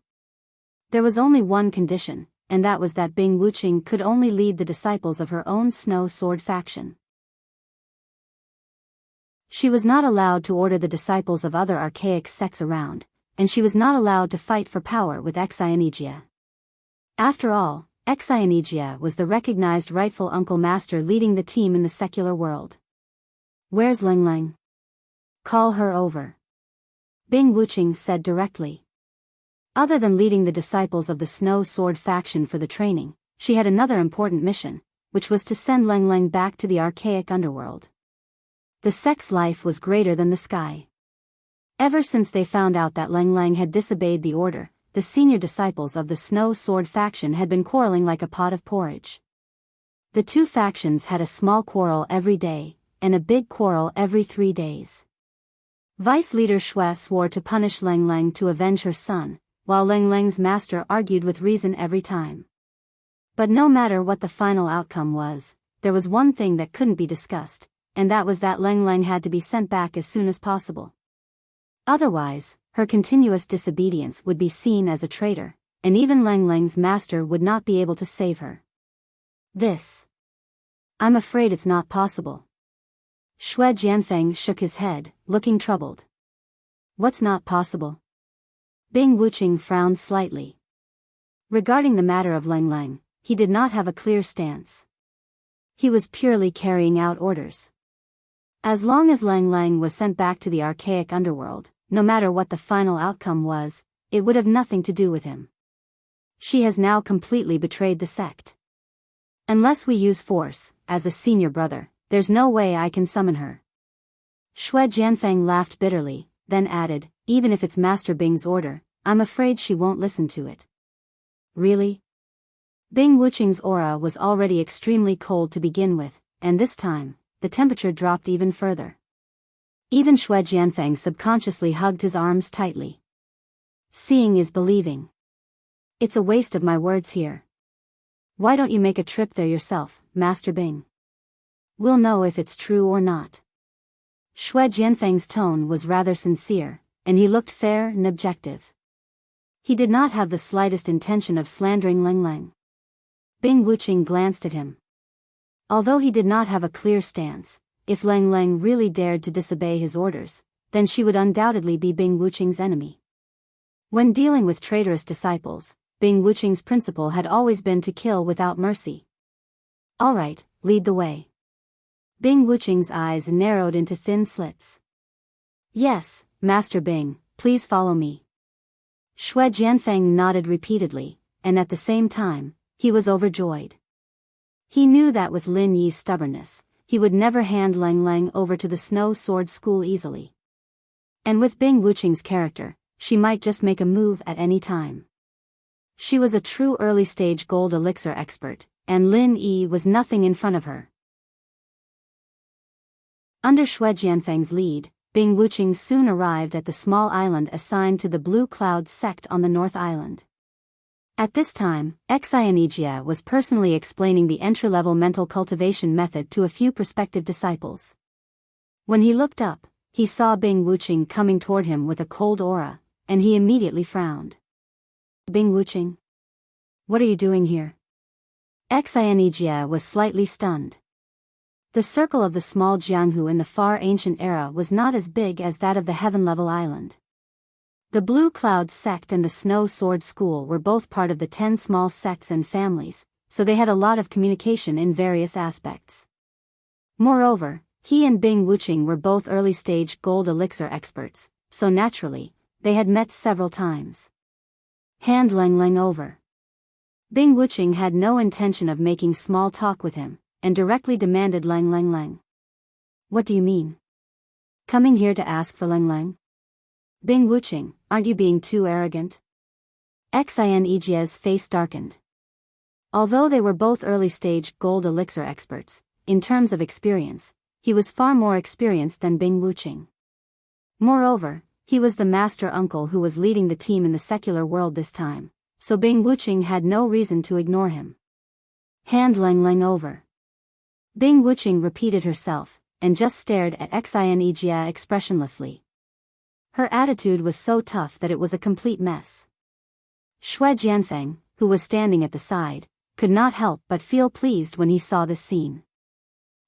There was only one condition, and that was that Bing Wuqing could only lead the disciples of her own Snow Sword faction. She was not allowed to order the disciples of other archaic sects around, and she was not allowed to fight for power with Xianijia. After all, Enchanting was the recognized rightful uncle master leading the team in the secular world. "Where's Ling Ling? Call her over," Bing Wuching said directly. Other than leading the disciples of the Snow Sword faction for the training, she had another important mission, which was to send Ling Ling back to the archaic underworld. The sect's life was greater than the sky. Ever since they found out that Ling Ling had disobeyed the order, the senior disciples of the Snow Sword faction had been quarreling like a pot of porridge. The two factions had a small quarrel every day, and a big quarrel every 3 days. Vice leader Shui swore to punish Ling Ling to avenge her son, while Ling Ling's master argued with reason every time. But no matter what the final outcome was, there was one thing that couldn't be discussed, and that was that Ling Ling had to be sent back as soon as possible. Otherwise, her continuous disobedience would be seen as a traitor, and even Ling Ling's master would not be able to save her. I'm afraid it's not possible. Shui Jianfeng shook his head, looking troubled. What's not possible? Bing Wuching frowned slightly. Regarding the matter of Ling Ling, he did not have a clear stance. He was purely carrying out orders. As long as Ling Ling was sent back to the archaic underworld, no matter what the final outcome was, it would have nothing to do with him. She has now completely betrayed the sect. Unless we use force, as a senior brother, there's no way I can summon her. Shui Jianfeng laughed bitterly, then added, even if it's Master Bing's order, I'm afraid she won't listen to it. Really? Bing Wuching's aura was already extremely cold to begin with, and this time, the temperature dropped even further. Even Shui Jianfeng subconsciously hugged his arms tightly. Seeing is believing. It's a waste of my words here. Why don't you make a trip there yourself, Master Bing? We'll know if it's true or not. Shui Jianfeng's tone was rather sincere, and he looked fair and objective. He did not have the slightest intention of slandering Ling Ling. Bing Wuching glanced at him. Although he did not have a clear stance, if Ling Ling really dared to disobey his orders, then she would undoubtedly be Bing Wuching's enemy. When dealing with traitorous disciples, Bing Wuching's principle had always been to kill without mercy. All right, lead the way. Bing Wuching's eyes narrowed into thin slits. Yes, Master Bing, please follow me. Shui Jianfeng nodded repeatedly, and at the same time, he was overjoyed. He knew that with Lin Yi's stubbornness, he would never hand Ling Ling over to the Snow Sword School easily. And with Bing Wuching's character, she might just make a move at any time. She was a true early-stage gold elixir expert, and Lin Yi was nothing in front of her. Under Shui Jianfeng's lead, Bing Wuching soon arrived at the small island assigned to the Blue Cloud sect on the North Island. At this time, Enchanting was personally explaining the entry-level mental cultivation method to a few prospective disciples. When he looked up, he saw Bing Wuching coming toward him with a cold aura, and he immediately frowned. Bing Wuching? What are you doing here? Enchanting was slightly stunned. The circle of the small Jianghu in the far ancient era was not as big as that of the heaven-level island. The Blue Cloud sect and the Snow Sword School were both part of the 10 small sects and families, so they had a lot of communication in various aspects. Moreover, he and Bing Wuching were both early-stage gold elixir experts, so naturally, they had met several times. Hand Ling Ling over. Bing Wuching had no intention of making small talk with him, and directly demanded Ling Ling. What do you mean? Coming here to ask for Ling Ling? Bing Wuching, aren't you being too arrogant? Enchanting's face darkened. Although they were both early-stage gold elixir experts, in terms of experience, he was far more experienced than Bing Wuching. Moreover, he was the master uncle who was leading the team in the secular world this time, so Bing Wuching had no reason to ignore him. Hand Ling Ling over. Bing Wuching repeated herself, and just stared at Enchanting expressionlessly. Her attitude was so tough that it was a complete mess. Shui Jianfeng, who was standing at the side, could not help but feel pleased when he saw this scene.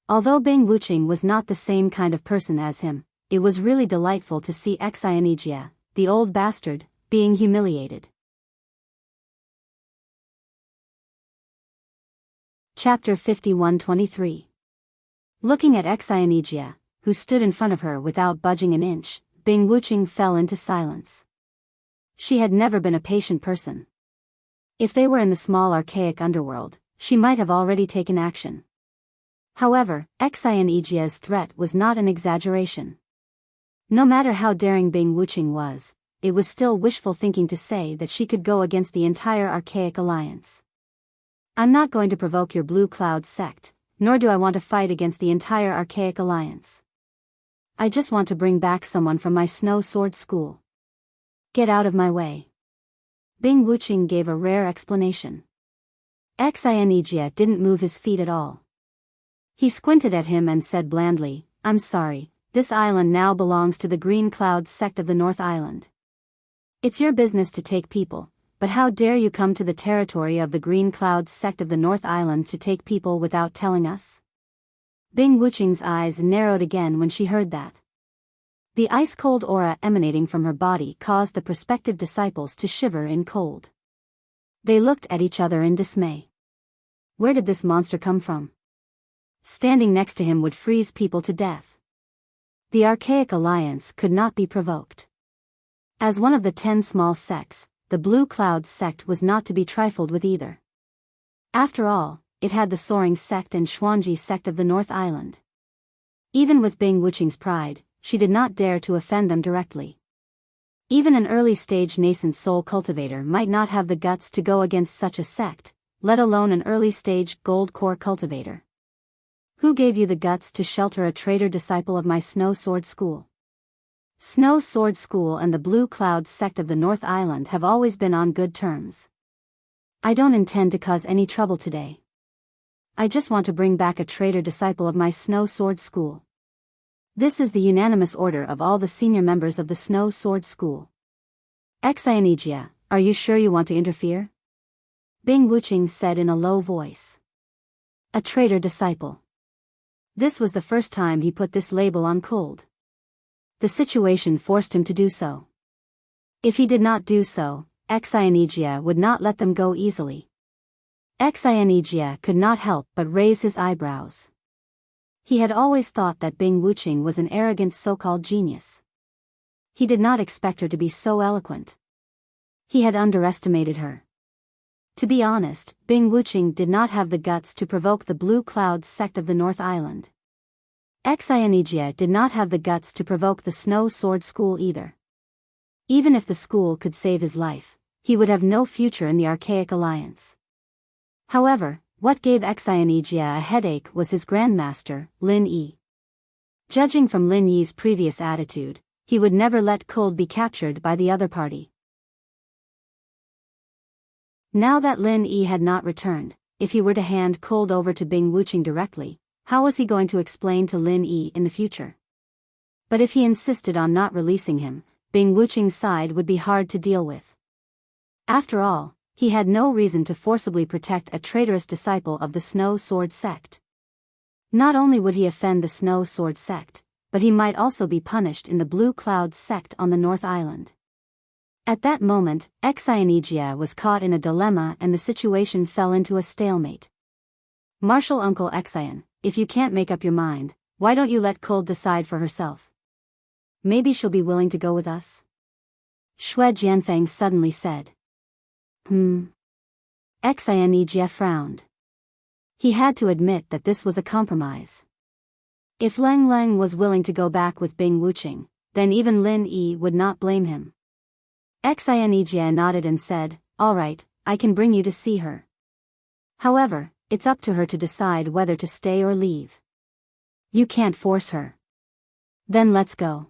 Although Bing Wuching was not the same kind of person as him, it was really delightful to see Enchanting, the old bastard, being humiliated. Chapter 51-23. Looking at Xianijia, who stood in front of her without budging an inch, Bing Wuching fell into silence. She had never been a patient person. If they were in the small archaic underworld, she might have already taken action. However, Xianijia's threat was not an exaggeration. No matter how daring Bing Wuching was, it was still wishful thinking to say that she could go against the entire archaic alliance. I'm not going to provoke your Blue Cloud sect, nor do I want to fight against the entire archaic alliance. I just want to bring back someone from my Snow Sword School. Get out of my way. Bing Wuching gave a rare explanation. Xianijia didn't move his feet at all. He squinted at him and said blandly, I'm sorry, this island now belongs to the Green Cloud sect of the North Island. It's your business to take people, but how dare you come to the territory of the Green Cloud sect of the North Island to take people without telling us? Bing Wuching's eyes narrowed again when she heard that. The ice-cold aura emanating from her body caused the prospective disciples to shiver in cold. They looked at each other in dismay. Where did this monster come from? Standing next to him would freeze people to death. The archaic alliance could not be provoked. As one of the 10 small sects, the Blue Cloud sect was not to be trifled with either. After all, it had the Soaring sect and Xuanji sect of the North Island. Even with Bing Wuching's pride, she did not dare to offend them directly. Even an early-stage nascent soul cultivator might not have the guts to go against such a sect, let alone an early-stage gold core cultivator. Who gave you the guts to shelter a traitor disciple of my Snow Sword School? Snow Sword School and the Blue Cloud sect of the North Island have always been on good terms. I don't intend to cause any trouble today. I just want to bring back a traitor disciple of my Snow Sword School. This is the unanimous order of all the senior members of the Snow Sword School. Xianijia, are you sure you want to interfere? Bing Wuching said in a low voice. A traitor disciple. This was the first time he put this label on Cold. The situation forced him to do so. If he did not do so, Xianijia would not let them go easily. Xianijia could not help but raise his eyebrows. He had always thought that Bing Wuching was an arrogant so-called genius. He did not expect her to be so eloquent. He had underestimated her. To be honest, Bing Wuching did not have the guts to provoke the Blue Cloud sect of the North Island. Xianijia did not have the guts to provoke the Snow Sword School either. Even if the school could save his life, he would have no future in the archaic alliance. However, what gave Xianijia a headache was his grandmaster, Lin Yi. Judging from Lin Yi's previous attitude, he would never let Cold be captured by the other party. Now that Lin Yi had not returned, if he were to hand Cold over to Bing Wuching directly, how was he going to explain to Lin Yi in the future? But if he insisted on not releasing him, Bing Wuching's side would be hard to deal with. After all, he had no reason to forcibly protect a traitorous disciple of the Snow Sword sect. Not only would he offend the Snow Sword sect, but he might also be punished in the Blue Cloud sect on the North Island. At that moment, Xianijia was caught in a dilemma and the situation fell into a stalemate. Martial Uncle Xian, if you can't make up your mind, why don't you let Cold decide for herself? Maybe she'll be willing to go with us? Xue Jianfeng suddenly said. Xianijia frowned. He had to admit that this was a compromise. If Leng Leng was willing to go back with Bing Wuching, then even Lin Yi would not blame him. Xianijia nodded and said, all right, I can bring you to see her. However, it's up to her to decide whether to stay or leave. You can't force her. Then let's go.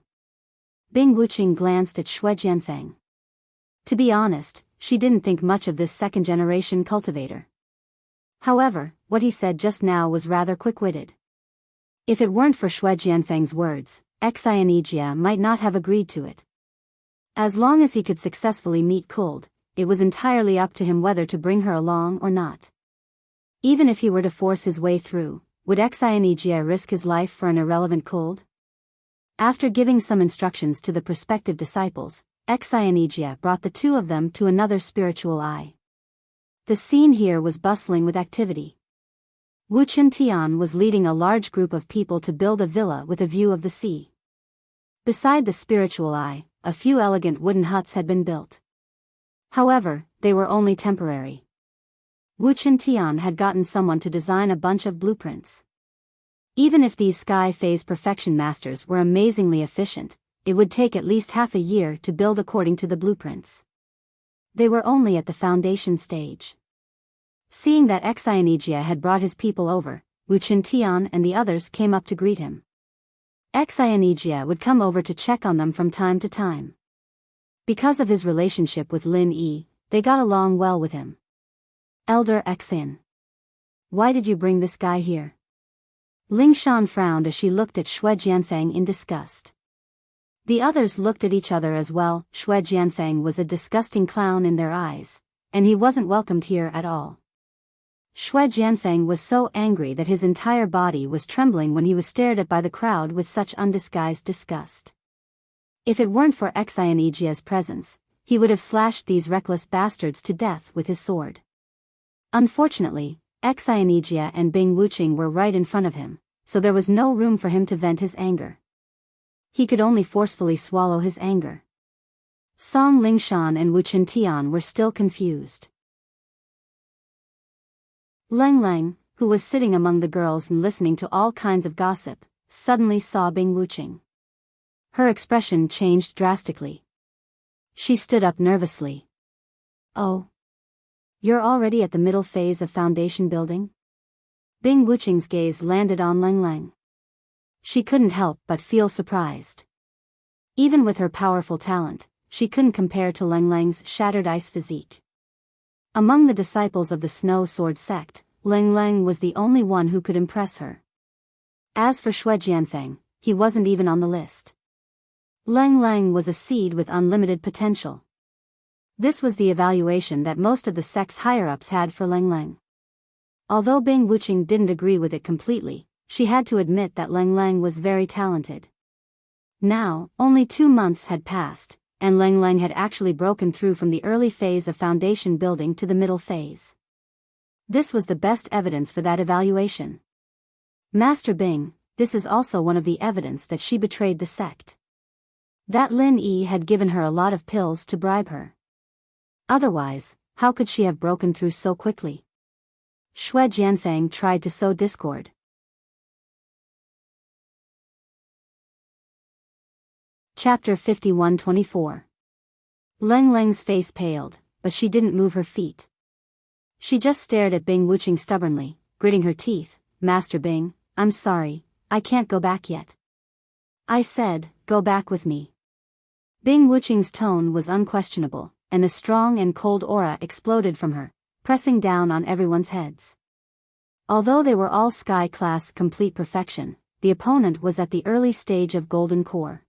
Bing Wuching glanced at Xue Jianfeng. To be honest, she didn't think much of this second-generation cultivator. However, what he said just now was rather quick-witted. If it weren't for Xue Jianfeng's words, Xianijia might not have agreed to it. As long as he could successfully meet Cold, it was entirely up to him whether to bring her along or not. Even if he were to force his way through, would Xianijia risk his life for an irrelevant Cold? After giving some instructions to the prospective disciples, Xianijia brought the two of them to another spiritual eye. The scene here was bustling with activity. Wu Tian was leading a large group of people to build a villa with a view of the sea. Beside the spiritual eye, a few elegant wooden huts had been built. However, they were only temporary. Wu Tian had gotten someone to design a bunch of blueprints. Even if these sky phase perfection masters were amazingly efficient, it would take at least half a year to build according to the blueprints. They were only at the foundation stage. Seeing that Enchanting had brought his people over, Wu Tian and the others came up to greet him. Enchanting would come over to check on them from time to time. Because of his relationship with Lin Yi, they got along well with him. Elder Xin. Why did you bring this guy here? Ling Shan frowned as she looked at Shui Jianfeng in disgust. The others looked at each other as well. Shui Jianfeng was a disgusting clown in their eyes, and he wasn't welcomed here at all. Shui Jianfeng was so angry that his entire body was trembling when he was stared at by the crowd with such undisguised disgust. If it weren't for Enchanting's presence, he would have slashed these reckless bastards to death with his sword. Unfortunately, Enchanting and Bing Wuqing were right in front of him, so there was no room for him to vent his anger. He could only forcefully swallow his anger. Song Lingshan and Wu Tian were still confused. Leng, who was sitting among the girls and listening to all kinds of gossip, suddenly saw Bing Wuqing. Her expression changed drastically. She stood up nervously. Oh. You're already at the middle phase of foundation building? Bing Wuqing's gaze landed on Leng. She couldn't help but feel surprised. Even with her powerful talent, she couldn't compare to Leng's shattered ice physique. Among the disciples of the Snow Sword sect, Leng was the only one who could impress her. As for Shui Jianfeng, he wasn't even on the list. Leng was a seed with unlimited potential. This was the evaluation that most of the sect's higher-ups had for Leng. Although Bing Wuqing didn't agree with it completely, she had to admit that Leng was very talented. Now, only 2 months had passed, and Leng had actually broken through from the early phase of foundation building to the middle phase. This was the best evidence for that evaluation. Master Bing, this is also one of the evidence that she betrayed the sect. That Lin Yi had given her a lot of pills to bribe her. Otherwise, how could she have broken through so quickly? Shui Jianfeng tried to sow discord. Chapter 51-24. Leng's face paled, but she didn't move her feet. She just stared at Bing Wuqing stubbornly, gritting her teeth. Master Bing, I'm sorry, I can't go back yet. I said, go back with me. Bing Wuqing's tone was unquestionable, and a strong and cold aura exploded from her, pressing down on everyone's heads. Although they were all sky class complete perfection, the opponent was at the early stage of golden core.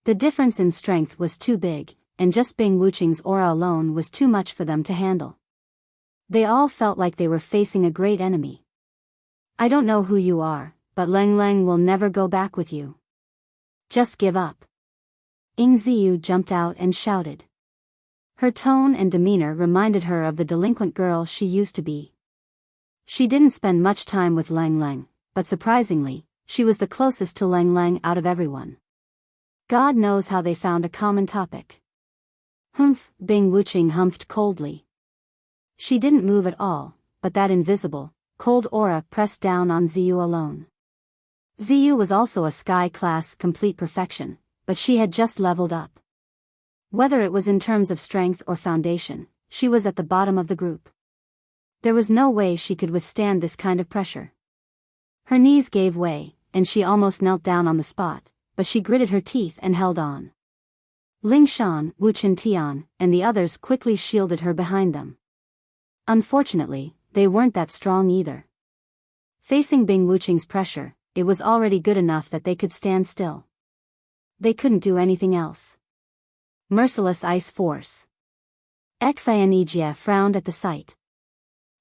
The difference in strength was too big, and just Bing Wuqing's aura alone was too much for them to handle. They all felt like they were facing a great enemy. I don't know who you are, but Leng will never go back with you. Just give up. Ying Ziyu jumped out and shouted. Her tone and demeanor reminded her of the delinquent girl she used to be. She didn't spend much time with Leng, but surprisingly, she was the closest to Leng out of everyone. God knows how they found a common topic. Humph, Bing Wuqing humphed coldly. She didn't move at all, but that invisible, cold aura pressed down on Ziyu alone. Ziyu was also a sky class complete perfection, but she had just leveled up. Whether it was in terms of strength or foundation, she was at the bottom of the group. There was no way she could withstand this kind of pressure. Her knees gave way, and she almost knelt down on the spot, but she gritted her teeth and held on. Ling Shan, Wu Tian, and the others quickly shielded her behind them. Unfortunately, they weren't that strong either. Facing Bing Wuqing's pressure, it was already good enough that they could stand still. They couldn't do anything else. Merciless ice force. Enchanting frowned at the sight.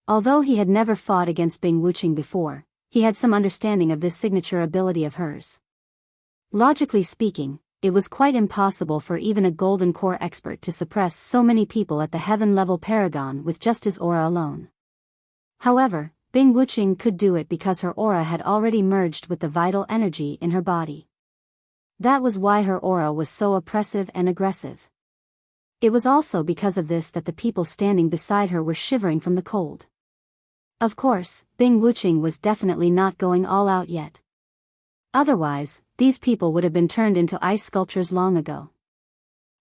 Although he had never fought against Bing Wuqing before, he had some understanding of this signature ability of hers. Logically speaking, it was quite impossible for even a golden core expert to suppress so many people at the heaven-level paragon with just his aura alone. However, Bing Wuqing could do it because her aura had already merged with the vital energy in her body. That was why her aura was so oppressive and aggressive. It was also because of this that the people standing beside her were shivering from the cold. Of course, Bing Wuqing was definitely not going all out yet. Otherwise, these people would have been turned into ice sculptures long ago.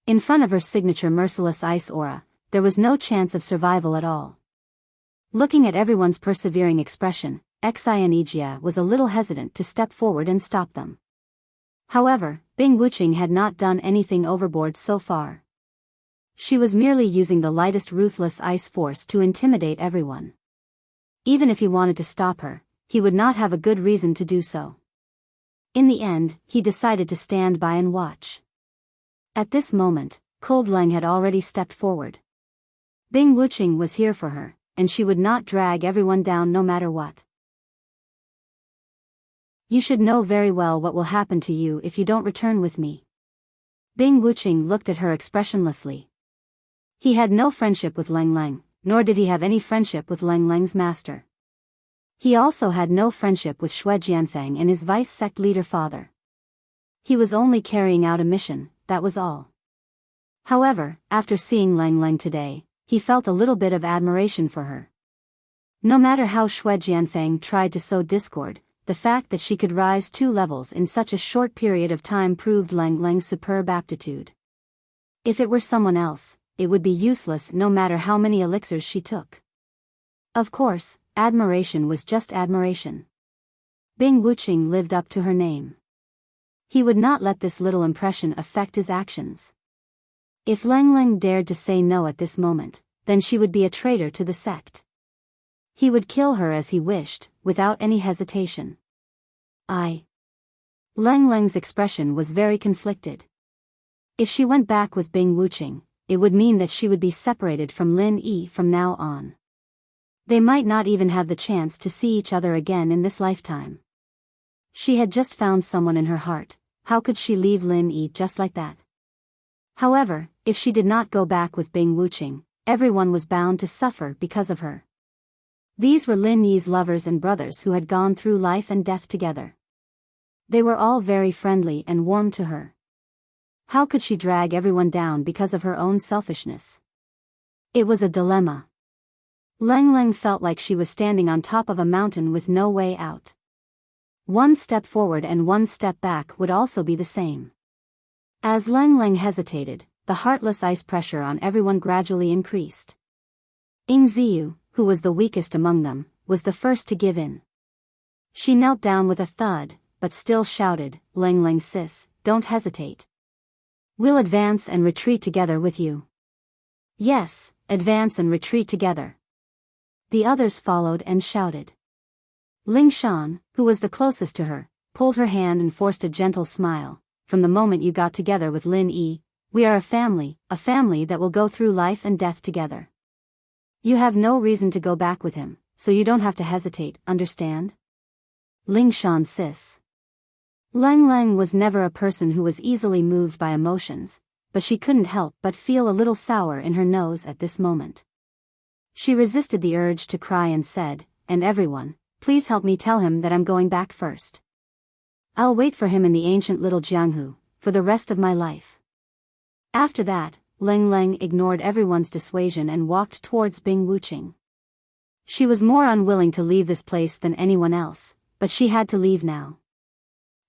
In front of her signature merciless ice aura, there was no chance of survival at all. Looking at everyone's persevering expression, Xianijia was a little hesitant to step forward and stop them. However, Bing Wuqing had not done anything overboard so far. She was merely using the lightest ruthless ice force to intimidate everyone. Even if he wanted to stop her, he would not have a good reason to do so. In the end, he decided to stand by and watch. At this moment, Cold Leng had already stepped forward. Bing Wuqing was here for her, and she would not drag everyone down no matter what. You should know very well what will happen to you if you don't return with me. Bing Wuqing looked at her expressionlessly. He had no friendship with Leng Leng, nor did he have any friendship with Leng Leng's master. He also had no friendship with Xue Jianfeng and his vice sect leader father. He was only carrying out a mission, that was all. However, after seeing Leng Leng today, he felt a little bit of admiration for her. No matter how Xue Jianfeng tried to sow discord, the fact that she could rise 2 levels in such a short period of time proved Leng Leng's superb aptitude. If it were someone else, it would be useless no matter how many elixirs she took. Of course, admiration was just admiration. Bing Wuqing lived up to her name. He would not let this little impression affect his actions. If Leng Leng dared to say no at this moment, then she would be a traitor to the sect. He would kill her as he wished, without any hesitation. Leng Leng's expression was very conflicted. If she went back with Bing Wuqing, it would mean that she would be separated from Lin Yi from now on. They might not even have the chance to see each other again in this lifetime. She had just found someone in her heart, how could she leave Lin Yi just like that? However, if she did not go back with Bing Wuqing, everyone was bound to suffer because of her. These were Lin Yi's lovers and brothers who had gone through life and death together. They were all very friendly and warm to her. How could she drag everyone down because of her own selfishness? It was a dilemma. Leng Leng felt like she was standing on top of a mountain with no way out. 1 step forward and 1 step back would also be the same. As Leng Leng hesitated, the heartless ice pressure on everyone gradually increased. Ying Ziyu, who was the weakest among them, was the first to give in. She knelt down with a thud, but still shouted, Leng Leng sis, don't hesitate. We'll advance and retreat together with you. Yes, advance and retreat together. The others followed and shouted. Ling Shan, who was the closest to her, pulled her hand and forced a gentle smile. From the moment you got together with Lin Yi, we are a family that will go through life and death together. You have no reason to go back with him, so you don't have to hesitate, understand? Ling Shan sis. Leng Leng was never a person who was easily moved by emotions, but she couldn't help but feel a little sour in her nose at this moment. She resisted the urge to cry and said, and everyone, please help me tell him that I'm going back first. I'll wait for him in the ancient little Jianghu, for the rest of my life. After that, Leng Leng ignored everyone's dissuasion and walked towards Bing Wuqing. She was more unwilling to leave this place than anyone else, but she had to leave now.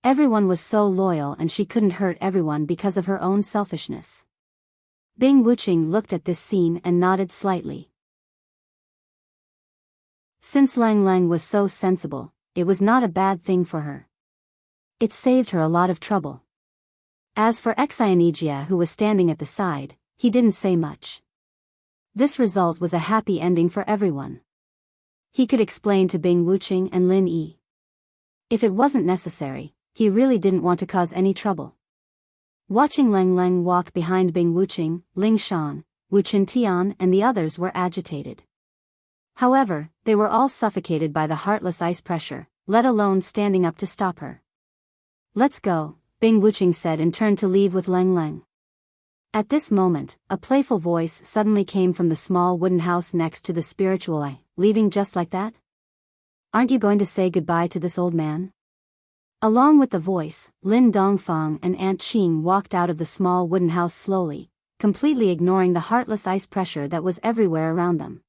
Everyone was so loyal and she couldn't hurt everyone because of her own selfishness. Bing Wuqing looked at this scene and nodded slightly. Since Leng Leng was so sensible, it was not a bad thing for her. It saved her a lot of trouble. As for Xianijia, who was standing at the side, he didn't say much. This result was a happy ending for everyone. He could explain to Bing Wuqing and Lin Yi. If it wasn't necessary, he really didn't want to cause any trouble. Watching Leng Leng walk behind Bing Wuqing, Ling Shan, Wu Qintian and the others were agitated. However, they were all suffocated by the heartless ice pressure, let alone standing up to stop her. Let's go, Bing Wuqing said and turned to leave with Leng Leng. At this moment, a playful voice suddenly came from the small wooden house next to the spiritual eye, leaving just like that? aren't you going to say goodbye to this old man? Along with the voice, Lin Dongfang and Aunt Qing walked out of the small wooden house slowly, completely ignoring the heartless ice pressure that was everywhere around them.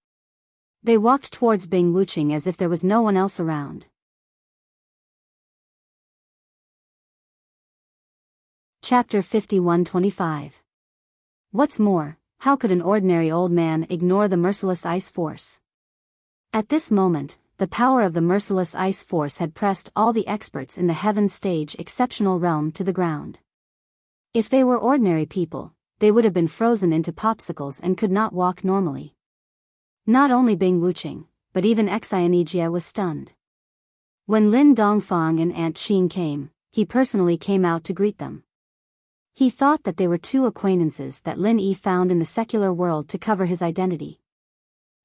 They walked towards Bing Wuching as if there was no one else around. Chapter 51-25. What's more, how could an ordinary old man ignore the merciless ice force? At this moment, the power of the merciless ice force had pressed all the experts in the Heaven Stage Exceptional Realm to the ground. If they were ordinary people, they would have been frozen into popsicles and could not walk normally. Not only Bing Wuching, but even Xianijia was stunned. When Lin Dongfang and Aunt Qing came, he personally came out to greet them. He thought that they were two acquaintances that Lin Yi found in the secular world to cover his identity.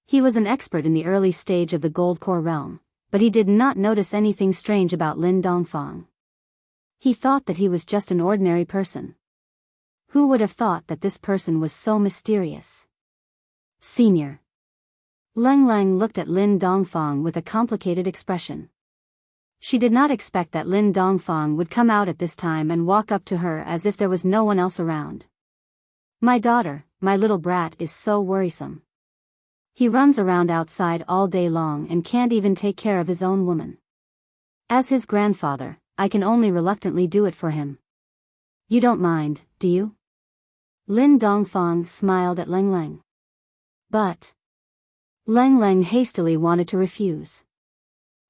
He was an expert in the early stage of the Gold Core realm, but he did not notice anything strange about Lin Dongfang. He thought that he was just an ordinary person. Who would have thought that this person was so mysterious? Senior. Leng Leng looked at Lin Dongfang with a complicated expression. She did not expect that Lin Dongfang would come out at this time and walk up to her as if there was no one else around. My daughter, my little brat is so worrisome. He runs around outside all day long and can't even take care of his own woman. As his grandfather, I can only reluctantly do it for him. You don't mind, do you? Lin Dongfang smiled at Leng Leng. But Leng Leng hastily wanted to refuse.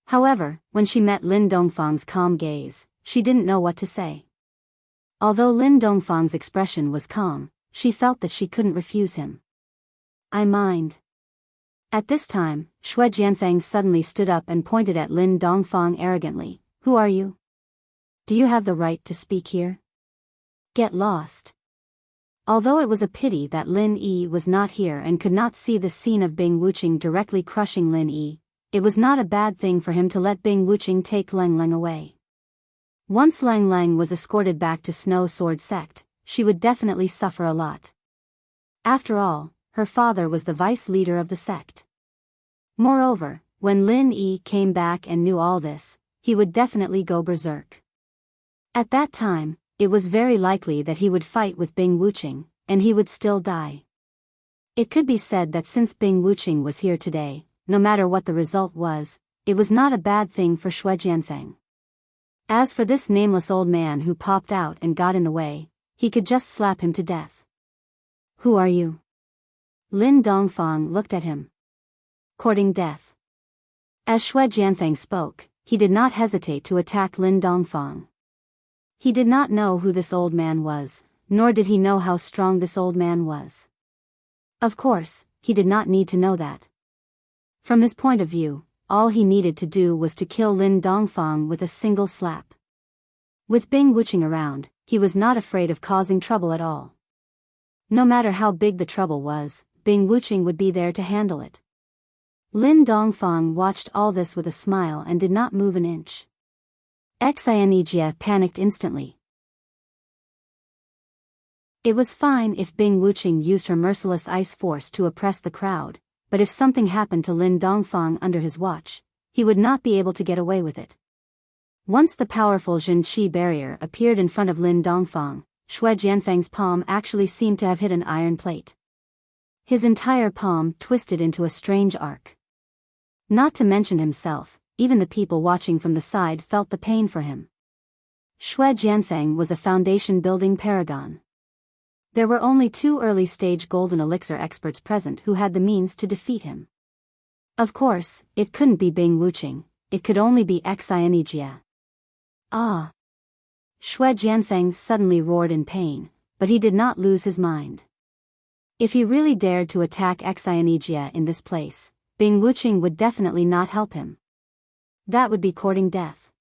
However, when she met Lin Dongfang's calm gaze, she didn't know what to say. Although Lin Dongfang's expression was calm, she felt that she couldn't refuse him. I mind. At this time, Shui Jianfeng suddenly stood up and pointed at Lin Dongfang arrogantly. Who are you? Do you have the right to speak here? Get lost. Although it was a pity that Lin Yi was not here and could not see the scene of Bing Wuching directly crushing Lin Yi, it was not a bad thing for him to let Bing Wuching take Leng Leng away. Once Leng Leng was escorted back to Snow Sword Sect, she would definitely suffer a lot. After all, her father was the vice leader of the sect. Moreover, when Lin Yi came back and knew all this, he would definitely go berserk. At that time, it was very likely that he would fight with Bing Wuching, and he would still die. It could be said that since Bing Wuching was here today, no matter what the result was, it was not a bad thing for Shui Jianfeng. As for this nameless old man who popped out and got in the way, he could just slap him to death. Who are you? Lin Dongfang looked at him. Courting death. As Shui Jianfeng spoke, he did not hesitate to attack Lin Dongfang. He did not know who this old man was, nor did he know how strong this old man was. Of course, he did not need to know that. From his point of view, all he needed to do was to kill Lin Dongfang with a single slap. With Bing Wuching around, he was not afraid of causing trouble at all. No matter how big the trouble was, Bing Wuching would be there to handle it. Lin Dongfang watched all this with a smile and did not move an inch. Xianijia panicked instantly. It was fine if Bing Wuching used her merciless ice force to oppress the crowd, but if something happened to Lin Dongfang under his watch, he would not be able to get away with it. Once the powerful Jin Qi barrier appeared in front of Lin Dongfang, Shui Jianfeng's palm actually seemed to have hit an iron plate. His entire palm twisted into a strange arc. Not to mention himself, even the people watching from the side felt the pain for him. Shui Jianfeng was a foundation-building paragon. There were only 2 early-stage golden elixir experts present who had the means to defeat him. Of course, it couldn't be Bing Wuching, it could only be Xianijia. Ah! Shui Jianfeng suddenly roared in pain, but he did not lose his mind. If he really dared to attack Xianijia in this place, Bing Wuching would definitely not help him. That would be courting death.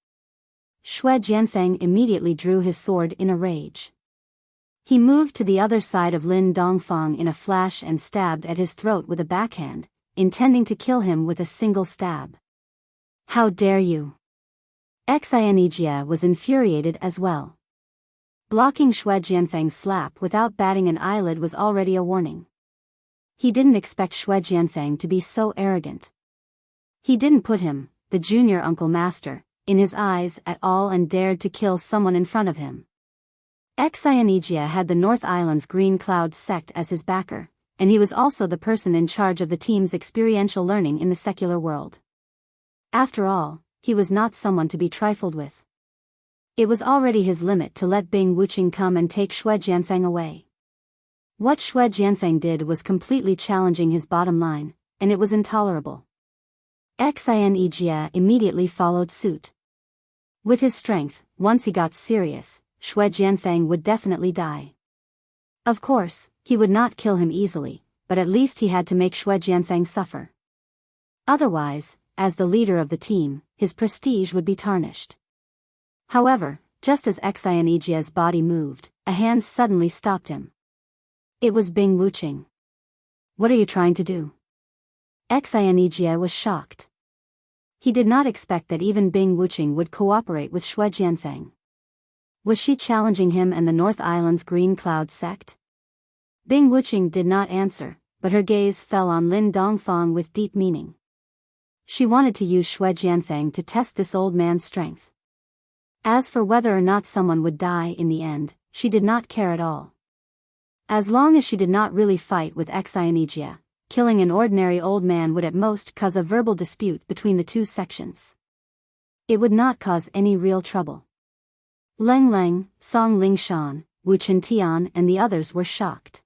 Shui Jianfeng immediately drew his sword in a rage. He moved to the other side of Lin Dongfang in a flash and stabbed at his throat with a backhand, intending to kill him with a single stab. How dare you! Xianijia was infuriated as well. Blocking Shui Jianfeng's slap without batting an eyelid was already a warning. He didn't expect Shui Jianfeng to be so arrogant. He didn't put him, the junior uncle master, in his eyes at all and dared to kill someone in front of him. Enchanting had the North Island's Green Cloud sect as his backer, and he was also the person in charge of the team's experiential learning in the secular world. After all, he was not someone to be trifled with. It was already his limit to let Bing Wuqing come and take Xue Jianfeng away. What Xue Jianfeng did was completely challenging his bottom line, and it was intolerable. Enchanting immediately followed suit. With his strength, once he got serious, Xue Jianfeng would definitely die. Of course, he would not kill him easily, but at least he had to make Xue Jianfeng suffer. Otherwise, as the leader of the team, his prestige would be tarnished. However, just as Enchanting's body moved, a hand suddenly stopped him. It was Bing Wuqing. "What are you trying to do?" Enchanting was shocked. He did not expect that even Bing Wuqing would cooperate with Xue Jianfeng. Was she challenging him and the North Island's Green Cloud sect? Bing Wuqing did not answer, but her gaze fell on Lin Dongfang with deep meaning. She wanted to use Xue Jianfeng to test this old man's strength. As for whether or not someone would die in the end, she did not care at all. As long as she did not really fight with Enchanting, killing an ordinary old man would at most cause a verbal dispute between the two sections. It would not cause any real trouble. Leng Leng, Song Lingshan, Wu Chintian and the others were shocked.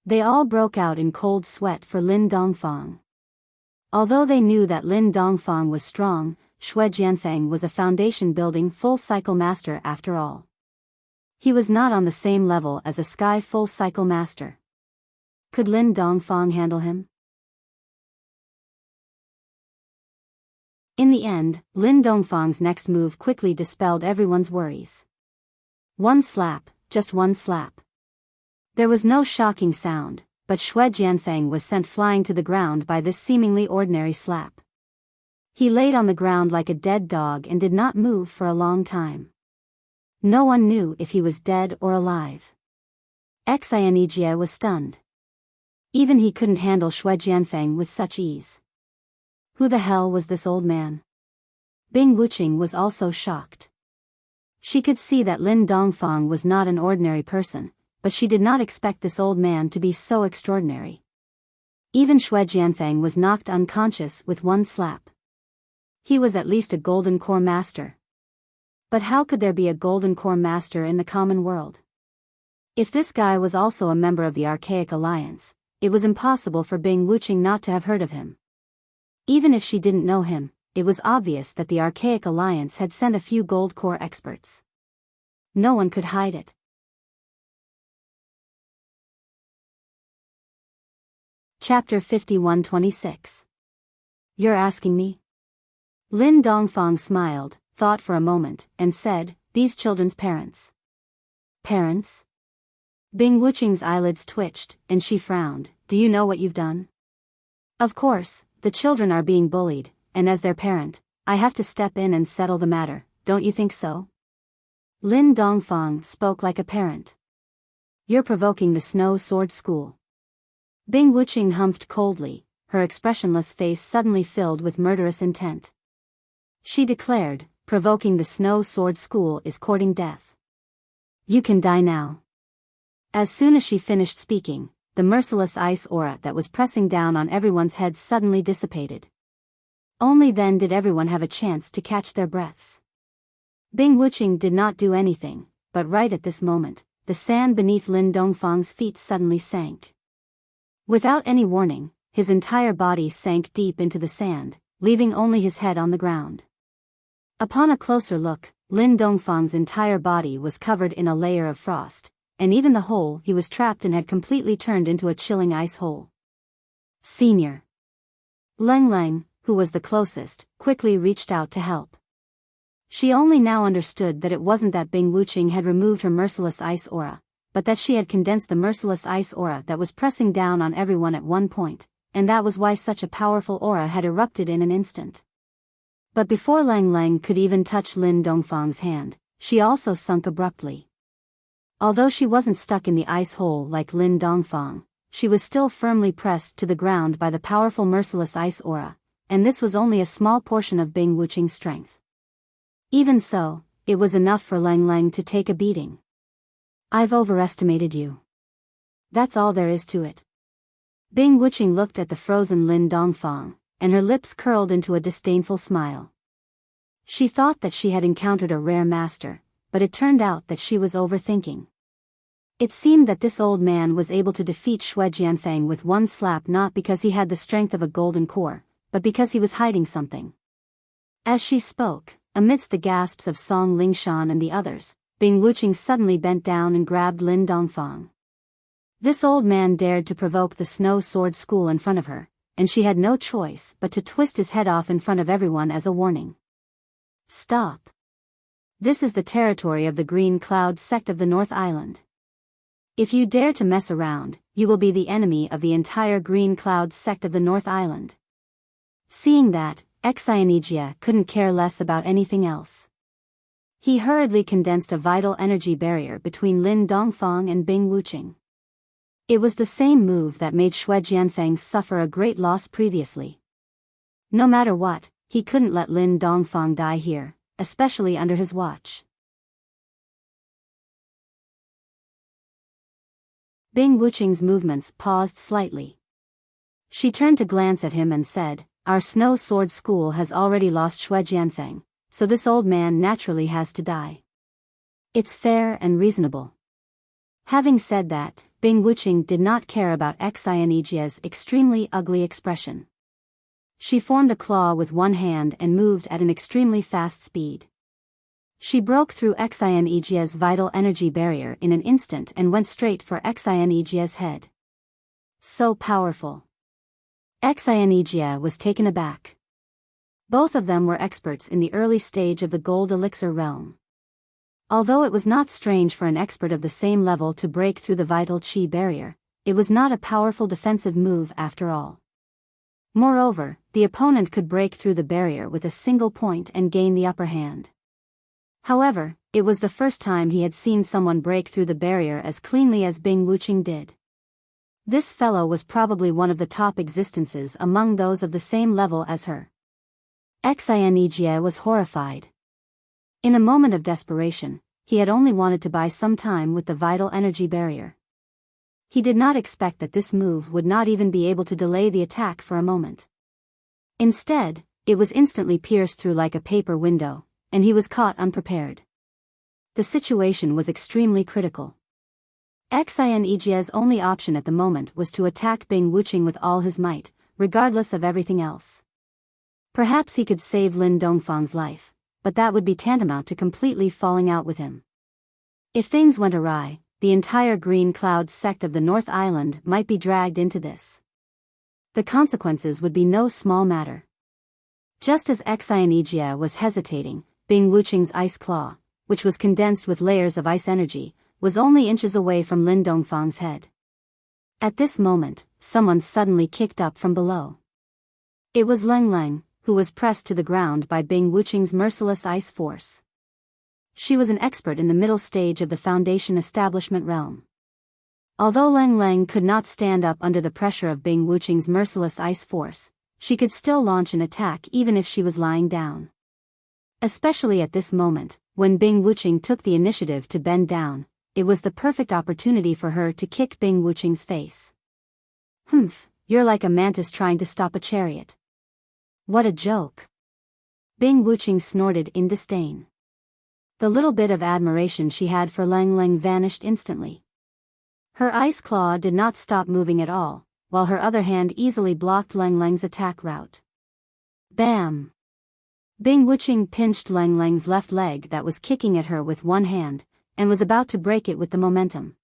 They all broke out in cold sweat for Lin Dongfang. Although they knew that Lin Dongfang was strong, Xue Jianfeng was a foundation-building full-cycle master after all. He was not on the same level as a Sky full-cycle master. Could Lin Dongfang handle him? In the end, Lin Dongfang's next move quickly dispelled everyone's worries. One slap, just one slap. There was no shocking sound, but Xue Jianfeng was sent flying to the ground by this seemingly ordinary slap. He laid on the ground like a dead dog and did not move for a long time. No one knew if he was dead or alive. Enchanting was stunned. Even he couldn't handle Xue Jianfeng with such ease. Who the hell was this old man? Bing Wuqing was also shocked. She could see that Lin Dongfang was not an ordinary person, but she did not expect this old man to be so extraordinary. Even Xue Jianfeng was knocked unconscious with one slap. He was at least a golden core master. But how could there be a golden core master in the common world? If this guy was also a member of the Archaic Alliance, it was impossible for Bing Wuqing not to have heard of him. Even if she didn't know him, it was obvious that the Archaic Alliance had sent a few gold core experts. No one could hide it. Chapter 51-26. You're asking me? Lin Dongfang smiled, thought for a moment, and said, "These children's parents." Parents? Bing Wuqing's eyelids twitched, and she frowned. "Do you know what you've done?" "Of course, the children are being bullied, and as their parent, I have to step in and settle the matter, don't you think so?" Lin Dongfang spoke like a parent. "You're provoking the Snow Sword School." Bing Wuqing humphed coldly, her expressionless face suddenly filled with murderous intent. She declared, "Provoking the Snow Sword School is courting death. You can die now." As soon as she finished speaking, the merciless ice aura that was pressing down on everyone's heads suddenly dissipated. Only then did everyone have a chance to catch their breaths. Bing Wuqing did not do anything, but right at this moment, the sand beneath Lin Dongfang's feet suddenly sank. Without any warning, his entire body sank deep into the sand, leaving only his head on the ground. Upon a closer look, Lin Dongfang's entire body was covered in a layer of frost, and even the hole he was trapped in had completely turned into a chilling ice hole. "Senior." Leng Leng, who was the closest, quickly reached out to help. She only now understood that it wasn't that Bing Wuqing had removed her merciless ice aura, but that she had condensed the merciless ice aura that was pressing down on everyone at one point, and that was why such a powerful aura had erupted in an instant. But before Leng Leng could even touch Lin Dongfang's hand, she also sunk abruptly. Although she wasn't stuck in the ice hole like Lin Dongfang, she was still firmly pressed to the ground by the powerful merciless ice aura, and this was only a small portion of Bing Wuqing's strength. Even so, it was enough for Lang Lang to take a beating. "I've overestimated you. That's all there is to it." Bing Wuqing looked at the frozen Lin Dongfang, and her lips curled into a disdainful smile. She thought that she had encountered a rare master, but it turned out that she was overthinking. It seemed that this old man was able to defeat Shui Jianfeng with one slap, not because he had the strength of a golden core, but because he was hiding something. As she spoke, amidst the gasps of Song Lingshan and the others, Bing Wuqing suddenly bent down and grabbed Lin Dongfang. This old man dared to provoke the Snow Sword School in front of her, and she had no choice but to twist his head off in front of everyone as a warning. "Stop. This is the territory of the Green Cloud sect of the North Island. If you dare to mess around, you will be the enemy of the entire Green Cloud sect of the North Island." Seeing that, Xianijia couldn't care less about anything else. He hurriedly condensed a vital energy barrier between Lin Dongfang and Bing Wuqing. It was the same move that made Shui Jianfeng suffer a great loss previously. No matter what, he couldn't let Lin Dongfang die here, especially under his watch. Bing Wuqing's movements paused slightly. She turned to glance at him and said, "Our Snow Sword School has already lost Shui Jianfeng, so this old man naturally has to die. It's fair and reasonable." Having said that, Bing Wuqing did not care about Xianijia's extremely ugly expression. She formed a claw with one hand and moved at an extremely fast speed. She broke through Xianijia's vital energy barrier in an instant and went straight for Xianijia's head. So powerful. Xianijia was taken aback. Both of them were experts in the early stage of the gold elixir realm. Although it was not strange for an expert of the same level to break through the vital qi barrier, it was not a powerful defensive move after all. Moreover, the opponent could break through the barrier with a single point and gain the upper hand. However, it was the first time he had seen someone break through the barrier as cleanly as Bing Wuqing did. This fellow was probably one of the top existences among those of the same level as her. Xianijia was horrified. In a moment of desperation, he had only wanted to buy some time with the vital energy barrier. He did not expect that this move would not even be able to delay the attack for a moment. Instead, it was instantly pierced through like a paper window, and he was caught unprepared. The situation was extremely critical. Xianijia's only option at the moment was to attack Bing Wuqing with all his might, regardless of everything else. Perhaps he could save Lin Dongfang's life, but that would be tantamount to completely falling out with him. If things went awry, the entire Green Cloud sect of the North Island might be dragged into this. The consequences would be no small matter. Just as Xianijia was hesitating, Bing Wuqing's ice claw, which was condensed with layers of ice energy, was only inches away from Lin Dongfang's head. At this moment, someone suddenly kicked up from below. It was Lang Lang, who was pressed to the ground by Bing Wuqing's merciless ice force. She was an expert in the middle stage of the Foundation establishment realm. Although Lang Lang could not stand up under the pressure of Bing Wuqing's merciless ice force, she could still launch an attack even if she was lying down. Especially at this moment, when Bing Wuqing took the initiative to bend down, it was the perfect opportunity for her to kick Bing Wuqing's face. "Humph, you're like a mantis trying to stop a chariot. What a joke." Bing Wuqing snorted in disdain. The little bit of admiration she had for Lang Lang vanished instantly. Her ice claw did not stop moving at all, while her other hand easily blocked Lang Lang's attack route. Bam! Bing Wuqing pinched Lang Lang's left leg that was kicking at her with one hand, and was about to break it with the momentum.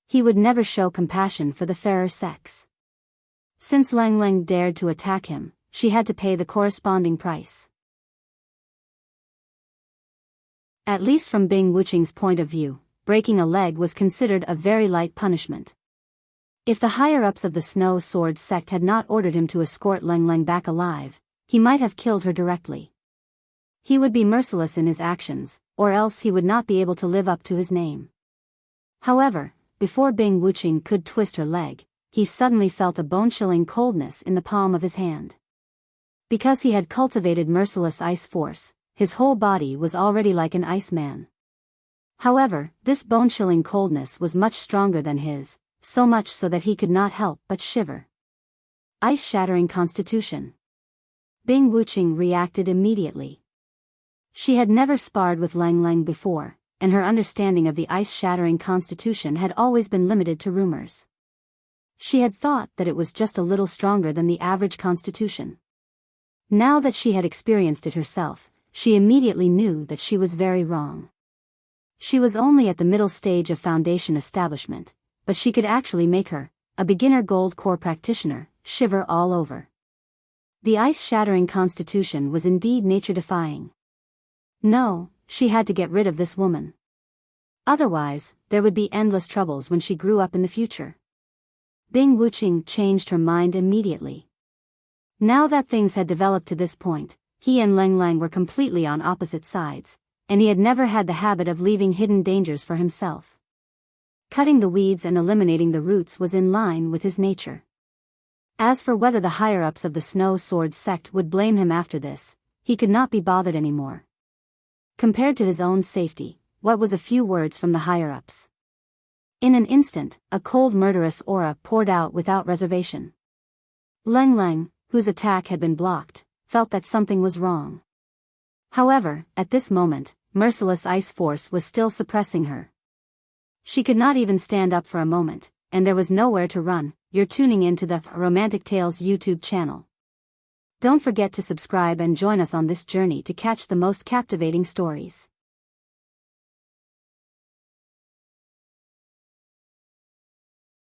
He would never show compassion for the fairer sex. Since Lang Lang dared to attack him, she had to pay the corresponding price. At least from Bing Wuqing's point of view, breaking a leg was considered a very light punishment. If the higher-ups of the Snow Sword sect had not ordered him to escort Lang Lang back alive, he might have killed her directly. He would be merciless in his actions, or else he would not be able to live up to his name. However, before Bing Wuqing could twist her leg, he suddenly felt a bone-chilling coldness in the palm of his hand. Because he had cultivated merciless ice force, his whole body was already like an ice man. However, this bone-chilling coldness was much stronger than his, so much so that he could not help but shiver. Ice-shattering constitution. Bing Wuqing reacted immediately. She had never sparred with Lang Lang before, and her understanding of the ice-shattering constitution had always been limited to rumors. She had thought that it was just a little stronger than the average constitution. Now that she had experienced it herself, she immediately knew that she was very wrong. She was only at the middle stage of foundation establishment, but she could actually make her, a beginner gold core practitioner, shiver all over. The ice-shattering constitution was indeed nature-defying. No, she had to get rid of this woman. Otherwise, there would be endless troubles when she grew up in the future. Bing Wuqing changed her mind immediately. Now that things had developed to this point, he and Lang Lang were completely on opposite sides, and he had never had the habit of leaving hidden dangers for himself. Cutting the weeds and eliminating the roots was in line with his nature. As for whether the higher-ups of the Snow Sword sect would blame him after this, he could not be bothered anymore. Compared to his own safety, what was a few words from the higher-ups? In an instant, a cold murderous aura poured out without reservation. Lang Lang, whose attack had been blocked, felt that something was wrong. However, at this moment, merciless ice force was still suppressing her. She could not even stand up for a moment, and there was nowhere to run. You're tuning into the Romantic Tales YouTube channel. Don't forget to subscribe and join us on this journey to catch the most captivating stories.